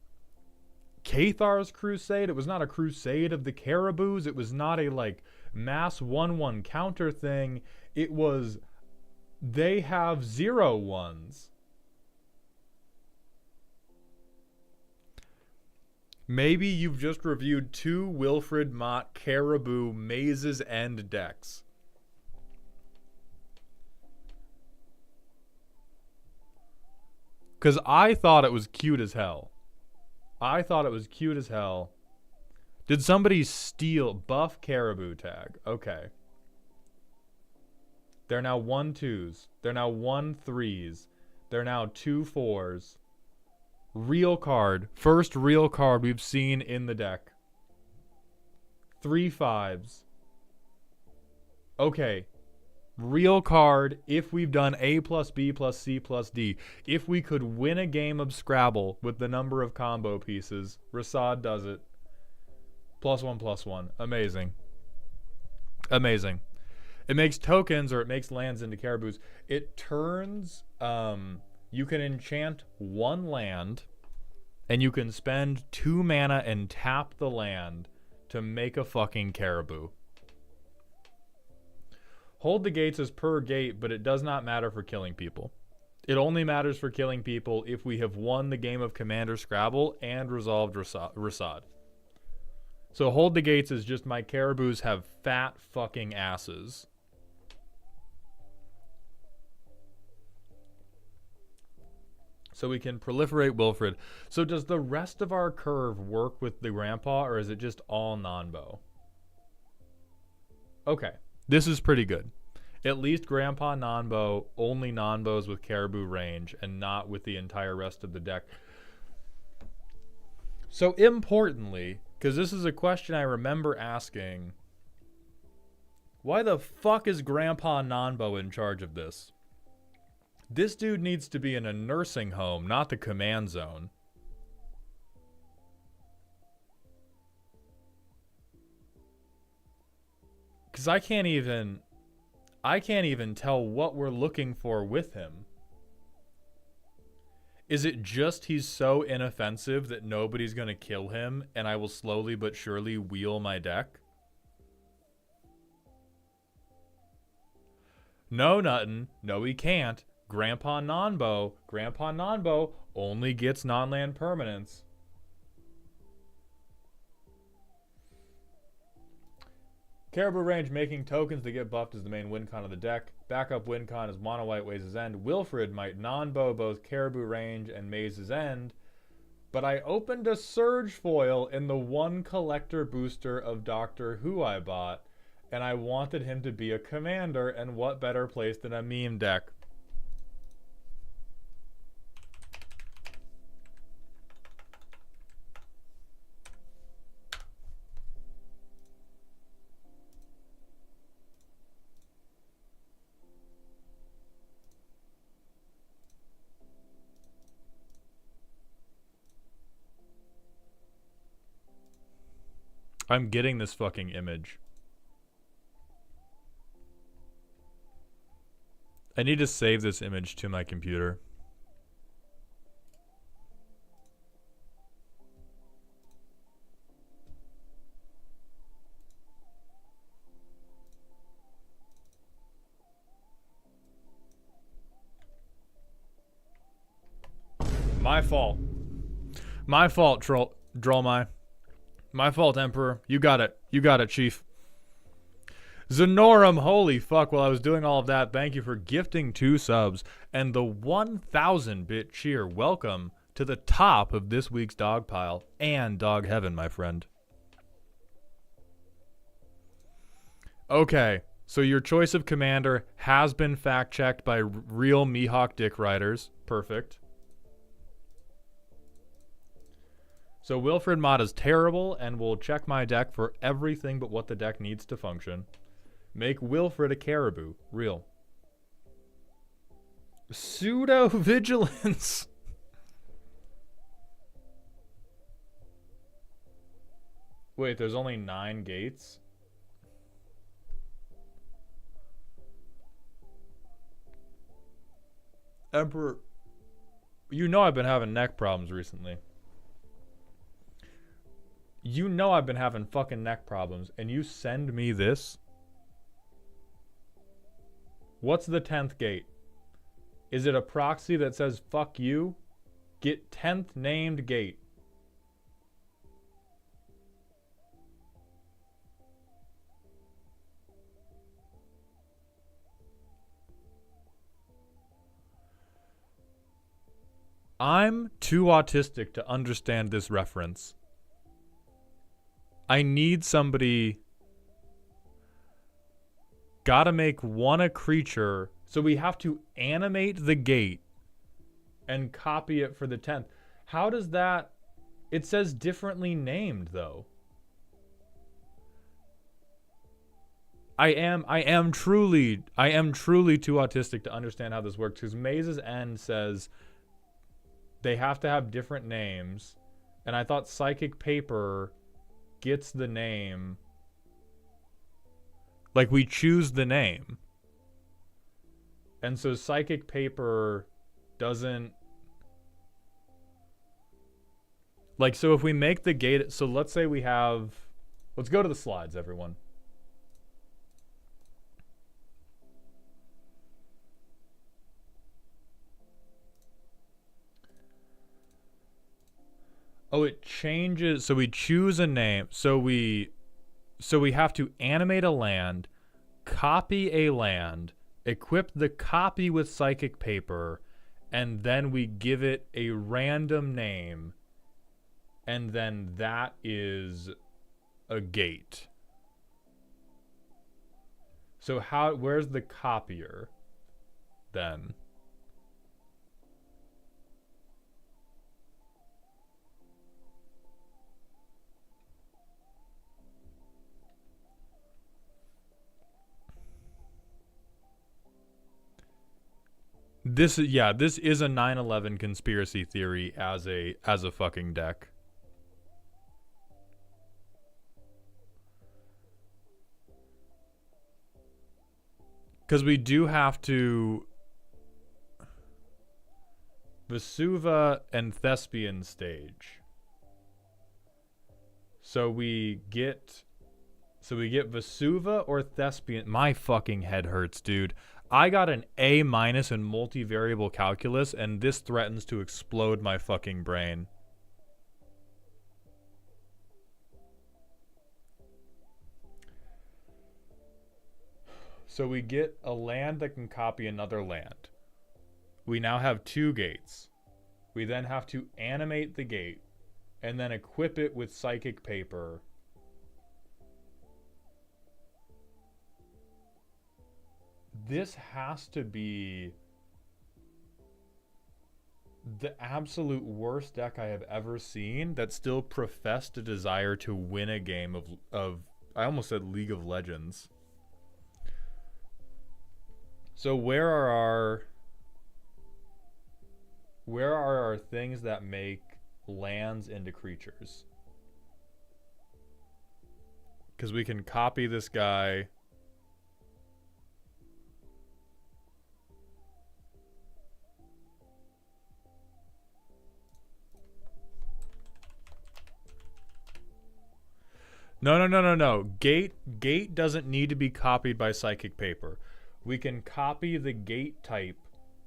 Cathar's Crusade. It was not a crusade of the Caribous. It was not a, like, mass 1/1 counter thing. It was, they have 0/1s. Maybe you've just reviewed 2 Wilfred Mott Caribou Maze's End decks. Because I thought it was cute as hell. Did somebody steal buff Caribou tag? Okay. They're now 1/2s. They're now 1/3s. They're now 2/4s. Real card. First real card we've seen in the deck. 3 5s. Okay. Real card if we've done A plus B plus C plus D. If we could win a game of Scrabble with the number of combo pieces, Rasad does it. +1/+1. Amazing. Amazing. It makes tokens or it makes lands into Caribous. It turns... you can enchant 1 land, and you can spend 2 mana and tap the land to make a fucking Caribou. Hold the gates as per gate, but it does not matter for killing people. It only matters for killing people if we have won the game of Commander Scrabble and resolved Rasad. So hold the gates is just my Caribous have fat fucking asses. So we can proliferate Wilfred. So does the rest of our curve work with the Grandpa, or is it just all Nanbo? Okay, this is pretty good. At least Grandpa Nanbo, only Nanbos with Caribou Range, and not with the entire rest of the deck. So importantly, because this is a question I remember asking, why the fuck is Grandpa Nanbo in charge of this? This dude needs to be in a nursing home, not the command zone. Because I can't even tell what we're looking for with him. Is it just he's so inoffensive that nobody's going to kill him and I will slowly but surely wheel my deck? No, nothing. No, he can't. Grandpa Nanbo only gets non-land permanents. Caribou Range making tokens that get buffed is the main win con of the deck. Backup win con is Mono White Ways' End. Wilfred might Nanbo both Caribou Range and Maze's End, But I opened a Surge foil in the one collector booster of Doctor Who I bought, and I wanted him to be a commander, and what better place than a meme deck? I'm getting this fucking image. I need to save this image to my computer. My fault. My fault, Drolmai. My fault, Emperor. You got it. You got it, Chief. Zenorum, holy fuck, while I was doing all of that, thank you for gifting 2 subs and the 1,000-bit cheer. Welcome to the top of this week's dog pile and dog heaven, my friend. Okay, so your choice of commander has been fact-checked by real Mihawk dick riders. Perfect. So Wilfred mod is terrible and will check my deck for everything but what the deck needs to function. Make Wilfred a caribou. Real. Pseudo-vigilance. Wait, there's only 9 gates? Emperor, you know I've been having neck problems recently. You know I've been having fucking neck problems, and you send me this? What's the 10th gate? Is it a proxy that says, fuck you? Get 10th named gate. I'm too autistic to understand this reference. I need somebody. Gotta make one a creature. So we have to animate the gate and copy it for the 10th. How does that... It says differently named, though. I am truly too autistic to understand how this works, because Maze's End says they have to have different names, and I thought Psychic Paper gets the name. Like, we choose the name. And so Psychic Paper doesn't... Like, so if we make the gate... So let's say we have... Let's go to the slides, everyone. Oh, it changes... So we choose a name. So we have to animate a land, copy a land, equip the copy with Psychic Paper, and then we give it a random name, and then that is a gate. So where's the copier then? This is a 9/11 conspiracy theory as a fucking deck. Because we do have to Vesuva and Thespian stage. So we get Vesuva or Thespian. My fucking head hurts, dude. I got an A- in multivariable calculus, and this threatens to explode my fucking brain. So we get a land that can copy another land. We now have 2 gates. We then have to animate the gate. and then equip it with psychic paper. This has to be the absolute worst deck I have ever seen that still professed a desire to win a game of I almost said League of Legends. So where are our things that make lands into creatures? Because we can copy this guy. No. Gate doesn't need to be copied by psychic paper. We can copy the gate type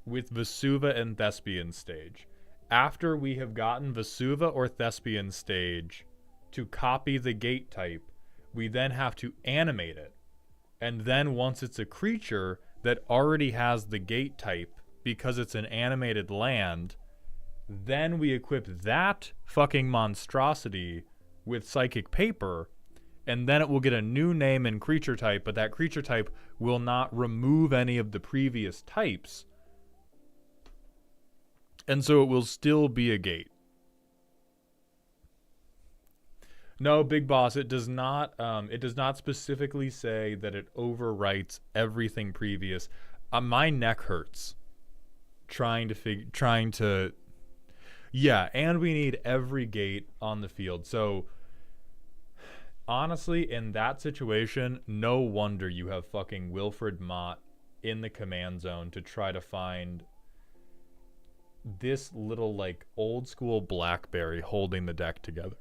with Vesuva and Thespian stage. After we have gotten Vesuva or Thespian stage to copy the gate type, we then have to animate it. And then once it's a creature that already has the gate type because it's an animated land, then we equip that fucking monstrosity with psychic paper, and then it will get a new name and creature type, but that creature type will not remove any of the previous types. And so it will still be a gate. No, Big Boss, it does not specifically say that it overwrites everything previous. My neck hurts trying to yeah, and we need every gate on the field. So honestly, in that situation, no wonder you have fucking Wilfred Mott in the command zone to try to find this little, like, old school BlackBerry holding the deck together.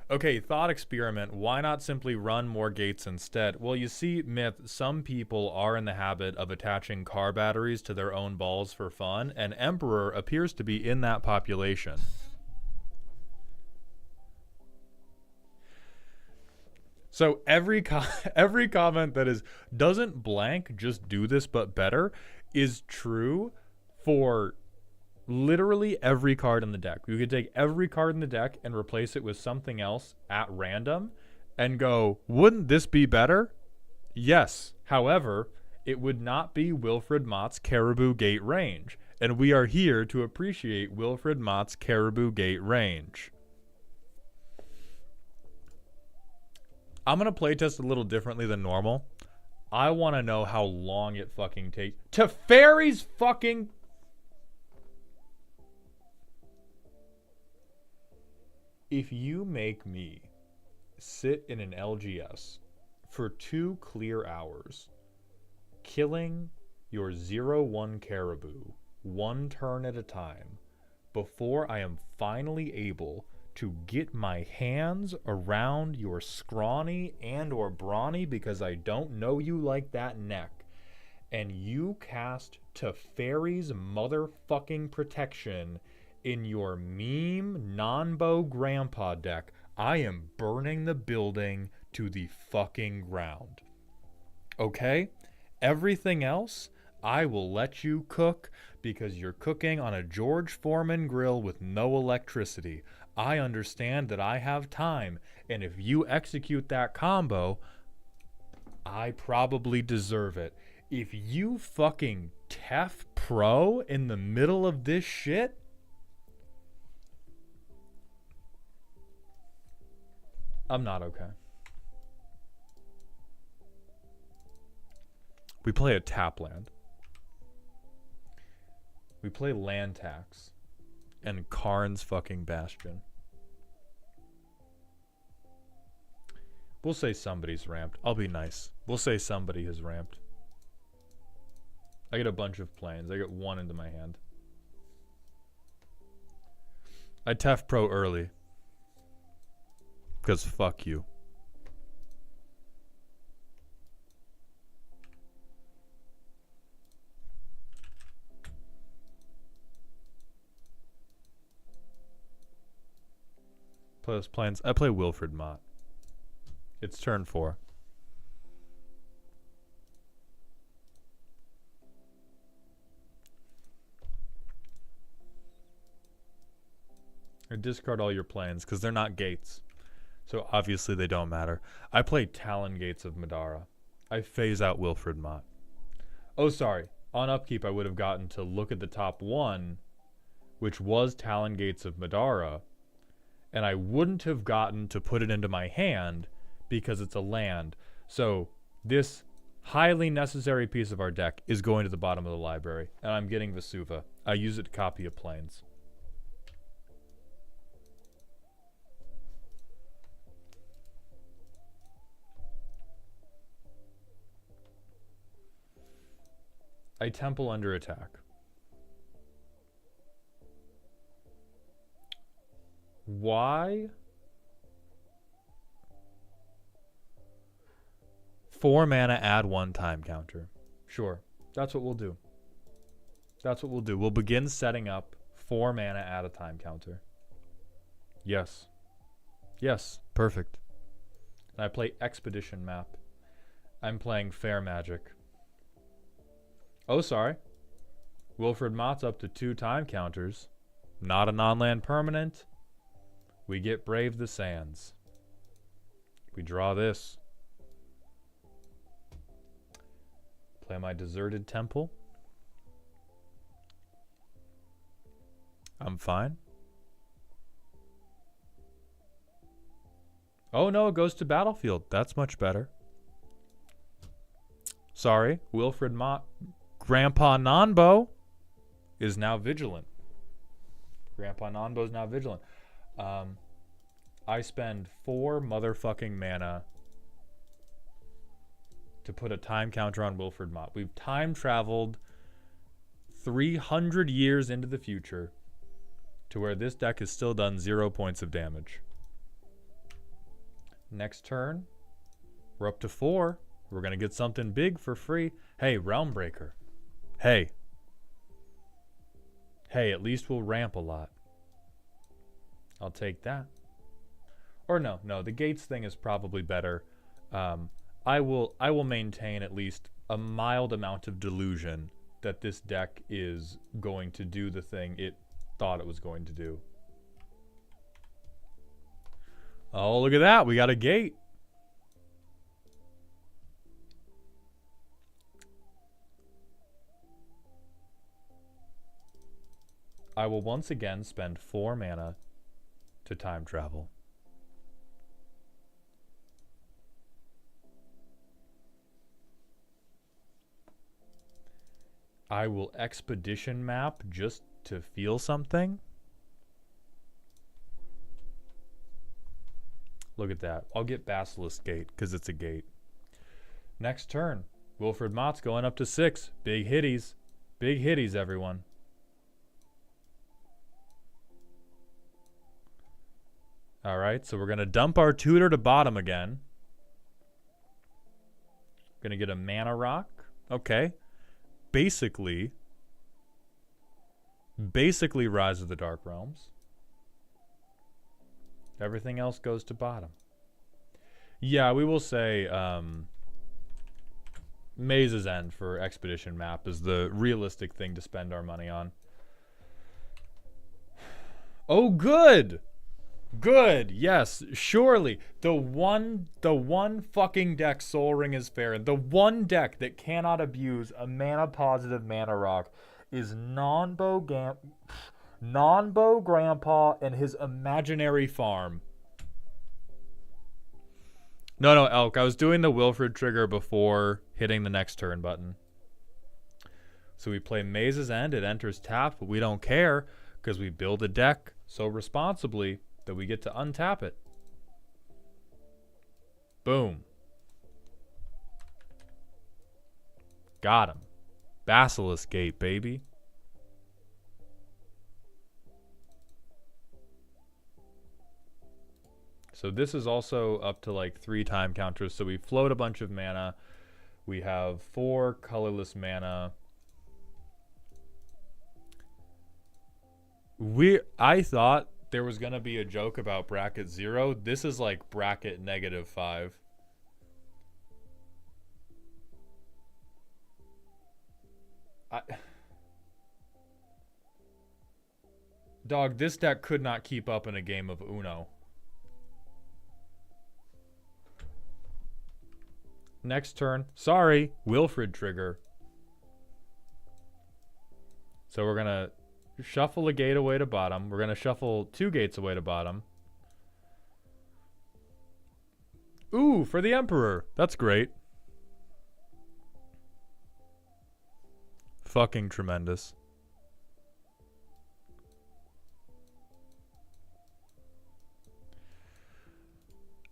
Okay, thought experiment. Why not simply run more gates instead? Well, you see, Myth, some people are in the habit of attaching car batteries to their own balls for fun, and Emperor appears to be in that population. So every comment that is, doesn't blank just do this but better, is true for literally every card in the deck. You could take every card in the deck and replace it with something else at random and go, wouldn't this be better? Yes. However, it would not be Wilfred Mott's Caribou Gate range. And we are here to appreciate Wilfred Mott's Caribou Gate range. I'm going to playtest a little differently than normal. I want to know how long it fucking takes. Teferi's fucking... If you make me sit in an LGS for 2 clear hours, killing your 0-1 Caribou 1 turn at a time, before I am finally able to get my hands around your scrawny and or brawny, because I don't know you like that neck, and you cast Teferi's motherfucking protection in your meme non-bow grandpa deck, I am burning the building to the fucking ground. Okay? Everything else, I will let you cook because you're cooking on a George Foreman grill with no electricity. I understand that I have time, and if you execute that combo, I probably deserve it. If you fucking Tef Pro in the middle of this shit, I'm not okay. We play a tap land. We play land tax and Karn's fucking Bastion. We'll say somebody's ramped. I'll be nice. We'll say somebody has ramped. I get a bunch of planes. I get 1 into my hand. I Tef Pro early. Because fuck you. Play those plans. I play Wilfred Mott. It's turn 4. Or discard all your planes, because they're not gates. So obviously they don't matter. I play Talon Gates of Madara. I phase out Wilfred Mott. Oh, sorry. On upkeep, I would have gotten to look at the top one, which was Talon Gates of Madara, and I wouldn't have gotten to put it into my hand because it's a land. So this highly necessary piece of our deck is going to the bottom of the library, and I'm getting Vesuva. I use it to copy a planes. I temple under attack. Why? 4 mana, add 1 time counter. Sure, that's what we'll do. That's what we'll do. We'll begin setting up 4 mana, add a time counter. Yes. Yes, perfect. And I play Expedition Map. I'm playing Fair Magic. Oh, sorry. Wilfred Mott's up to 2 time counters. Not a non-land permanent. We get Brave the Sands. We draw this. Play my Deserted Temple. I'm fine. Oh no, it goes to Battlefield. That's much better. Sorry, Wilfred Mott. Grandpa Nanbo is now vigilant. Grandpa Nanbo is now vigilant. I spend 4 motherfucking mana to put a time counter on Wilfred Mott. We've time traveled 300 years into the future to where this deck has still done 0 points of damage. Next turn, we're up to 4. We're going to get something big for free. Hey, Realm Breaker. Hey. Hey, at least we'll ramp a lot. I'll take that. Or no, the Gates thing is probably better. I will maintain at least a mild amount of delusion that this deck is going to do the thing it thought it was going to do. Oh, look at that. We got a gate. I will once again spend 4 mana to time travel. I will Expedition Map just to feel something. Look at that. I'll get Basilisk Gate because it's a gate. Next turn, Wilfred Mott's going up to 6. Big hitties. Big hitties, everyone. All right, so we're going to dump our tutor to bottom again. Going to get a mana rock. Okay. Basically Rise of the Dark Realms. Everything else goes to bottom. Yeah, we will say Maze's End for Expedition Map is the realistic thing to spend our money on. Oh, good! Good, yes, surely. The one fucking deck Soul Ring is fair in. The one deck that cannot abuse a mana positive mana rock is Non-Bow Grandpa and his imaginary farm. No, Elk. I was doing the Wilfred trigger before hitting the next turn button. So we play Maze's End. It enters tap, but we don't care because we build a deck so responsibly that we get to untap it. Boom. Got him. Basilisk Gate, baby. So this is also up to like 3 time counters. So we float a bunch of mana. We have 4 colorless mana. I thought there was going to be a joke about bracket 0. This is like bracket -5. Dog, this deck could not keep up in a game of Uno. Next turn. Sorry, Wilfred trigger. So we're going to shuffle a gate away to bottom. We're going to shuffle 2 gates away to bottom. Ooh, for the Emperor. That's great. Fucking tremendous.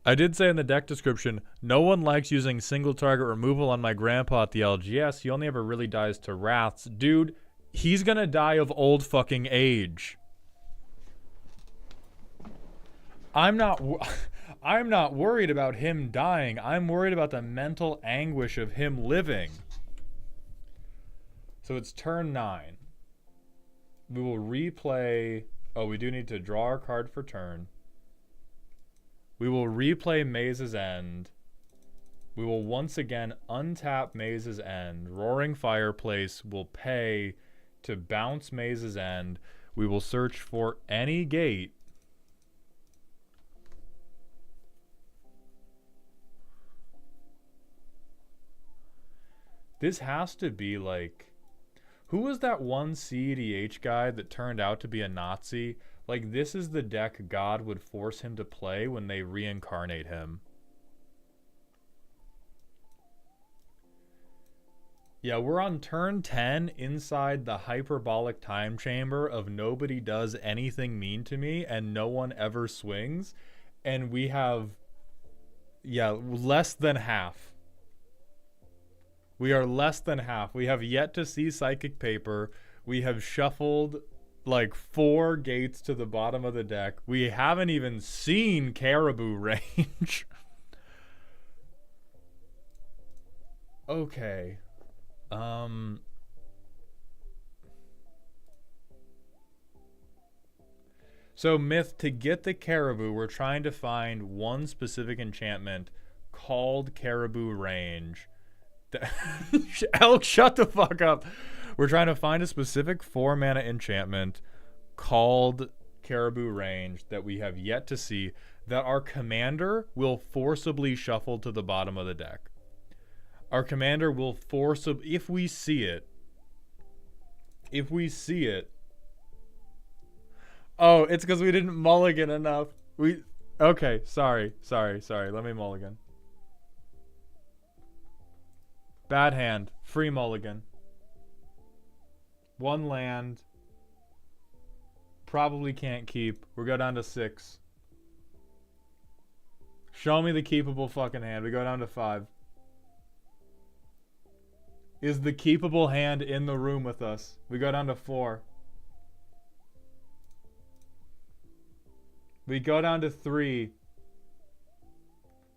I did say in the deck description, no one likes using single target removal on my grandpa at the LGS. He only ever really dies to wraths. Dude, he's gonna die of old fucking age. I'm not worried about him dying. I'm worried about the mental anguish of him living. So it's turn 9. We will replay... Oh, we do need to draw our card for turn. We will replay Maze's End. We will once again untap Maze's End. Roaring Fireplace will pay to bounce Maze's End. We will search for any gate. This has to be like... Who was that one CEDH guy that turned out to be a Nazi? Like, this is the deck God would force him to play when they reincarnate him. Yeah, we're on turn 10 inside the hyperbolic time chamber of nobody does anything mean to me and no one ever swings. And we have, yeah, less than half. We are less than half. We have yet to see Psychic Paper. We have shuffled like 4 gates to the bottom of the deck. We haven't even seen Caribou Ranch. Okay. So Myth, to get the Caribou, we're trying to find one specific enchantment called Caribou Range. Elk, shut the fuck up. We're trying to find a specific 4-mana enchantment called Caribou Range that we have yet to see, that our commander will forcibly shuffle to the bottom of the deck. Our commander will forcibly, if we see it. Oh, it's because we didn't mulligan enough. Okay, sorry. Let me mulligan. Bad hand. Free mulligan. 1 land. Probably can't keep. We go down to 6. Show me the keepable fucking hand. We go down to 5. Is the keepable hand in the room with us? We go down to 4. We go down to 3.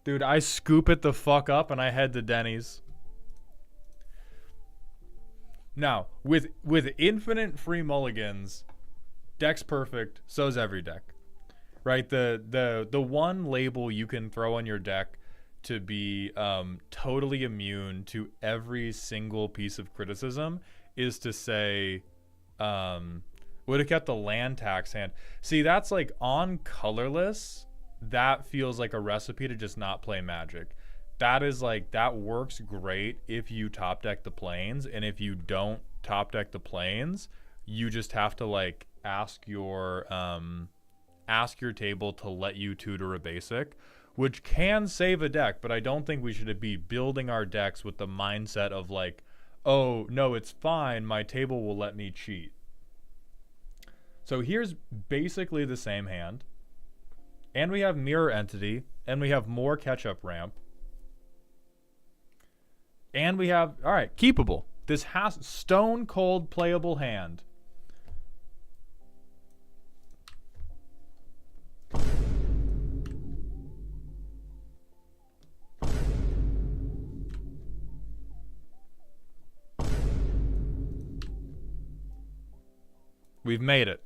Dude, I scoop it the fuck up and I head to Denny's. Now, with infinite free mulligans, deck's perfect, so's every deck. Right? The one label you can throw on your deck to be totally immune to every single piece of criticism is to say, would have kept the land tax hand. See, that's like on colorless, that feels like a recipe to just not play Magic. That is like, that works great if you top deck the planes, and if you don't top deck the planes, you just have to like ask your table to let you tutor a basic, which can save a deck, but I don't think we should be building our decks with the mindset of like, oh no, it's fine, my table will let me cheat. So here's basically the same hand, and we have Mirror Entity, and we have more catch-up ramp. And we have, all right, keepable. This has stone cold playable hand. We've made it.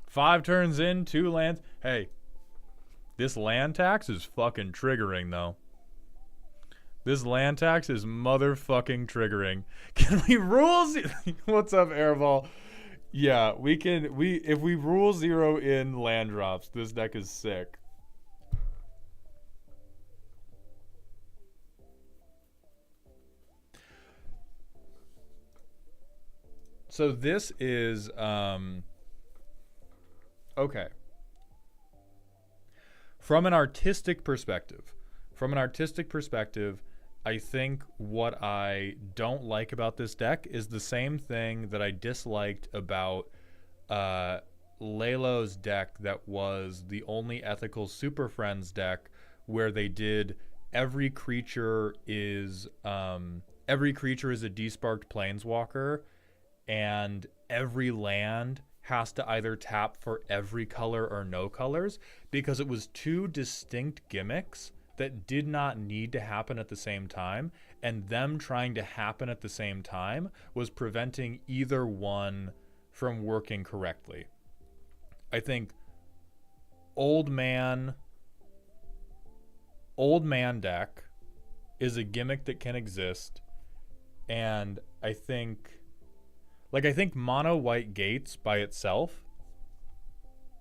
5 turns in, 2 lands. Hey, this land tax is fucking triggering though. This land tax is motherfucking triggering. Can we rules? What's up, Airball? Yeah, if we rule 0 in land drops, this deck is sick. So this is okay. From an artistic perspective, I think what I don't like about this deck is the same thing that I disliked about Lalo's deck that was the only ethical Super Friends deck where they did every creature is a desparked planeswalker, and every land has to either tap for every color or no colors, because it was two distinct gimmicks that did not need to happen at the same time, and them trying to happen at the same time was preventing either one from working correctly. I think old man deck is a gimmick that can exist, and I think mono white gates by itself,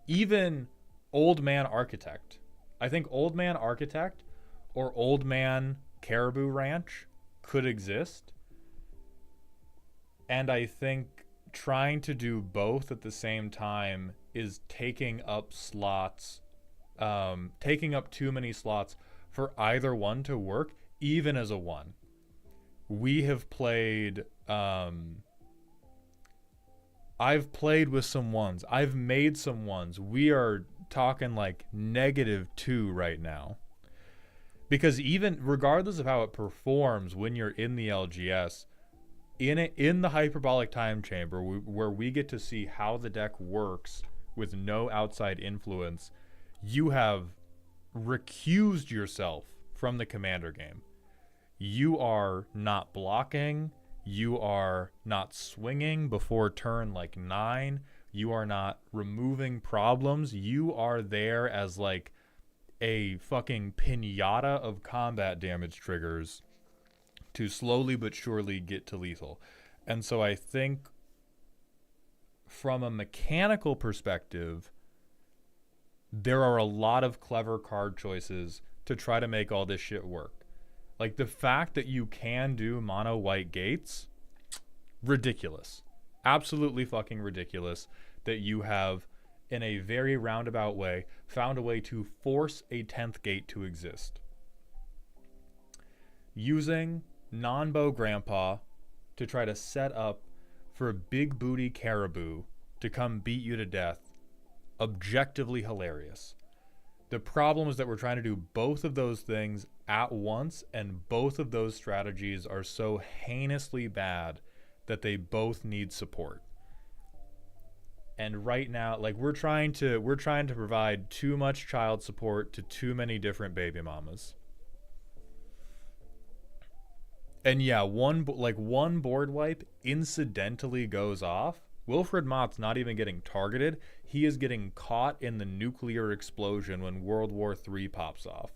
even old man architect. I think old man architect or old man Caribou Ranch could exist. And I think trying to do both at the same time is taking up too many slots for either one to work, even as a one. We have played I've played with some ones. I've made some ones. We are talking like -2 right now. Because even regardless of how it performs when you're in the LGS, in the hyperbolic time chamber where we get to see how the deck works with no outside influence, you have recused yourself from the commander game. You are not blocking. You are not swinging before turn 9. You are not removing problems. You are there as a fucking pinata of combat damage triggers to slowly but surely get to lethal. And so I think from a mechanical perspective, there are a lot of clever card choices to try to make all this shit work. The fact that you can do mono white gates, ridiculous. Absolutely fucking ridiculous that you have, in a very roundabout way, found a way to force a 10th gate to exist. Using non-bow grandpa to try to set up for a big booty caribou to come beat you to death, objectively hilarious. The problem is that we're trying to do both of those things at once, and both of those strategies are so heinously bad that they both need support. And right now, we're trying to provide too much child support to too many different baby mamas. And yeah, one board wipe incidentally goes off. Wilfred Mott's not even getting targeted. He is getting caught in the nuclear explosion when World War III pops off.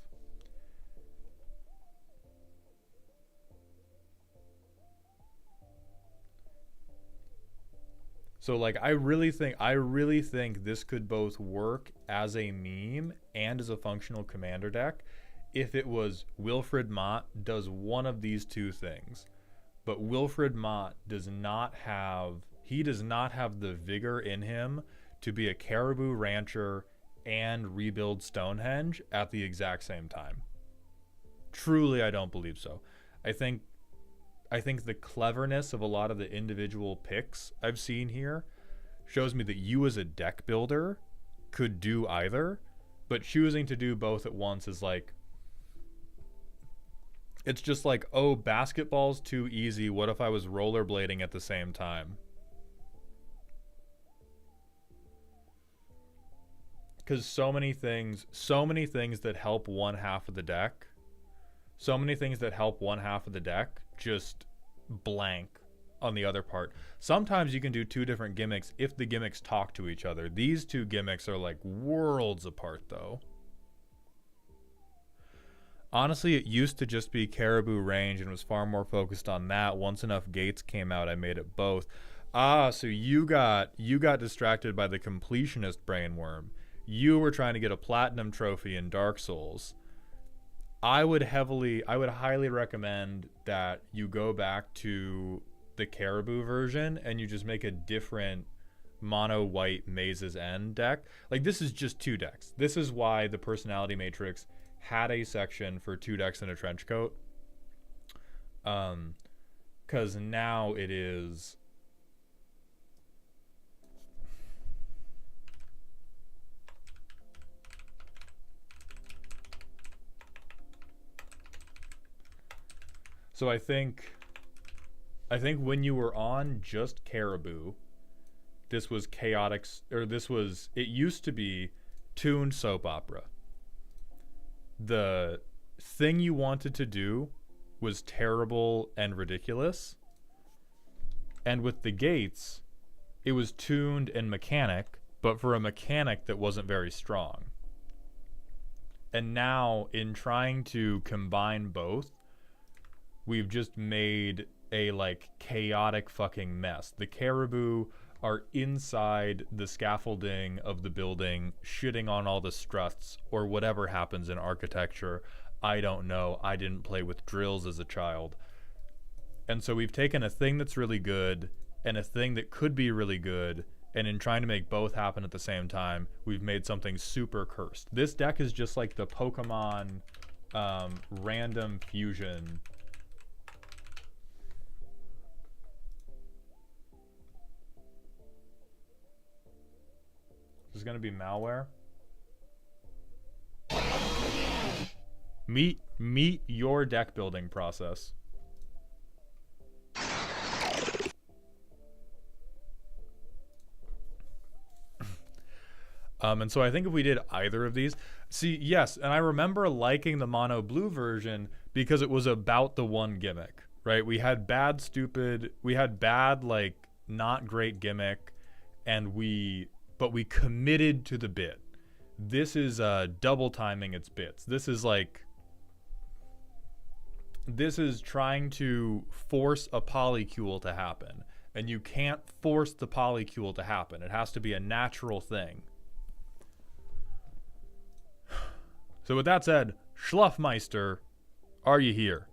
So I really think this could both work as a meme and as a functional commander deck if it was Wilfred Mott does one of these two things. But Wilfred Mott does not have the vigor in him to be a Caribou Rancher and rebuild Stonehenge at the exact same time. Truly, I don't believe so. I think the cleverness of a lot of the individual picks I've seen here shows me that you as a deck builder could do either, but choosing to do both at once is it's just oh, basketball's too easy. What if I was rollerblading at the same time? Because so many things that help one half of the deck just blank on the other part. Sometimes you can do two different gimmicks if the gimmicks talk to each other. These two gimmicks are worlds apart, though. Honestly, it used to just be Caribou Range and was far more focused on that. Once enough gates came out, I made it both. So you got distracted by the completionist brainworm. You were trying to get a platinum trophy in Dark Souls. I would highly recommend that you go back to the Caribou version and you just make a different mono white Maze's End deck. Like, this is just 2 decks. This is why the personality matrix had a section for 2 decks and a trench coat. Because now it is. So I think when you were on just Caribou, this was chaotic, or it used to be tuned soap opera. The thing you wanted to do was terrible and ridiculous. And with the gates, it was tuned and mechanic, but for a mechanic that wasn't very strong. And now, in trying to combine both, we've just made a, like, chaotic fucking mess. The Caribou are inside the scaffolding of the building, shitting on all the struts, or whatever happens in architecture. I don't know. I didn't play with drills as a child. And so we've taken a thing that's really good and a thing that could be really good, and in trying to make both happen at the same time, we've made something super cursed. This deck is just like the Pokemon random fusion. This is going to be malware. Meet your deck building process. And so I think if we did either of these, yes, and I remember liking the mono blue version because it was about the one gimmick, right? We had bad, like, not great gimmick, but we committed to the bit. This is double timing its bits. This is trying to force a polycule to happen, and you can't force the polycule to happen. It has to be a natural thing. So with that said, Schluff Meister, are you here?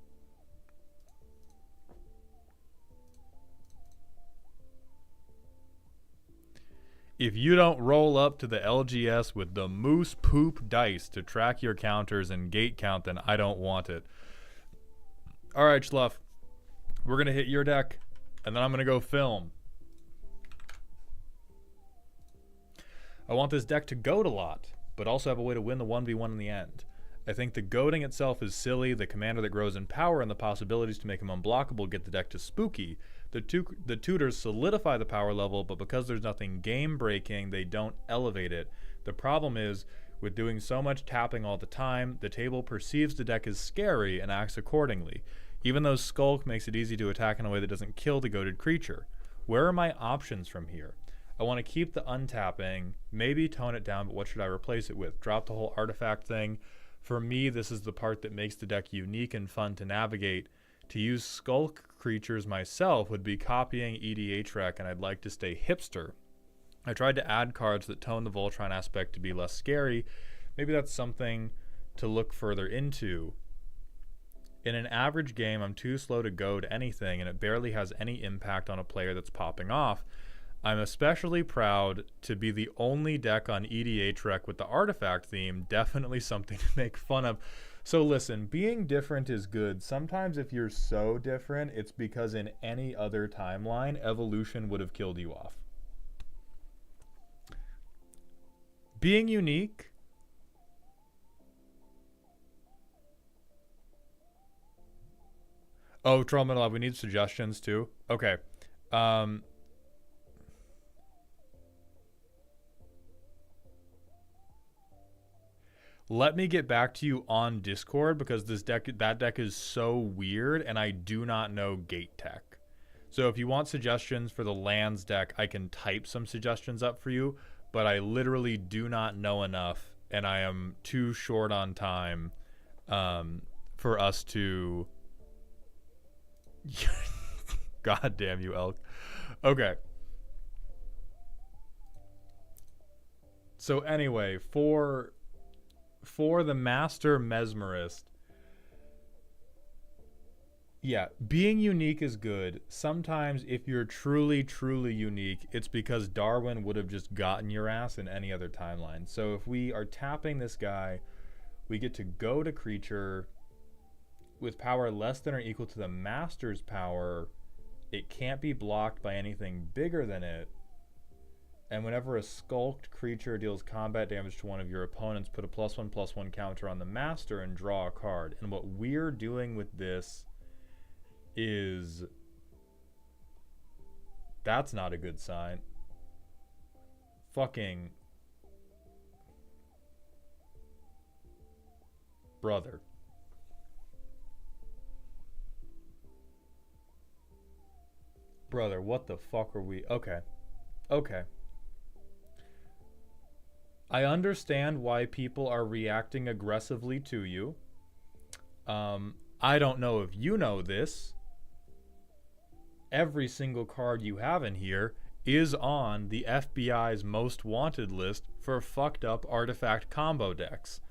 If you don't roll up to the LGS with the moose poop dice to track your counters and gate count, then I don't want it. All right, Schluff. We're going to hit your deck, and then I'm going to go film. I want this deck to goat a lot, but also have a way to win the 1v1 in the end. I think the goating itself is silly. The commander that grows in power and the possibilities to make him unblockable get the deck to spooky. The tutors solidify the power level, but because there's nothing game-breaking, they don't elevate it. The problem is, with doing so much tapping all the time, the table perceives the deck as scary and acts accordingly, even though Skulk makes it easy to attack in a way that doesn't kill the goated creature. Where are my options from here? I want to keep the untapping, maybe tone it down, but what should I replace it with? Drop the whole artifact thing? For me, this is the part that makes the deck unique and fun to navigate. To use Skulk creatures myself would be copying EDH-Rec, and I'd like to stay hipster. I tried to add cards that tone the Voltron aspect to be less scary. Maybe that's something to look further into. In an average game, I'm too slow to goad anything, and it barely has any impact on a player that's popping off. I'm especially proud to be the only deck on EDH-Rec with the artifact theme, definitely something to make fun of. So listen, being different is good. Sometimes if you're so different, it's because in any other timeline, evolution would have killed you off. Being unique. Oh, Trollman, we need suggestions too. Okay. Let me get back to you on Discord because that deck is so weird and I do not know gate tech. So if you want suggestions for the lands deck, I can type some suggestions up for you, but I literally do not know enough and I am too short on time for us to... God damn you, Elk. Okay. So anyway, for the Master Mesmerist, yeah, being unique is good. Sometimes if you're truly, truly unique, it's because Darwin would have just gotten your ass in any other timeline. So if we are tapping this guy, we get to go to creature with power less than or equal to the Master's power. It can't be blocked by anything bigger than it. And whenever a skulked creature deals combat damage to one of your opponents, put a +1/+1 counter on the Master and draw a card. And what we're doing with this is... That's not a good sign. Fucking... Brother. Brother, what the fuck are we... Okay. Okay. I understand why people are reacting aggressively to you. I don't know if you know this. Every single card you have in here is on the FBI's most wanted list for fucked up artifact combo decks.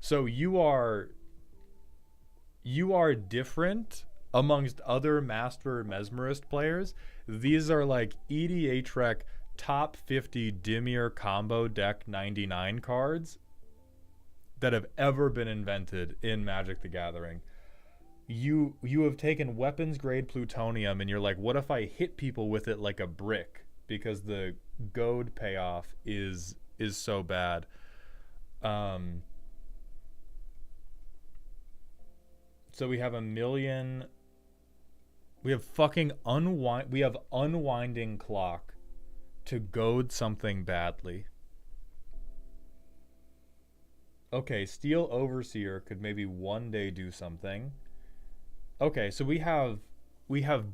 So you are different amongst other Master Mesmerist players. These are like EDHREC top 50 Dimir combo deck 99 cards that have ever been invented in Magic the Gathering. You have taken weapons grade plutonium and you're like, what if I hit people with it like a brick? Because the goad payoff is so bad. So we have we have fucking unwinding clock to goad something badly. Okay, Steel Overseer could maybe one day do something. Okay, so we have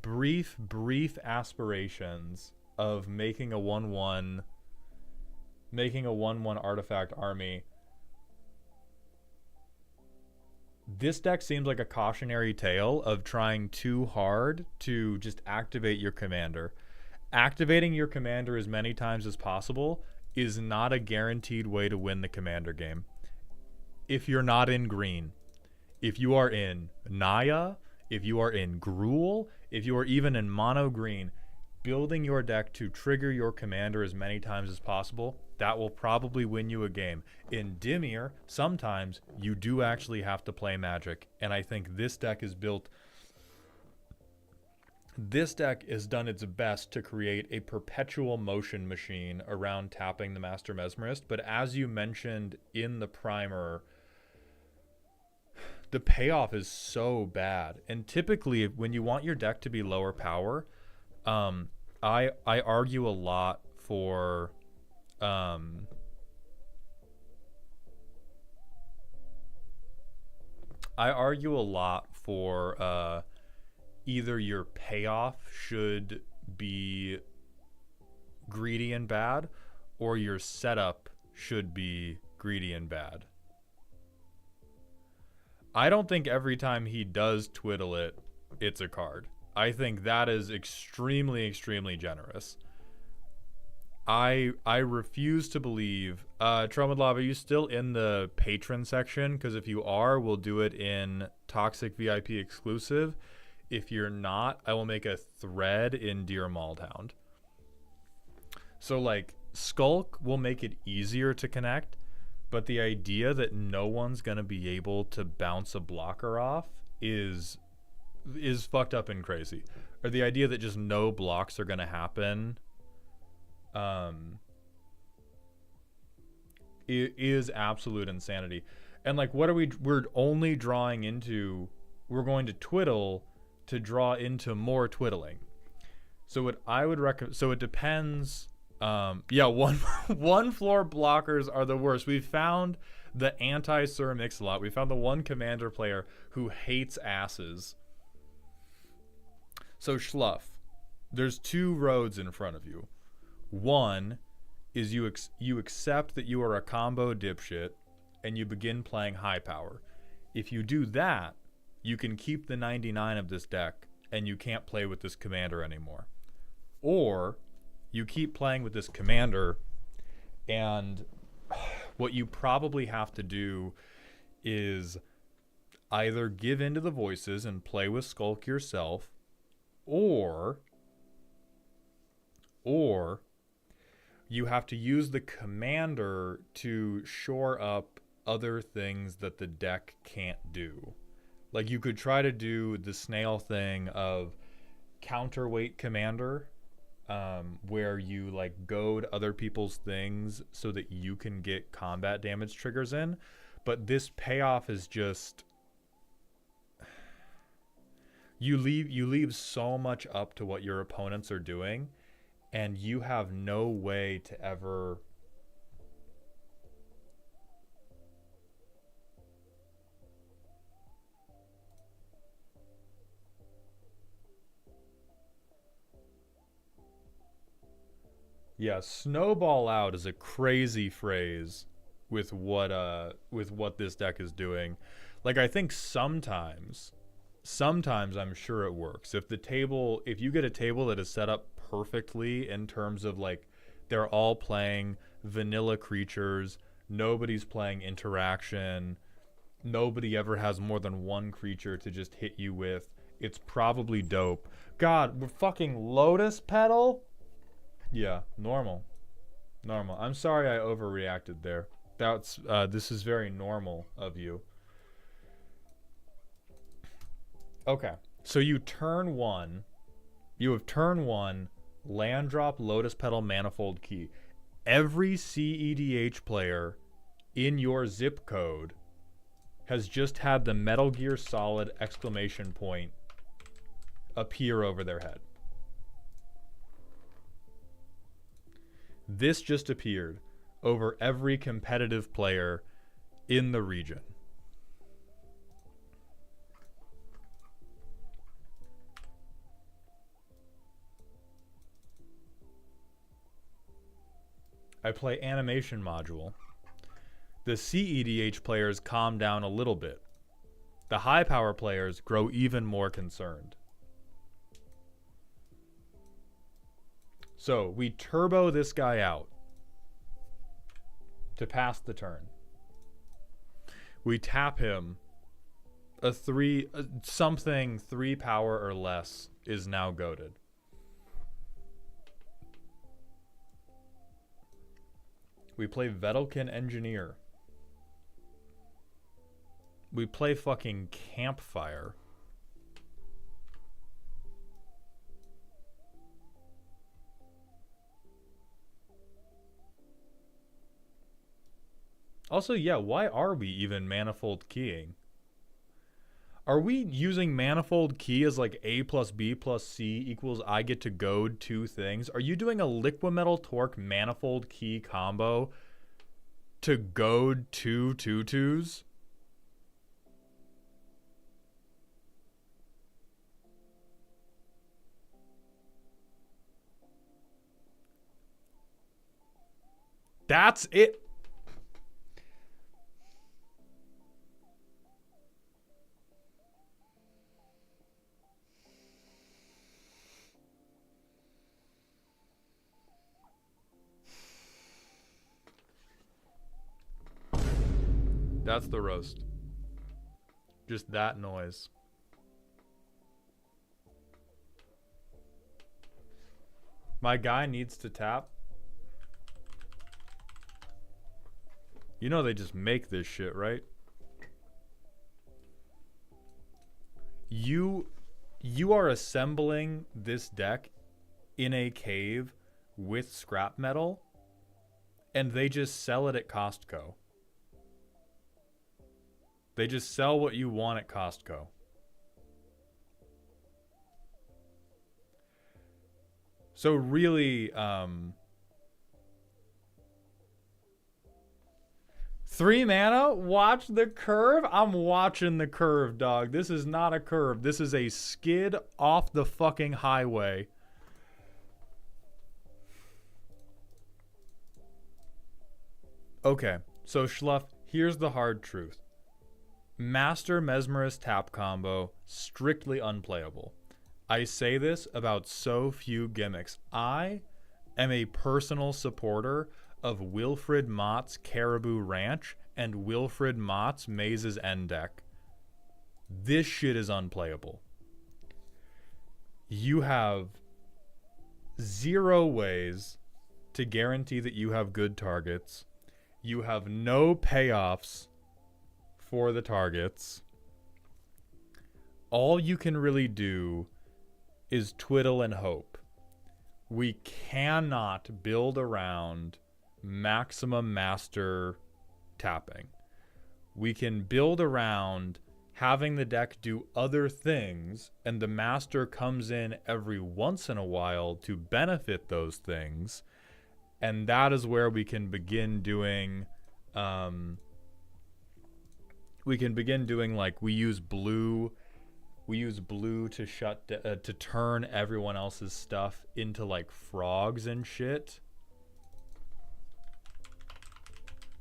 brief aspirations of making a 1/1 artifact army. This deck seems like a cautionary tale of trying too hard to just activate your commander. Activating your commander as many times as possible is not a guaranteed way to win the commander game. If you're not in green, if you are in Naya, if you are in Gruul, if you are even in mono green, building your deck to trigger your commander as many times as possible, that will probably win you a game. In Dimir, sometimes you do actually have to play Magic, and I think this deck is built... This deck has done its best to create a perpetual motion machine around tapping the Master Mesmerist, but as you mentioned in the primer, the payoff is so bad. And typically, when you want your deck to be lower power, I argue a lot for... either your payoff should be greedy and bad, or your setup should be greedy and bad. I don't think every time he does twiddle it, it's a card. I think that is extremely, extremely generous. I refuse to believe... Tromadlov, are you still in the patron section? Because if you are, we'll do it in Toxic VIP exclusive. If you're not, I will make a thread in Dear Maulhound. So, like, Skulk will make it easier to connect, but the idea that no one's going to be able to bounce a blocker off is fucked up and crazy. Or the idea that just no blocks are going to happen is absolute insanity. And, like, what are we're only drawing into... We're going to twiddle... to draw into more twiddling. So what I would recommend, so it depends. Yeah, one floor blockers are the worst. We found the anti-Sir Mix-a-Lot. We found the one commander player who hates asses. So Schluff, there's two roads in front of you. One is you accept that you are a combo dipshit and you begin playing high power. If you do that, you can keep the 99 of this deck, and you can't play with this commander anymore. Or, you keep playing with this commander, and What you probably have to do is either give in to the voices and play with Skulk yourself, or you have to use the commander to shore up other things that the deck can't do. Like, you could try to do the snail thing of counterweight commander, where you like goad other people's things so that you can get combat damage triggers in. But this payoff is just, you leave so much up to what your opponents are doing, and you have no way to ever yeah, snowball out is a crazy phrase with what this deck is doing. Like, I think sometimes I'm sure it works. If you get a table that is set up perfectly in terms of like they're all playing vanilla creatures, nobody's playing interaction, nobody ever has more than one creature to just hit you with, it's probably dope. God, we're fucking Lotus Petal? Yeah, normal. I'm sorry I overreacted there. This is very normal of you. Okay, so you have turn one, land drop Lotus Petal Manifold Key. Every CEDH player in your zip code has just had the Metal Gear Solid exclamation point appear over their head. This just appeared over every competitive player in the region. I play animation module. The CEDH players calm down a little bit. The high power players grow even more concerned. So we turbo this guy out to pass the turn. We tap him. Something 3 power or less is now goated. We play Vedalken Engineer. We play fucking Campfire. Also, yeah, why are we even manifold keying? Are we using manifold key as like A plus B plus C equals I get to goad 2 things? Are you doing a Liquimetal Torque manifold key combo to goad 2 2/2s? That's it. That's the roast. Just that noise. My guy needs to tap. You know they just make this shit, right? You are assembling this deck in a cave with scrap metal, and they just sell it at Costco. They just sell what you want at Costco. So really, 3 mana? Watch the curve? I'm watching the curve, dog. This is not a curve. This is a skid off the fucking highway. Okay, so Schluff, here's the hard truth. Master Mesmerist tap combo, strictly unplayable. I say this about so few gimmicks. I am a personal supporter of Wilfred Mott's Caribou Ranch and Wilfred Mott's Maze's End deck. This shit is unplayable. You have 0 ways to guarantee that you have good targets. You have no payoffs for the targets. All you can really do is twiddle and hope. We cannot build around maximum master tapping. We can build around having the deck do other things, and the master comes in every once in a while to benefit those things, and that is where we can begin doing like we use blue to to turn everyone else's stuff into like frogs and shit.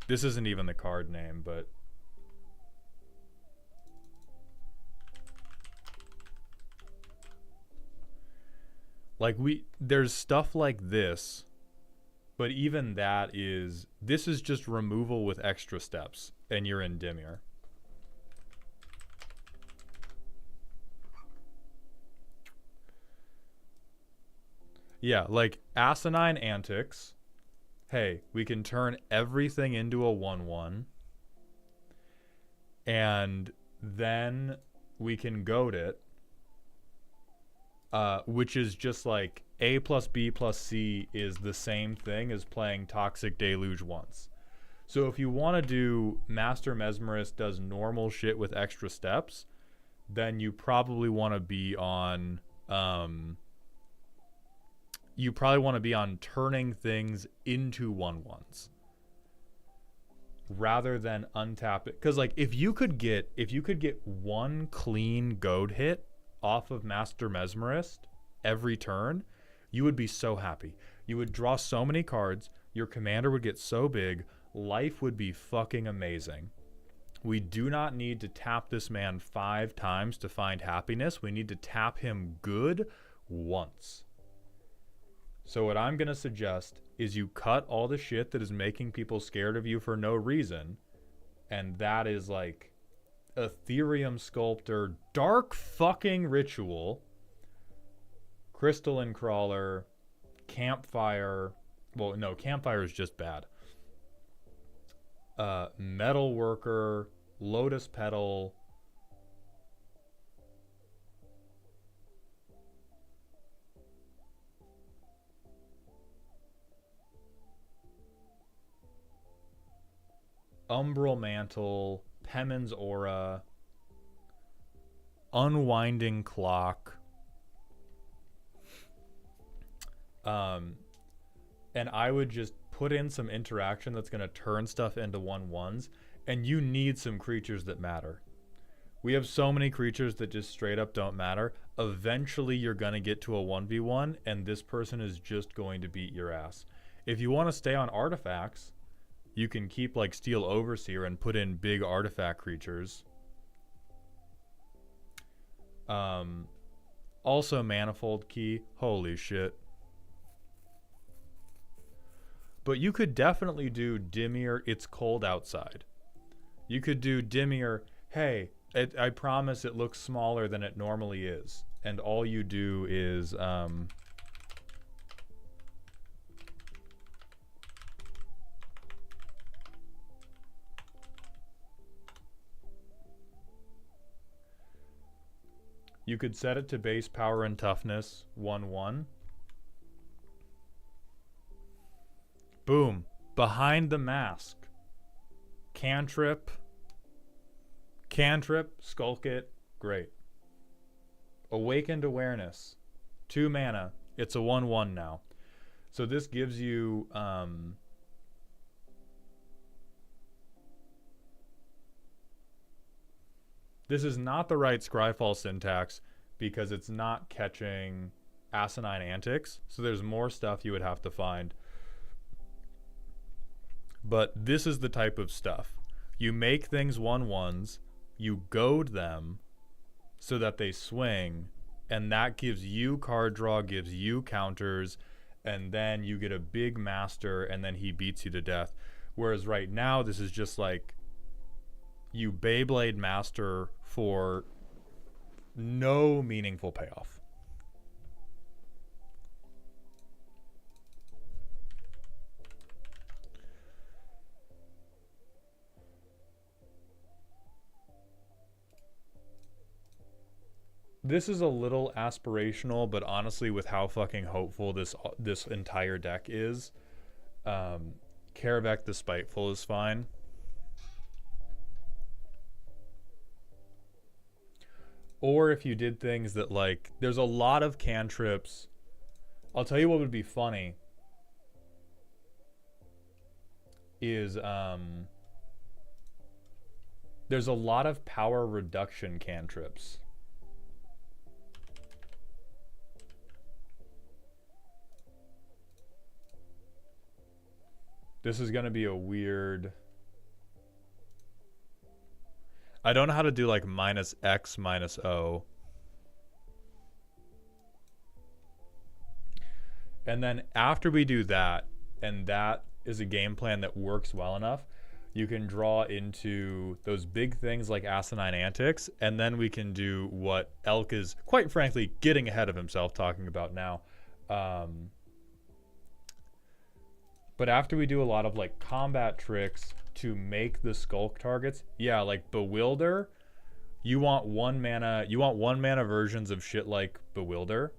This isn't even the card name, but like there's stuff like this, but even this is just removal with extra steps, and you're in Dimir. Yeah, like Asinine Antics. Hey, we can turn everything into a 1/1, and then we can goad it, which is just like A plus B plus C is the same thing as playing Toxic Deluge once. So if you want to do Master Mesmerist does normal shit with extra steps, then you probably want to be on turning things into 1/1s rather than untap it. Because like if you could get one clean goad hit off of Master Mesmerist every turn, you would be so happy. You would draw so many cards, your commander would get so big, life would be fucking amazing. We do not need to tap this man 5 times to find happiness. We need to tap him good once. So what I'm going to suggest is you cut all the shit that is making people scared of you for no reason. And that is like Ethereum Sculptor, Dark fucking Ritual, Crystalline Crawler, Campfire. Well, no, Campfire is just bad. Metal Worker, Lotus Petal, Umbral Mantle, Pemin's Aura, Unwinding Clock, and I would just put in some interaction that's going to turn stuff into 1/1s, and you need some creatures that matter. We have so many creatures that just straight up don't matter. Eventually you're going to get to a 1v1, and this person is just going to beat your ass. If you want to stay on artifacts, you can keep like Steel Overseer and put in big artifact creatures. Also Manifold Key. Holy shit. But you could definitely do Dimir, It's Cold Outside. You could do Dimir, hey, I promise it looks smaller than it normally is. And all you do is... you could set it to base power and toughness, 1/1. Boom. Behind the Mask. Cantrip, Skulk It, great. Awakened Awareness, 2 mana. It's a 1/1 now. So this gives you... this is not the right Scryfall syntax because it's not catching Asinine Antics. So there's more stuff you would have to find. But this is the type of stuff. You make things 1/1s, you goad them so that they swing, and that gives you card draw, gives you counters, and then you get a big master, and then he beats you to death. Whereas right now, this is just like you Beyblade master for no meaningful payoff. This is a little aspirational, but honestly, with how fucking hopeful this entire deck is, Karavek the Spiteful is fine. Or if you did things that, like, there's a lot of cantrips. I'll tell you what would be funny is there's a lot of power reduction cantrips. This is going to be a weird... I don't know how to do like minus X minus O. And then after we do that, and that is a game plan that works well enough, you can draw into those big things like Asinine Antics, and then we can do what Elk is, quite frankly, getting ahead of himself talking about now. But after we do a lot of like combat tricks to make the skulk targets, yeah, like Bewilder, you want one mana versions of shit like Bewilder,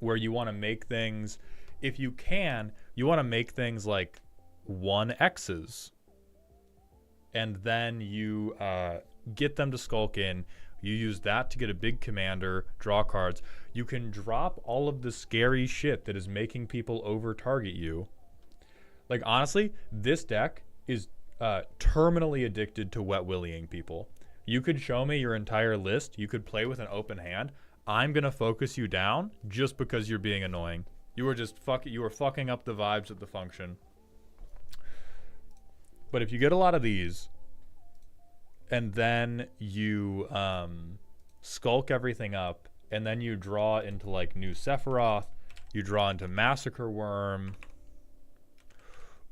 where you want to make things, if you can, you want to make things like 1Xs. And then you get them to skulk in. You use that to get a big commander, draw cards. You can drop all of the scary shit that is making people over-target you. Like, honestly, this deck is terminally addicted to wet willying people. You could show me your entire list. You could play with an open hand. I'm going to focus you down just because you're being annoying. You were just fucking up the vibes at the function. But if you get a lot of these, and then you skulk everything up, and then you draw into like New Sephiroth, you draw into Massacre Worm.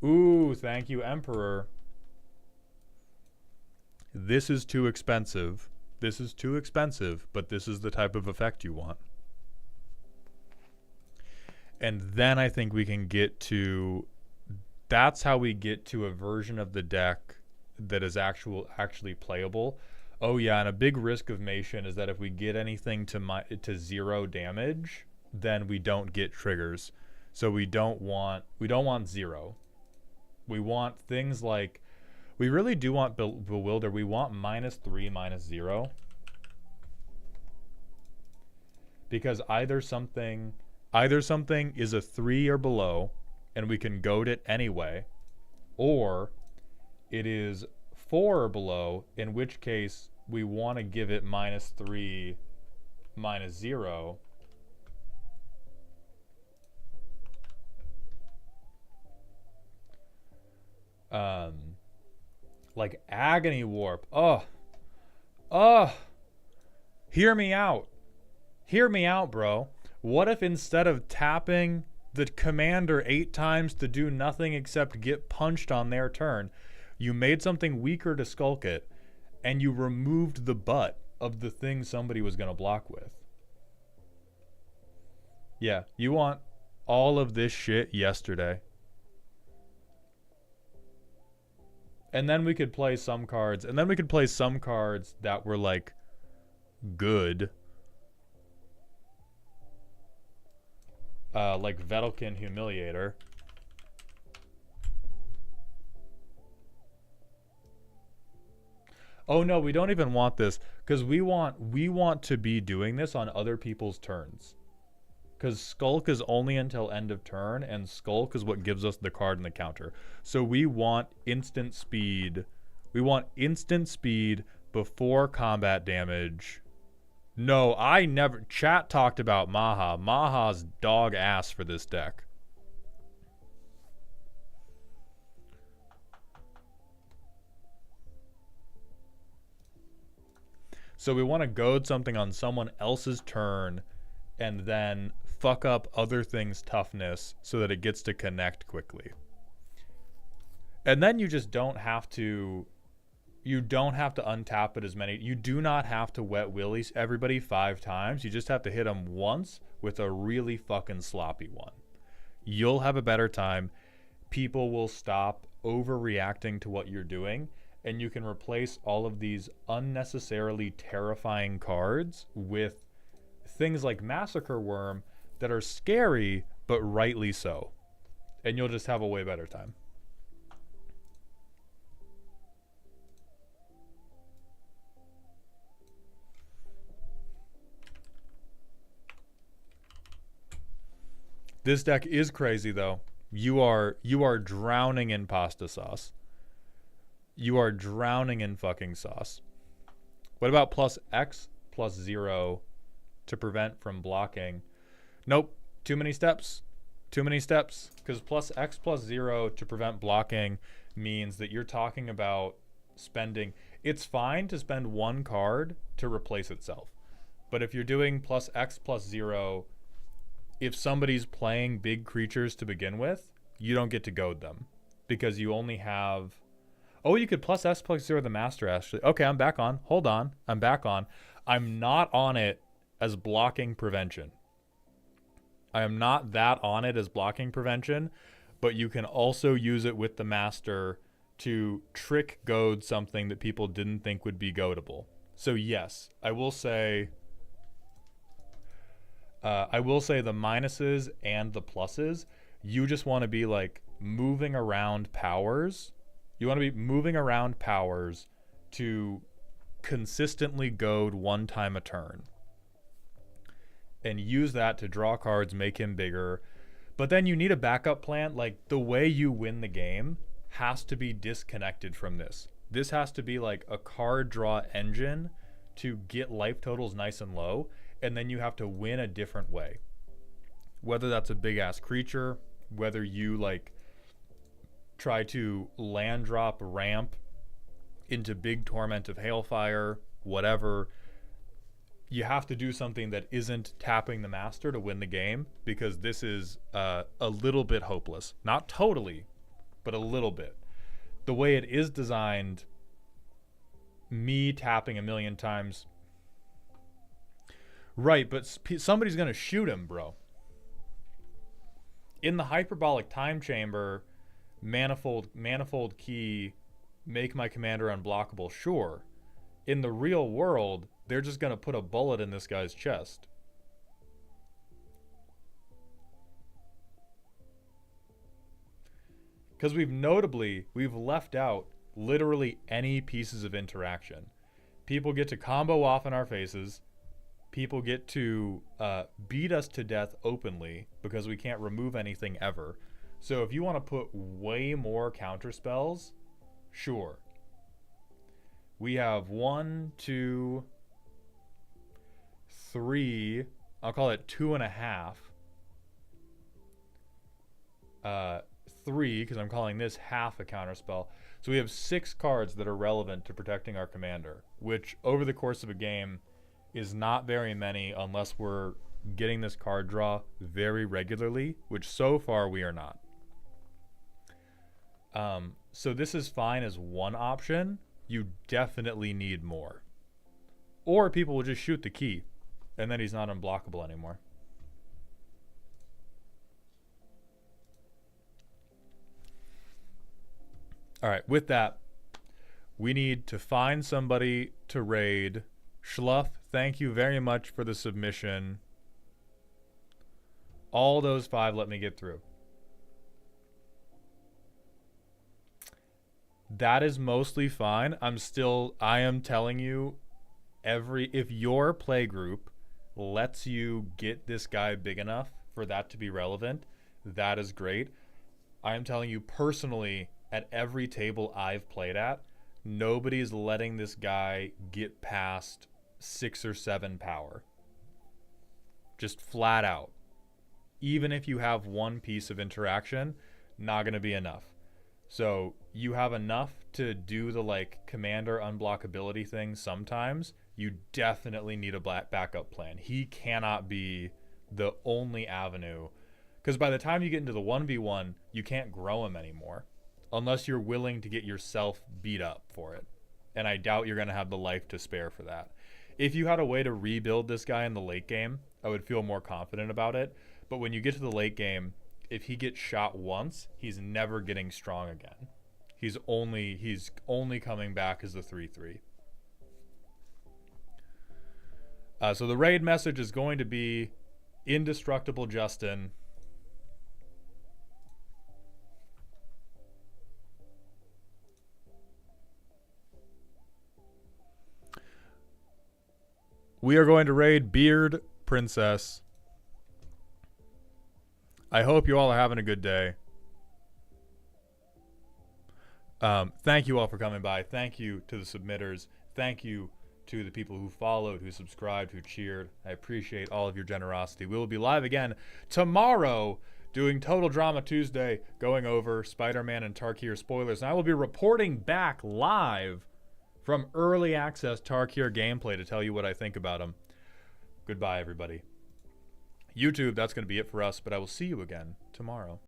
Ooh, thank you, Emperor. This is too expensive. This is too expensive, but this is the type of effect you want. And then I think we can get to... That's how we get to a version of the deck that is actually playable. Oh yeah, and a big risk of Mation is that if we get anything to 0 damage, then we don't get triggers. So we don't want 0. We want things like, we really do want Bewilder. We want -3, -0. Because either something is a 3 or below, and we can goad it anyway, or it is 4 or below, in which case we want to give it -3, -0. Like Agony Warp. Hear me out. Hear me out, bro. What if instead of tapping the commander 8 times to do nothing except get punched on their turn, you made something weaker to skulk it, and you removed the butt of the thing somebody was going to block with? Yeah, you want all of this shit yesterday. And then we could play some cards, that were like good. Like Vedalken Humiliator. Oh no, we don't even want this, because we want to be doing this on other people's turns. Because Skulk is only until end of turn, and Skulk is what gives us the card and the counter. So we want instant speed. We want instant speed before combat damage. No, I never... Chat talked about Maha. Maha's dog ass for this deck. So we want to goad something on someone else's turn, and then fuck up other things' toughness so that it gets to connect quickly. And then you just don't have to untap it as many. You do not have to wet willies everybody 5 times. You just have to hit them once with a really fucking sloppy one. You'll have a better time. People will stop overreacting to what you're doing, and you can replace all of these unnecessarily terrifying cards with things like Massacre Worm that are scary, but rightly so. And you'll just have a way better time. This deck is crazy though. You are drowning in pasta sauce. You are drowning in fucking sauce. What about plus X plus 0 to prevent from blocking? Nope. Too many steps. Too many steps. Because plus X plus 0 to prevent blocking means that you're talking about spending. It's fine to spend 1 card to replace itself. But if you're doing plus X plus 0, if somebody's playing big creatures to begin with, you don't get to goad them. Because you only have... Oh, you could plus S plus 0 the master, actually. Okay, I'm back on. Hold on. I'm back on. I'm not on it as blocking prevention. I am not that on it as blocking prevention, but you can also use it with the master to trick goad something that people didn't think would be goadable. So yes, I will say the minuses and the pluses. You just want to be like moving around powers. You want to be moving around powers to consistently goad 1 time a turn. And use that to draw cards, make him bigger. But then you need a backup plan. Like, the way you win the game has to be disconnected from this. This has to be like a card draw engine to get life totals nice and low. And then you have to win a different way. Whether that's a big-ass creature, whether you, like, try to land drop ramp into big Torment of Hailfire, whatever. You have to do something that isn't tapping the master to win the game, because this is a little bit hopeless. Not totally, but a little bit. The way it is designed, me tapping a million times... Right, but somebody's going to shoot him, bro. In the hyperbolic time chamber, manifold key, make my commander unblockable, sure. In the real world, they're just going to put a bullet in this guy's chest. Because we've left out literally any pieces of interaction. People get to combo off in our faces. People get to beat us to death openly because we can't remove anything ever. So if you want to put way more counter spells, sure. We have 1, 2, 3. I'll call it 2.5. 3, because I'm calling this half a counter spell. So we have 6 cards that are relevant to protecting our commander, which over the course of a game is not very many unless we're getting this card draw very regularly, which so far we are not. So this is fine as one option. You definitely need more. Or people will just shoot the key, and then he's not unblockable anymore. All right, with that, we need to find somebody to raid. Schluff, thank you very much for the submission. All those 5 let me get through. That is mostly fine. I am telling you, if your play group lets you get this guy big enough for that to be relevant, that is great. I am telling you personally, at every table I've played at, nobody's letting this guy get past 6 or 7 power. Just flat out. Even if you have one piece of interaction, not going to be enough. So you have enough to do the like commander unblockability thing sometimes. You definitely need a backup plan. He cannot be the only avenue. Because by the time you get into the 1v1, you can't grow him anymore. Unless you're willing to get yourself beat up for it. And I doubt you're going to have the life to spare for that. If you had a way to rebuild this guy in the late game, I would feel more confident about it. But when you get to the late game, if he gets shot once, he's never getting strong again. He's only coming back as the 3-3. So the raid message is going to be Indestructible Justin. We are going to raid Beard Princess. I hope you all are having a good day. Thank you all for coming by. Thank you to the submitters. Thank you to the people who followed, who subscribed, who cheered. I appreciate all of your generosity. We will be live again tomorrow doing Total Drama Tuesday, going over Spider-Man and Tarkir spoilers. And I will be reporting back live from early access Tarkir gameplay to tell you what I think about him. Goodbye, everybody. YouTube, that's going to be it for us, but I will see you again tomorrow.